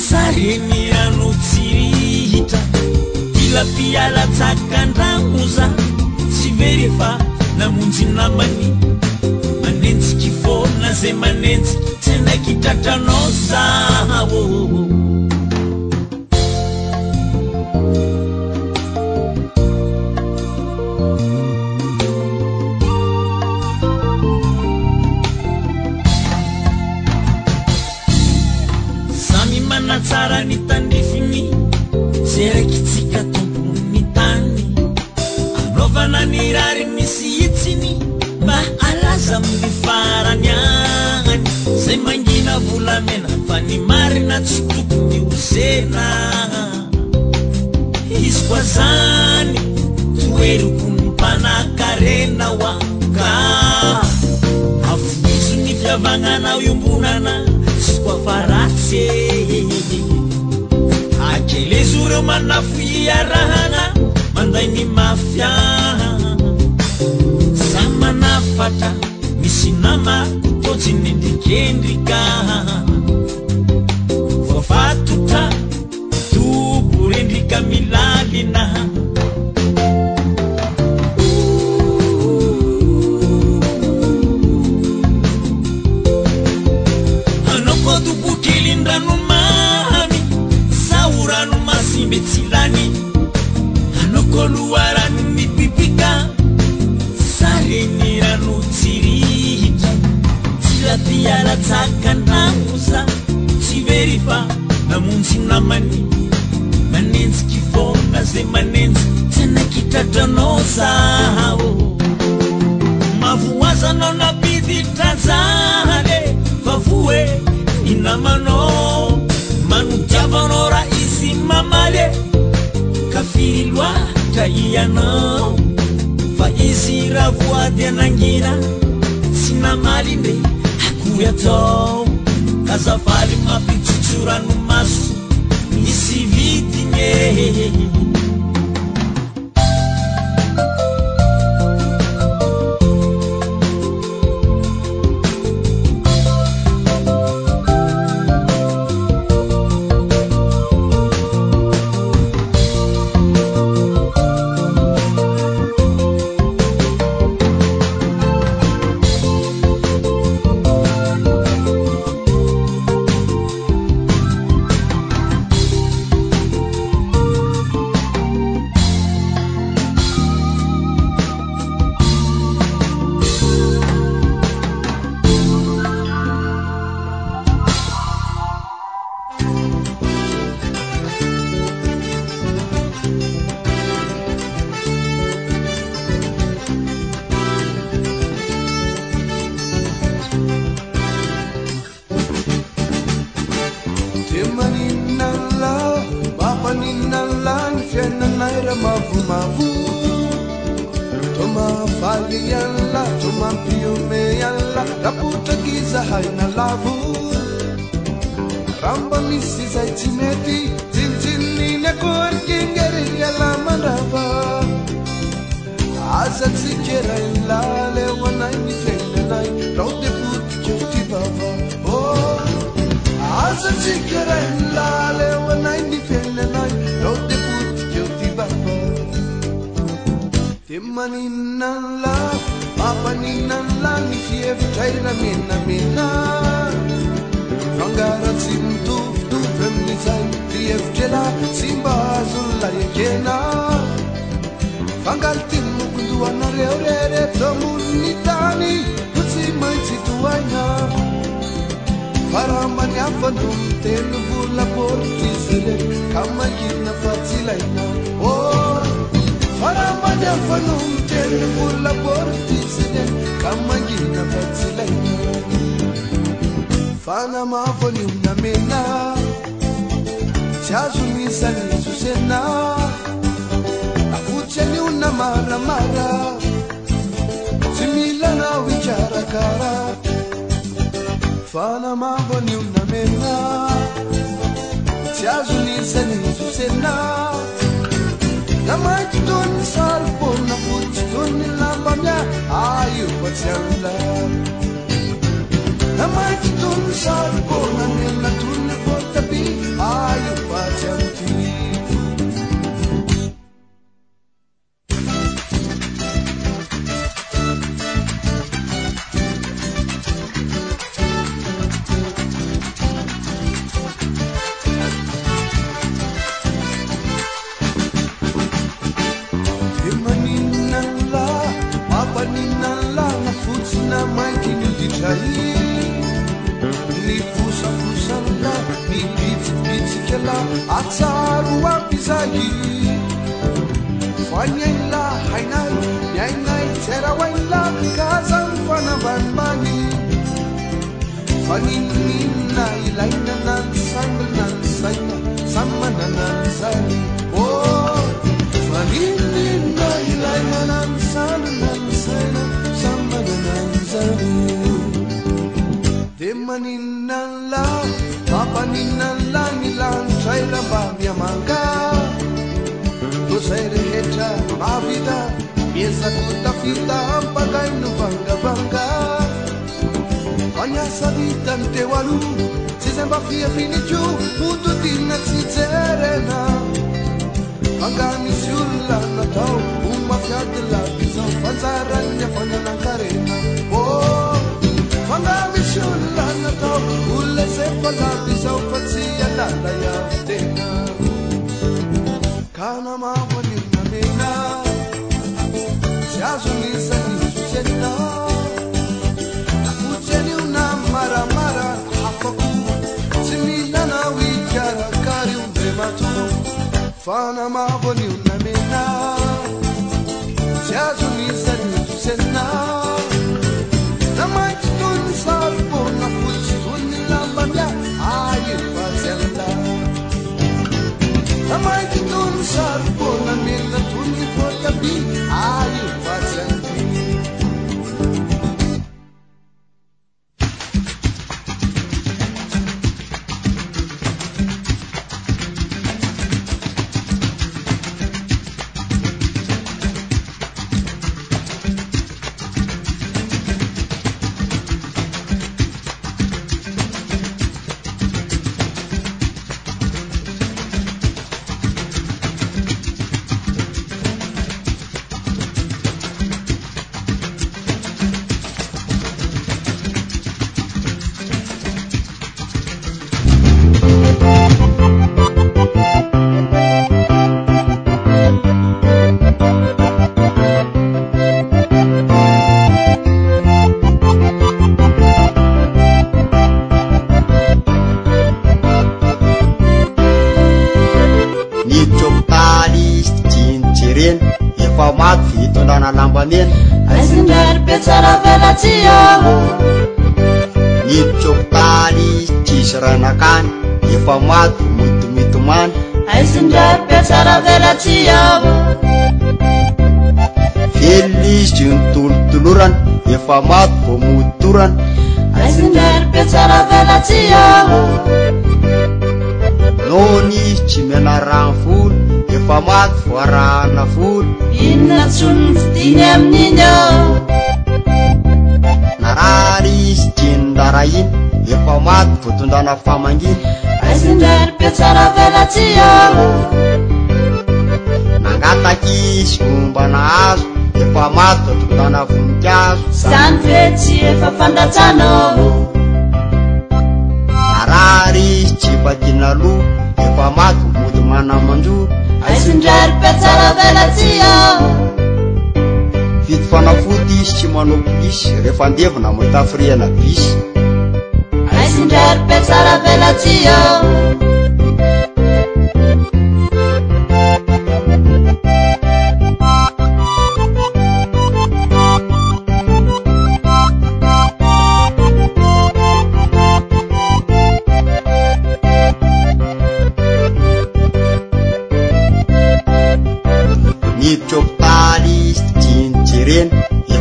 sarenirano tsirihitra tilapiala tsakandramoza tsy verifa namonjy namany manenjiky fona zay manenjiky tsenakitratranao zaho tsara ny tandrifiny zay raikitsika tompony tany anaovana ny rary misy itsiny mba alaza amin'ny farany agny zay mangina volamena fa ny marina tsy tokony hosena izy koa zany toeriko ny mpanakarena oaka avoizo ny fiavagnanao iombonana izy koa fa ratsy akelezureo manafuiarahana manday ny mafia samanafatra misy nama totsiny ndikendrika vovatotra toborendrika milalina anokotobokelindranoma saorano masimbetsilany anokoluarano mipipika sarenirano tsirihitra tilapiala tsakandramoza tsy verifa namonjy namany manenjiky fona zay manenjiky tsenakitratranao zaho mavoazanao napiditrazale fa voe inamanao manodiavanao raha izy mamale kafiry loatra ianao fa izy raha voady anangira tsy namaly ndre akory atao kazavaly mampitsotsorano maso misy vidigny Ramba misi zai cimeti Cincin ne korki ngeri yala mandrava Aza tsikera ilale wanai ni fenenai Raude puti kyoti bava Oh Aza tsikera ilale wanai ni fenenai Raude puti kyoti bava Timani nala mampaninanlany fievitra menamena fangaratsy mitovitovy amin'izay fievitra la tsy mba azon'lay ekena fangality mokondohanareo rereto ambony tany no tsy maintsy toaina farambany afano miteny vola portisy re ka mangina fa tsy ilaina farambany afano miteny vola portisy re ka mangina fa tsy ilaina fanamavony namena tsy azonisany sosena afotsy una maramara tsy milanao icarakara fanamavony namena tsy azonisany sosena namaity tony salpona fotsy tony lambamia aio fa tsy anla namaity tony salpona nena tony portabi aio fa tsy anti ni fusa-fusalla ni bitsy-bitsikela atsaro ampizay fanyainla hainay miainay tserahoainla kazany fanambanimbany faninina ilaina nansangy nansaina samy manananzay faninina ilaina nansangy nansaina samy manananzay maninanla mampaninanla ny lanitray ramba miamanga tozay rehetra mavita miezako tafita ampagay no vangavanga faniasa vitany teo alo tsy zay mba fiafinitro fotodina tsy jerena fanga misy olona natao omafiady labizao fanjarany afananankarena fanga misy olona natao olona zay falabizao fa tsy alala iavitena ka namavony namena tsy azonisany sosena afotsy una maramara afako tsy milanao ikarakary ombremato fa namavony namena tsy azonisany sosena namaity tony salpona fotsy tony lambamia aio fa tsy anla namaity tony salpona mena tony portabi aio fa tsy anti Nitokali cisranakany efa maty mitomitomany aisindray piatsara velatsiavo felizy nitolotolorany efa maty vo motorany aisindray piatsara velatsiavo nony tsy menarany folo efa maty vo arahana folo inona tsony fidiny amin'iny narary izy tianindara iny efa maty vo tondrana famanginy aisindray piatsara velatsiavo nangataky izy momba nahazo efa maty tokotana voninkazo zany hoe tsy efa fandatsanao narary tsy badina lo efa maty mody manamanjo aisindrary petsara velatsio vity fanafody izy tsy manao polisy rehefa andevina mitafiriana bisy aisindrary petsara velatsio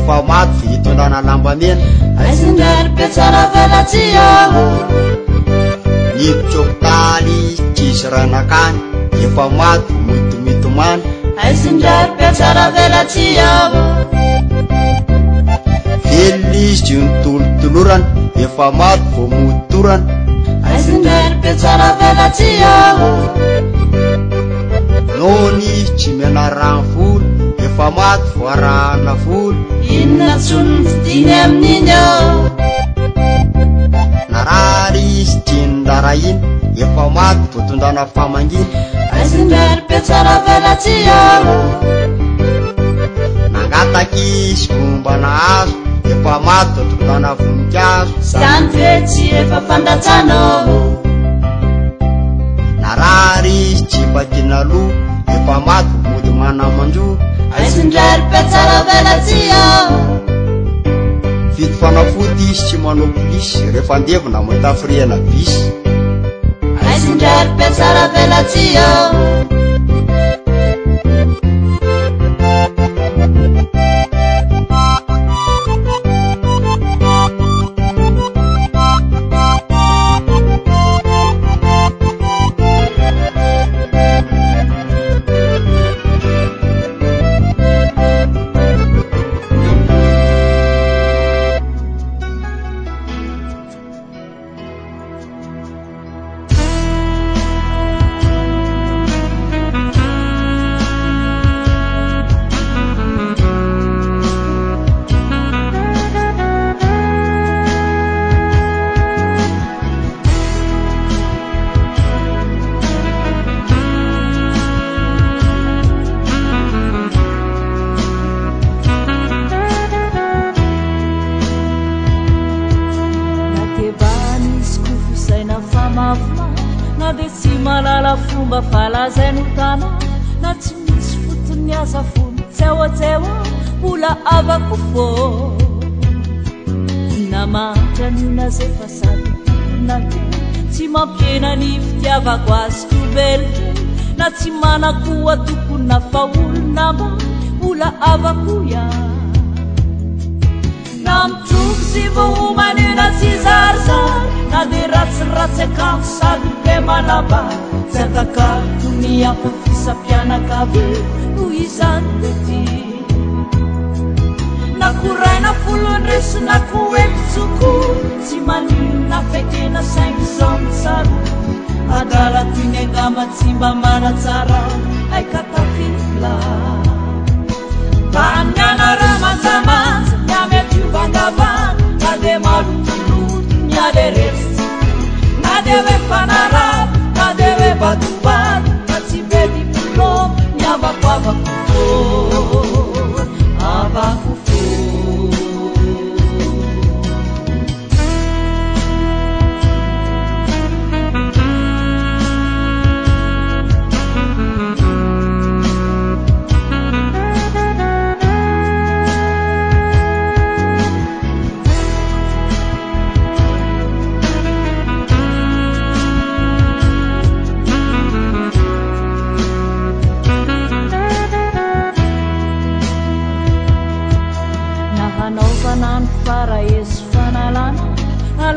efa maty vitondana lamba mena aisindrary petsara velatsio nipitoktaly tsisy ranakany efa maty mitomitomany aisindrary petsara velatsio vel'izy nitolotolorany efa maty vo motorany aisindrary petsara velatsio nony tsy mena rano folo efa maty vo arahana folo inona tsony fidiny amin'iny ao narary izy tianindara iny efa maty vo tondrana famanginy aisindrary petsara velatsio nangataky izy fomba nahazo efa maty vo tondrana voninkazo zany hoe tsy efa fandatsanao narary izy tsy badina lo efa maty mody manamanjo aisindrary petsara velatsio vity fanafody izy tsy manao polisy rehefa andevina mitafiriana bisy aisindrary petsara velatsio falazainotana na tsy misy fotony azafony tseoatseoa mbola avako fô namantanina zay fasady nake tsy mampiena ny fitiavako azy tobelike na tsy manakoa tokona faolona ma mbola avako ia na mitroko sy vohomanina tsy zarizary na de ratsiratsy akanto sady be malabary tsy atakako ny ampafisampianakave no izany bety na koraina folondresy na koepitsoko tsy manina fekena saingy zao mitsaro adala toyny angamba tsy mba manatsara aikatafila banianara manjamanja miamety vangavana na de malotoloto mialeresy na de hoe fanaraba na de hoe batobaro na tsy mety pilo miavako avako fô avako fô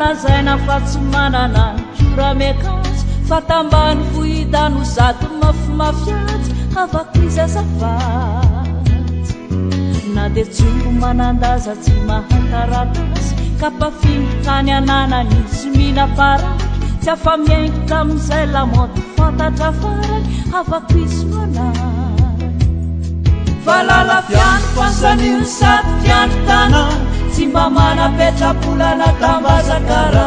alazaina fa tsy manana ny koramekazy fa tambany vohidano zato mafimafiaty avako izy azafaty na de tsongo manandaza tsy mahataratasy ka mpafimbotany ananany izy mina faraky tsy afamiaingoka amizay lamoty fantatra faraky avako izy manary valala fiano fasanio sady fiandro tanàna tsy mba manapetrabolana tambazakara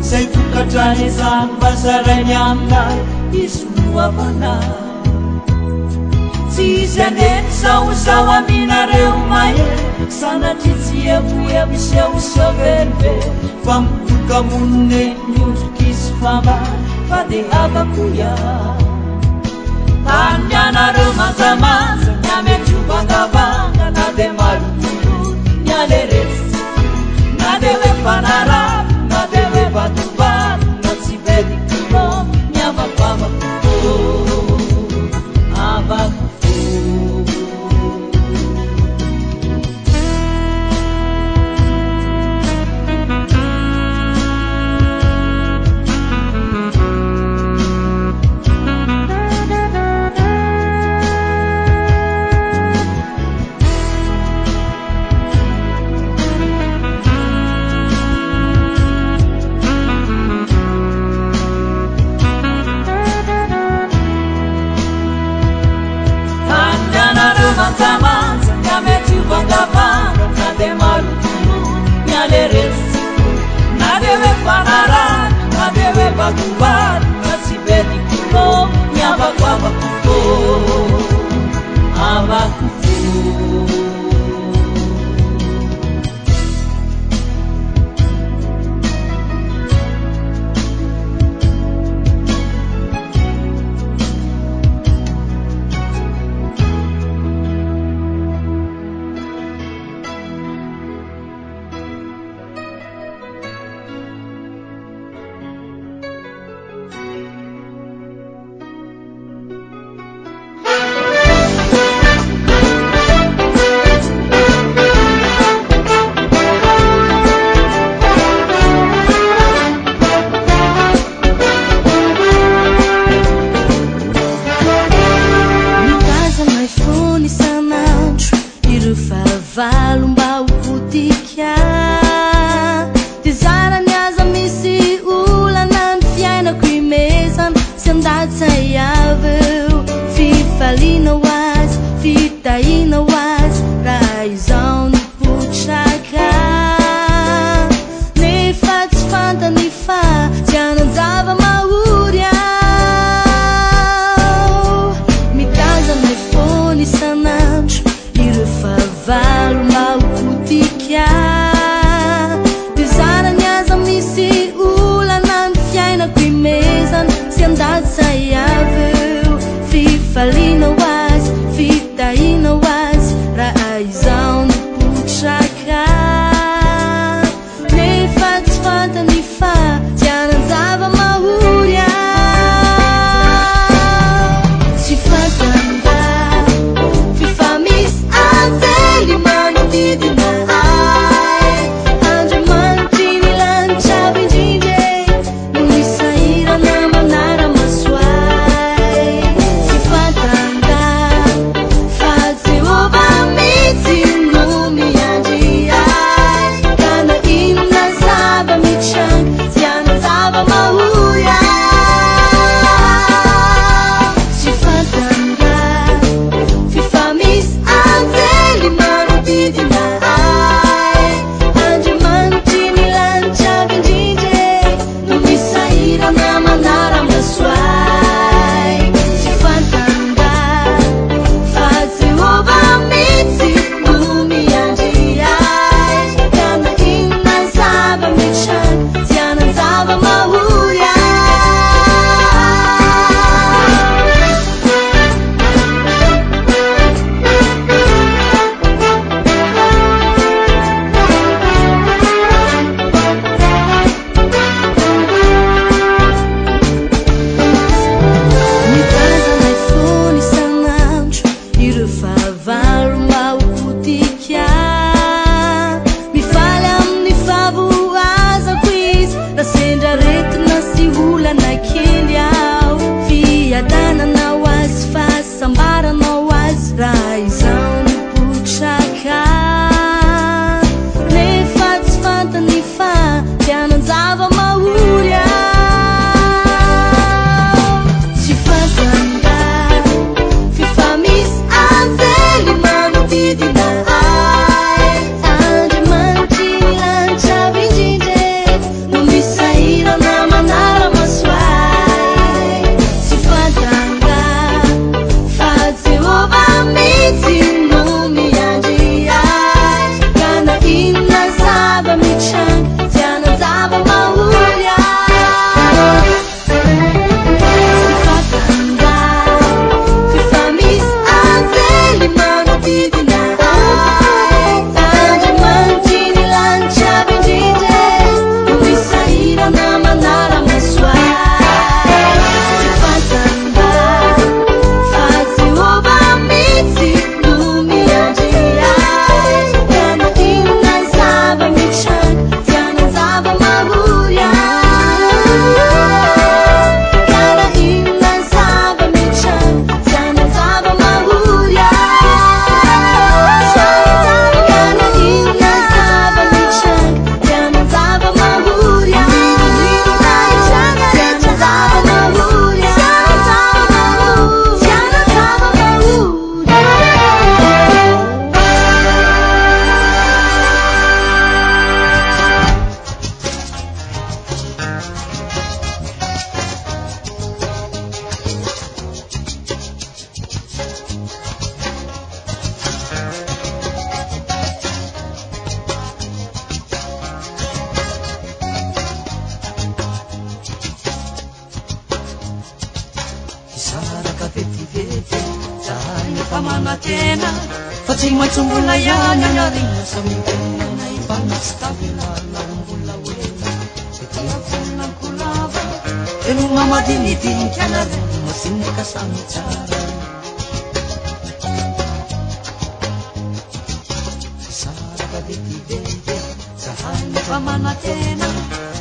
zay tokatrany izany mba zarainy aminay izy loavana tsy izy aneny zaozao aminareo mahery sanatry tsy eboemiseoseo veribe fa mitoka monone miondrok'izy famba fa de avakoia tanyanareo manjamanja nyametrobangavanga na de malotolo nyaleretsy na de hoe fanarabo na de hoe vatobaro na tsy vedikilo nyavavavako avako manjamanja nyametrobangavanga na de malotolo nyaleretsy na de hoe fanarana na de hoe vatobaro na tsy vedikilo nyavakoavako avako Fifami's Angelina fa manatena fa tsy maintsy mbola ihany anarina samitenana ifanastafilala mbola oela dia volanko lava telo mamadinidinika anarina masinika samy tsara saraka vetivety zahana fa manatena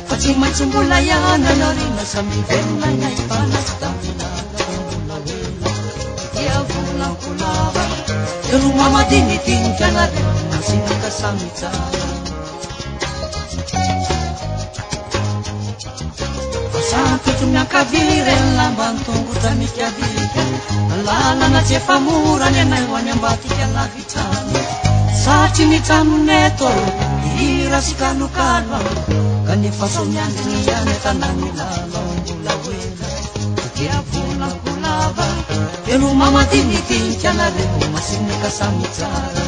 fa tsy maintsy mbola ihany anarina samitenana ifanastafilala mbola oela dia volanko lava telo mamadinidinika anarina masinika samy tsara Sapitro miankavira lambany tongotra mikavika lalana tsy efa mora ny anay ho any ambatika lavitrano satry ny tranon'eto hira sy kalokalo kanefa so miandriny ihany tanany lala mbola oela dia volako lava telo mamadinidinika anareo masinika samy tsara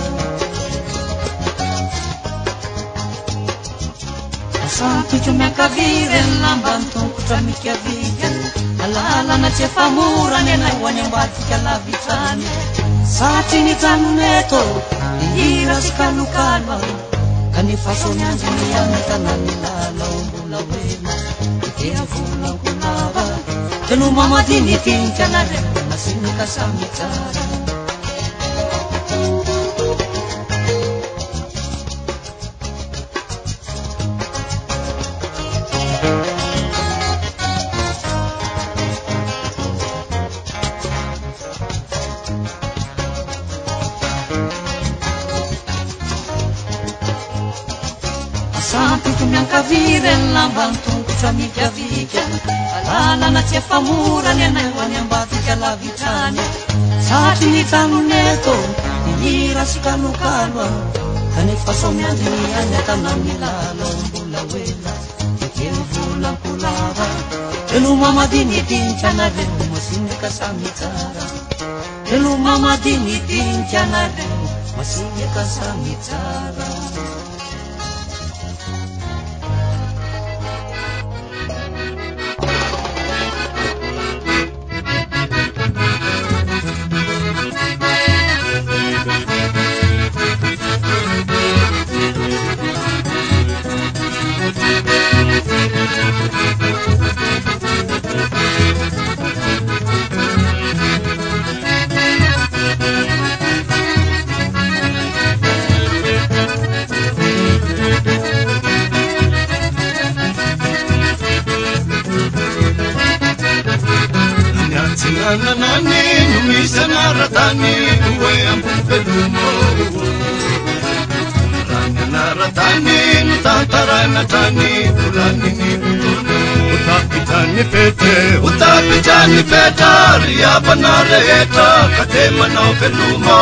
Sapitro miankavira lambany tongotra mikavika lalana tsy efa mora ny anay ho any ambadika lavitrany satry ny tranon'eto hira sy kalokalo kanefa so miandriny ihany tanany lala mbola oela dia volako lava telo mamadinidinika anareo masinika samy tsara Sapitro miankavira lambany tongotra mikavika lalana tsy efa mora ny anay ho any ambadika lavitrany satry ny tranon'eto hira sy kalokalo kanefa so miandriny ihany tanany lala mbola oela dia volako lava telo mamadinidinika anareo masinika samy tsara telo mamadinidinika anareo masinika samy tsara Nanani numisana ratani uwe ampupelumo Rangana ratani nutatarana tani ulani ni butono Utapitani peta riapa nareta katema na pelumo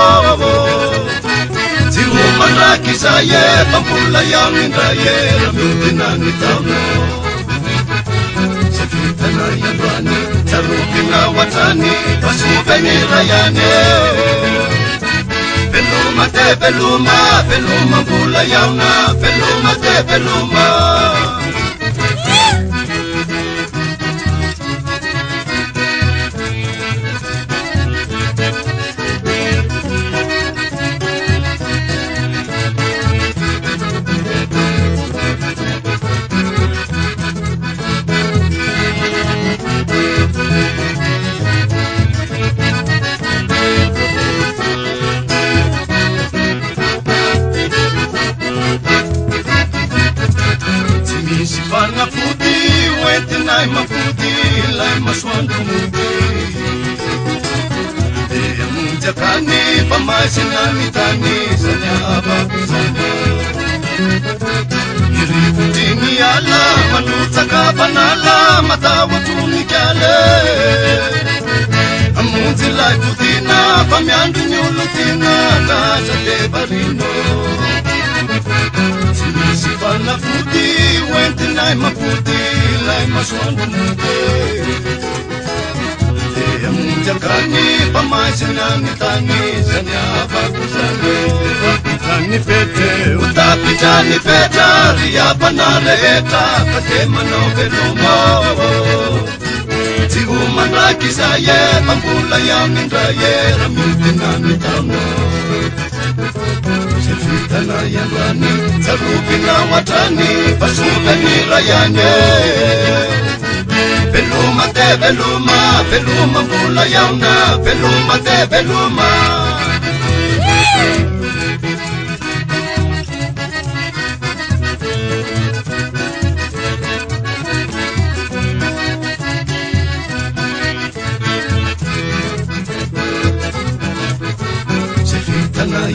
Zimu maraki saye pampula yaminda ye ramudina nitamo Sefitana yabani Tarukina watani pasupeni rayane Peluma te peluma bula yauna peluma te peluma Mafuti lai maswandu muti Dia munjakani pamasina mitani sanyaba sanya Iri putini ala manutaka panala matawa tunikale Amunzi lai putina pamyandu nyulutina kaja lebarino Sipana futi went nai mafuti lai maswandu muti Dia munjakani pamasina mitani sanyaba kusane Utapitani peta riapa nareta katema no velumo Sivumandrakizaye Bambula yamindraye Ramutinani tamna Sifitana yandwani Zarupina watani Pasubeni rayanye Beluma te beluma Beluma mbula yauna Beluma te beluma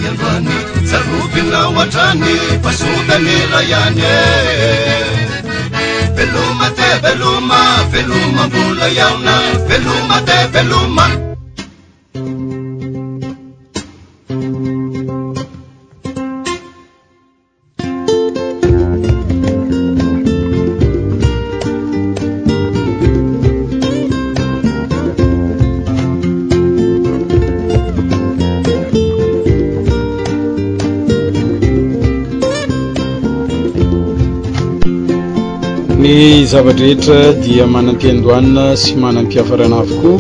Yandwani Zarubina watani Pasubeni rayanye Beluma te beluma Beluma mbula yauna Beluma te beluma Ny zavadrehetra dia manam-piandohanina sy manam-piafarana avokoa.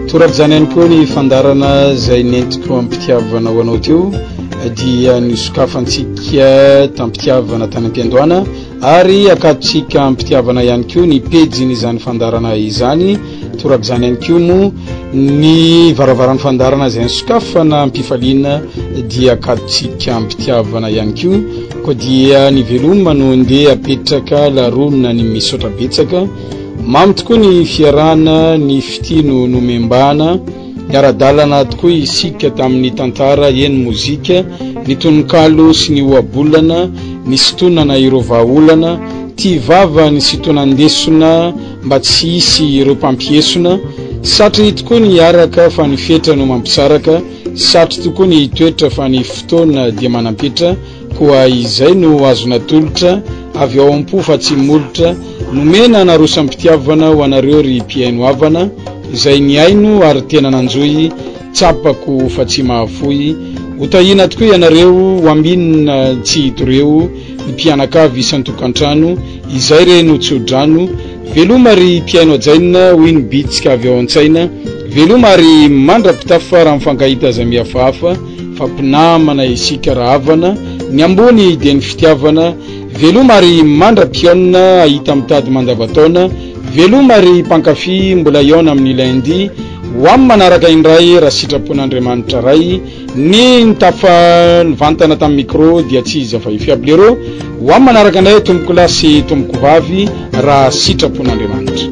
Toravy ihany koa ny fandarana izay nentiko ampitiavana ho anao teo dia nisokafantsika tampitiavana tany am-piandohana ary akatontsika ampitiavana ihany koa ny pejin'izany fandarana izany. Toravy ihany koa moa ny varavaran'ny fandarana izay nisokafana ampifaliana dia akatontsika ampitiavana ihany koa. Koa dia ny veloma no andeha apetraka laronina ny misaotra betsaka. Mamy tokoa ny fiarahana ny fitino no membana ara-dalana tokoa isika tamin'ny tantara eny mozika ny tononkalo sy ny oabolana ny sitonana ireo vahaolana ty vava ny sitonandesona mba tsy hisy ireo mpampiesona satry tokoa ny araka fa ny fetra no mampisaraka satry tokoa ny toetra fa ny fotoana dia manampetra koa izay no azona tolotra avy ao am-po fa tsy molotra nomena narosampitiavana ho anareo ry mpiaino avana izay ny aino ary tena nanjoy tsapako fa tsy mahafoy hotahina tokoa ianareo ho ambinina tsy hitoreo ny mpianakavy isan-tokantrano izay reno tsy hodrano veloma ry mpiaino ajaina hoy ny bitsika avy ao an-tsaina veloma ary mandrapitafa raha mifankahita aza mihafahafa fampinamana isika raha havana ny ambony dia ny fitiavana veloma ary mandra-piaona ahita mitady mandavataona veloma ary mpankafy mbola iona amin'ny lundi ho amin'ny manaraka indray raha sitrapon'Andriamanitra ray ny nitafa vantana tamin'ny micro dia tsy izy afa ifiablero ho amin'ny manaraka indray tomboko lasy tomboko vavy raha sitrapon'Andriamanitra.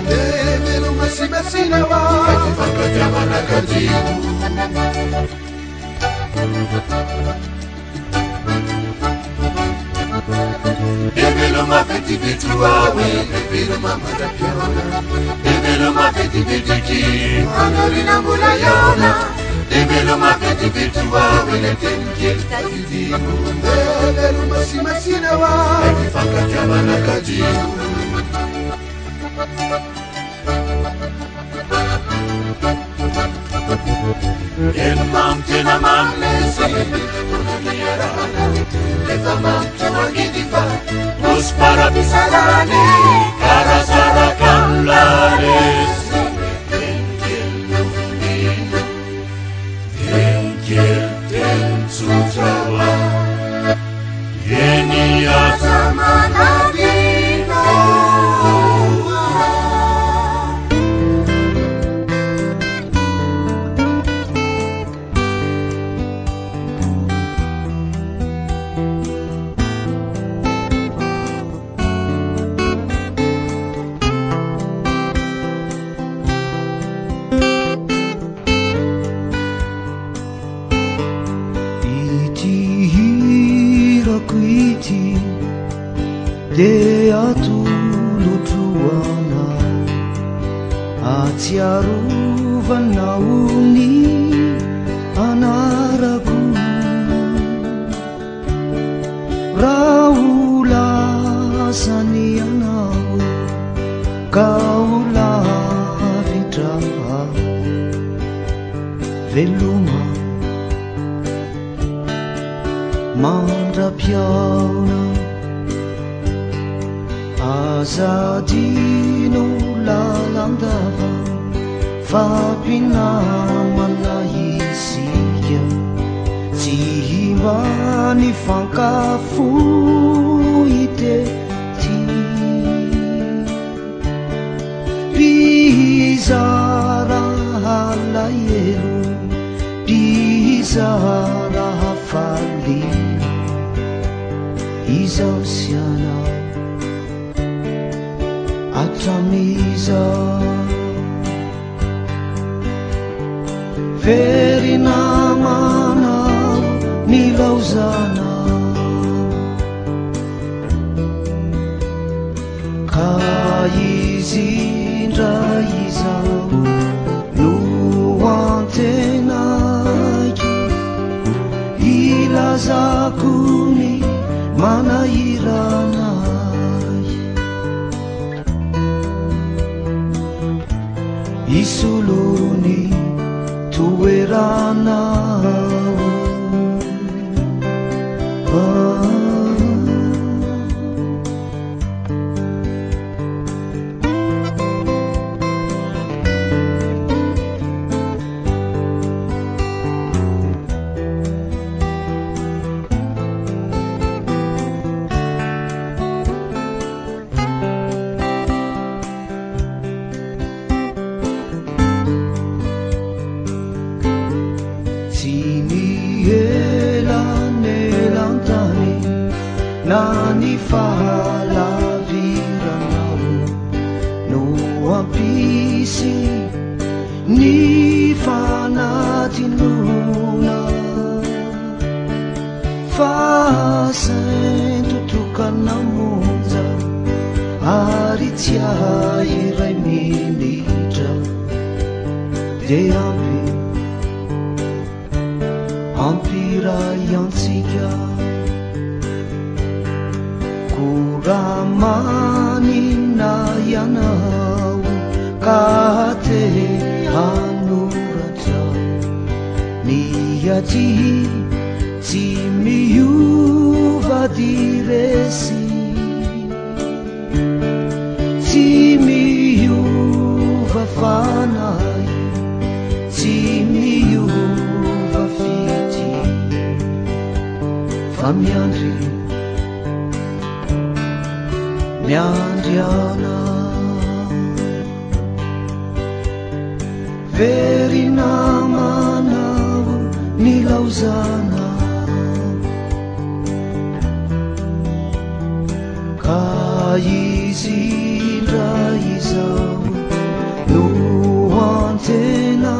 Develo massi massi na wa kajibu Develo mafeti vitu wawe Develo mamada piona Develo mafeti vitu ki Anori na mula yona Develo mafeti vitu wawe Letenke kajibu Develo masimasina wa Ekifaka kabana kajibu El mountain a man lesi Unanierana Eva mountain a gidifa Nos para bisalani Karasara kamlanes Enkel nufnino Enkel ten sutrawa Yeni atamanadino De atulutuana atiaruvana uni anaragu raula sanianau kaula vitra veluma manda piauna Azadino lalandava Fapinamana isika Tsy himbany fankafo itety Pizara halaelo Pizara hafali Izao siana Atamiza Verinamana Nilauzana Kaizindra izao Luantenaki Ilazakuni Manairana Isuluni tuerana Nani fahalaviranao no ampisi ny fanatinona fahasain totokana monja ary tsy iray minitra de ampiray antsika Kuramani yanau kate hanuraja niyati timiyu vadiresi timiyu vafanai timiyu vafiti famiandri Miandiana Verinamana Nilauzana Kaizindra izao No antena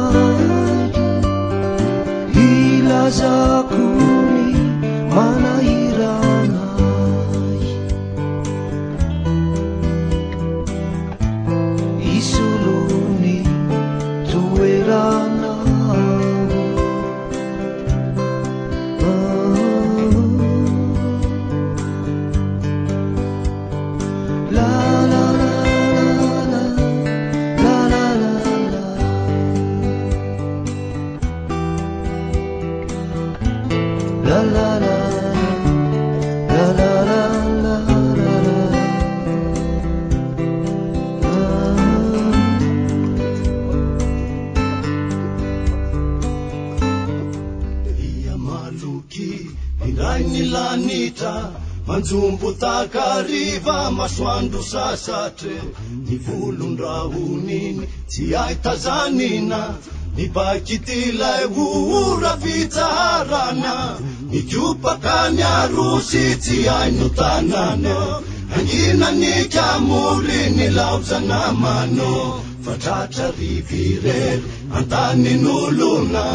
lanitra manjombo takariva masoandro sasatre ny volondrahoniny tsy ahitazanina ny bakitilay ora fitsarana ny kopaka ny arosy tsy haino tanana anginany kamory ny laozanamano fatratra rivirely antanin'olona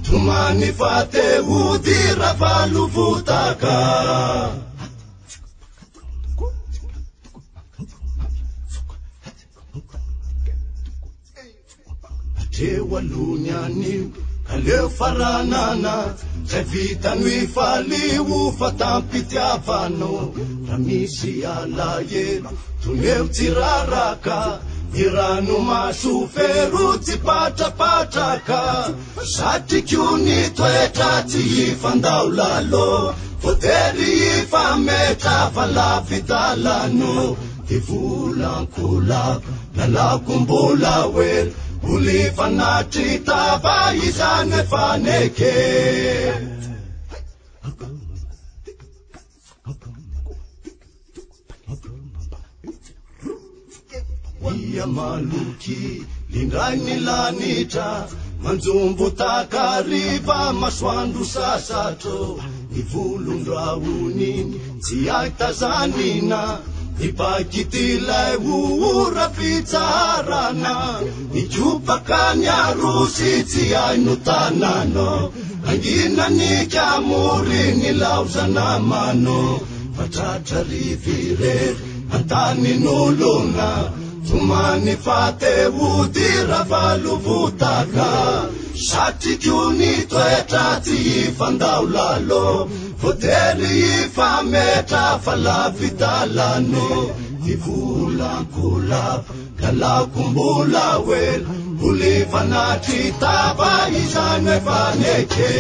tomany fatehody ravalovotaka atreo alony anio kaleo faranana zay vitany falio fatampitiavano raha misy alahelo toneo tsy raraka ny rano masofero tsy patrapatraka satriko ny toetra tsy ifandao lalo votery ifametra valafitalano ty volankolako lalakombola oelo ulifanatri tava izane faneke ia maluki lindrai ny lanitra manjombo takariva masoandro sasatro ny volondrahoniny tsy ahitazanina ny bakitilay ora fitsarana ny kopaka ny arosy tsy haino tanano anginany kamory ny laozanamano fatratra rivirely antanin'olona tomany fatehody ravalovotaka satriko ny toetra tsy ifandao lalo votery ifametra falafitalano ty volankolako lalakombola oelo ulifanatri tava izane faneke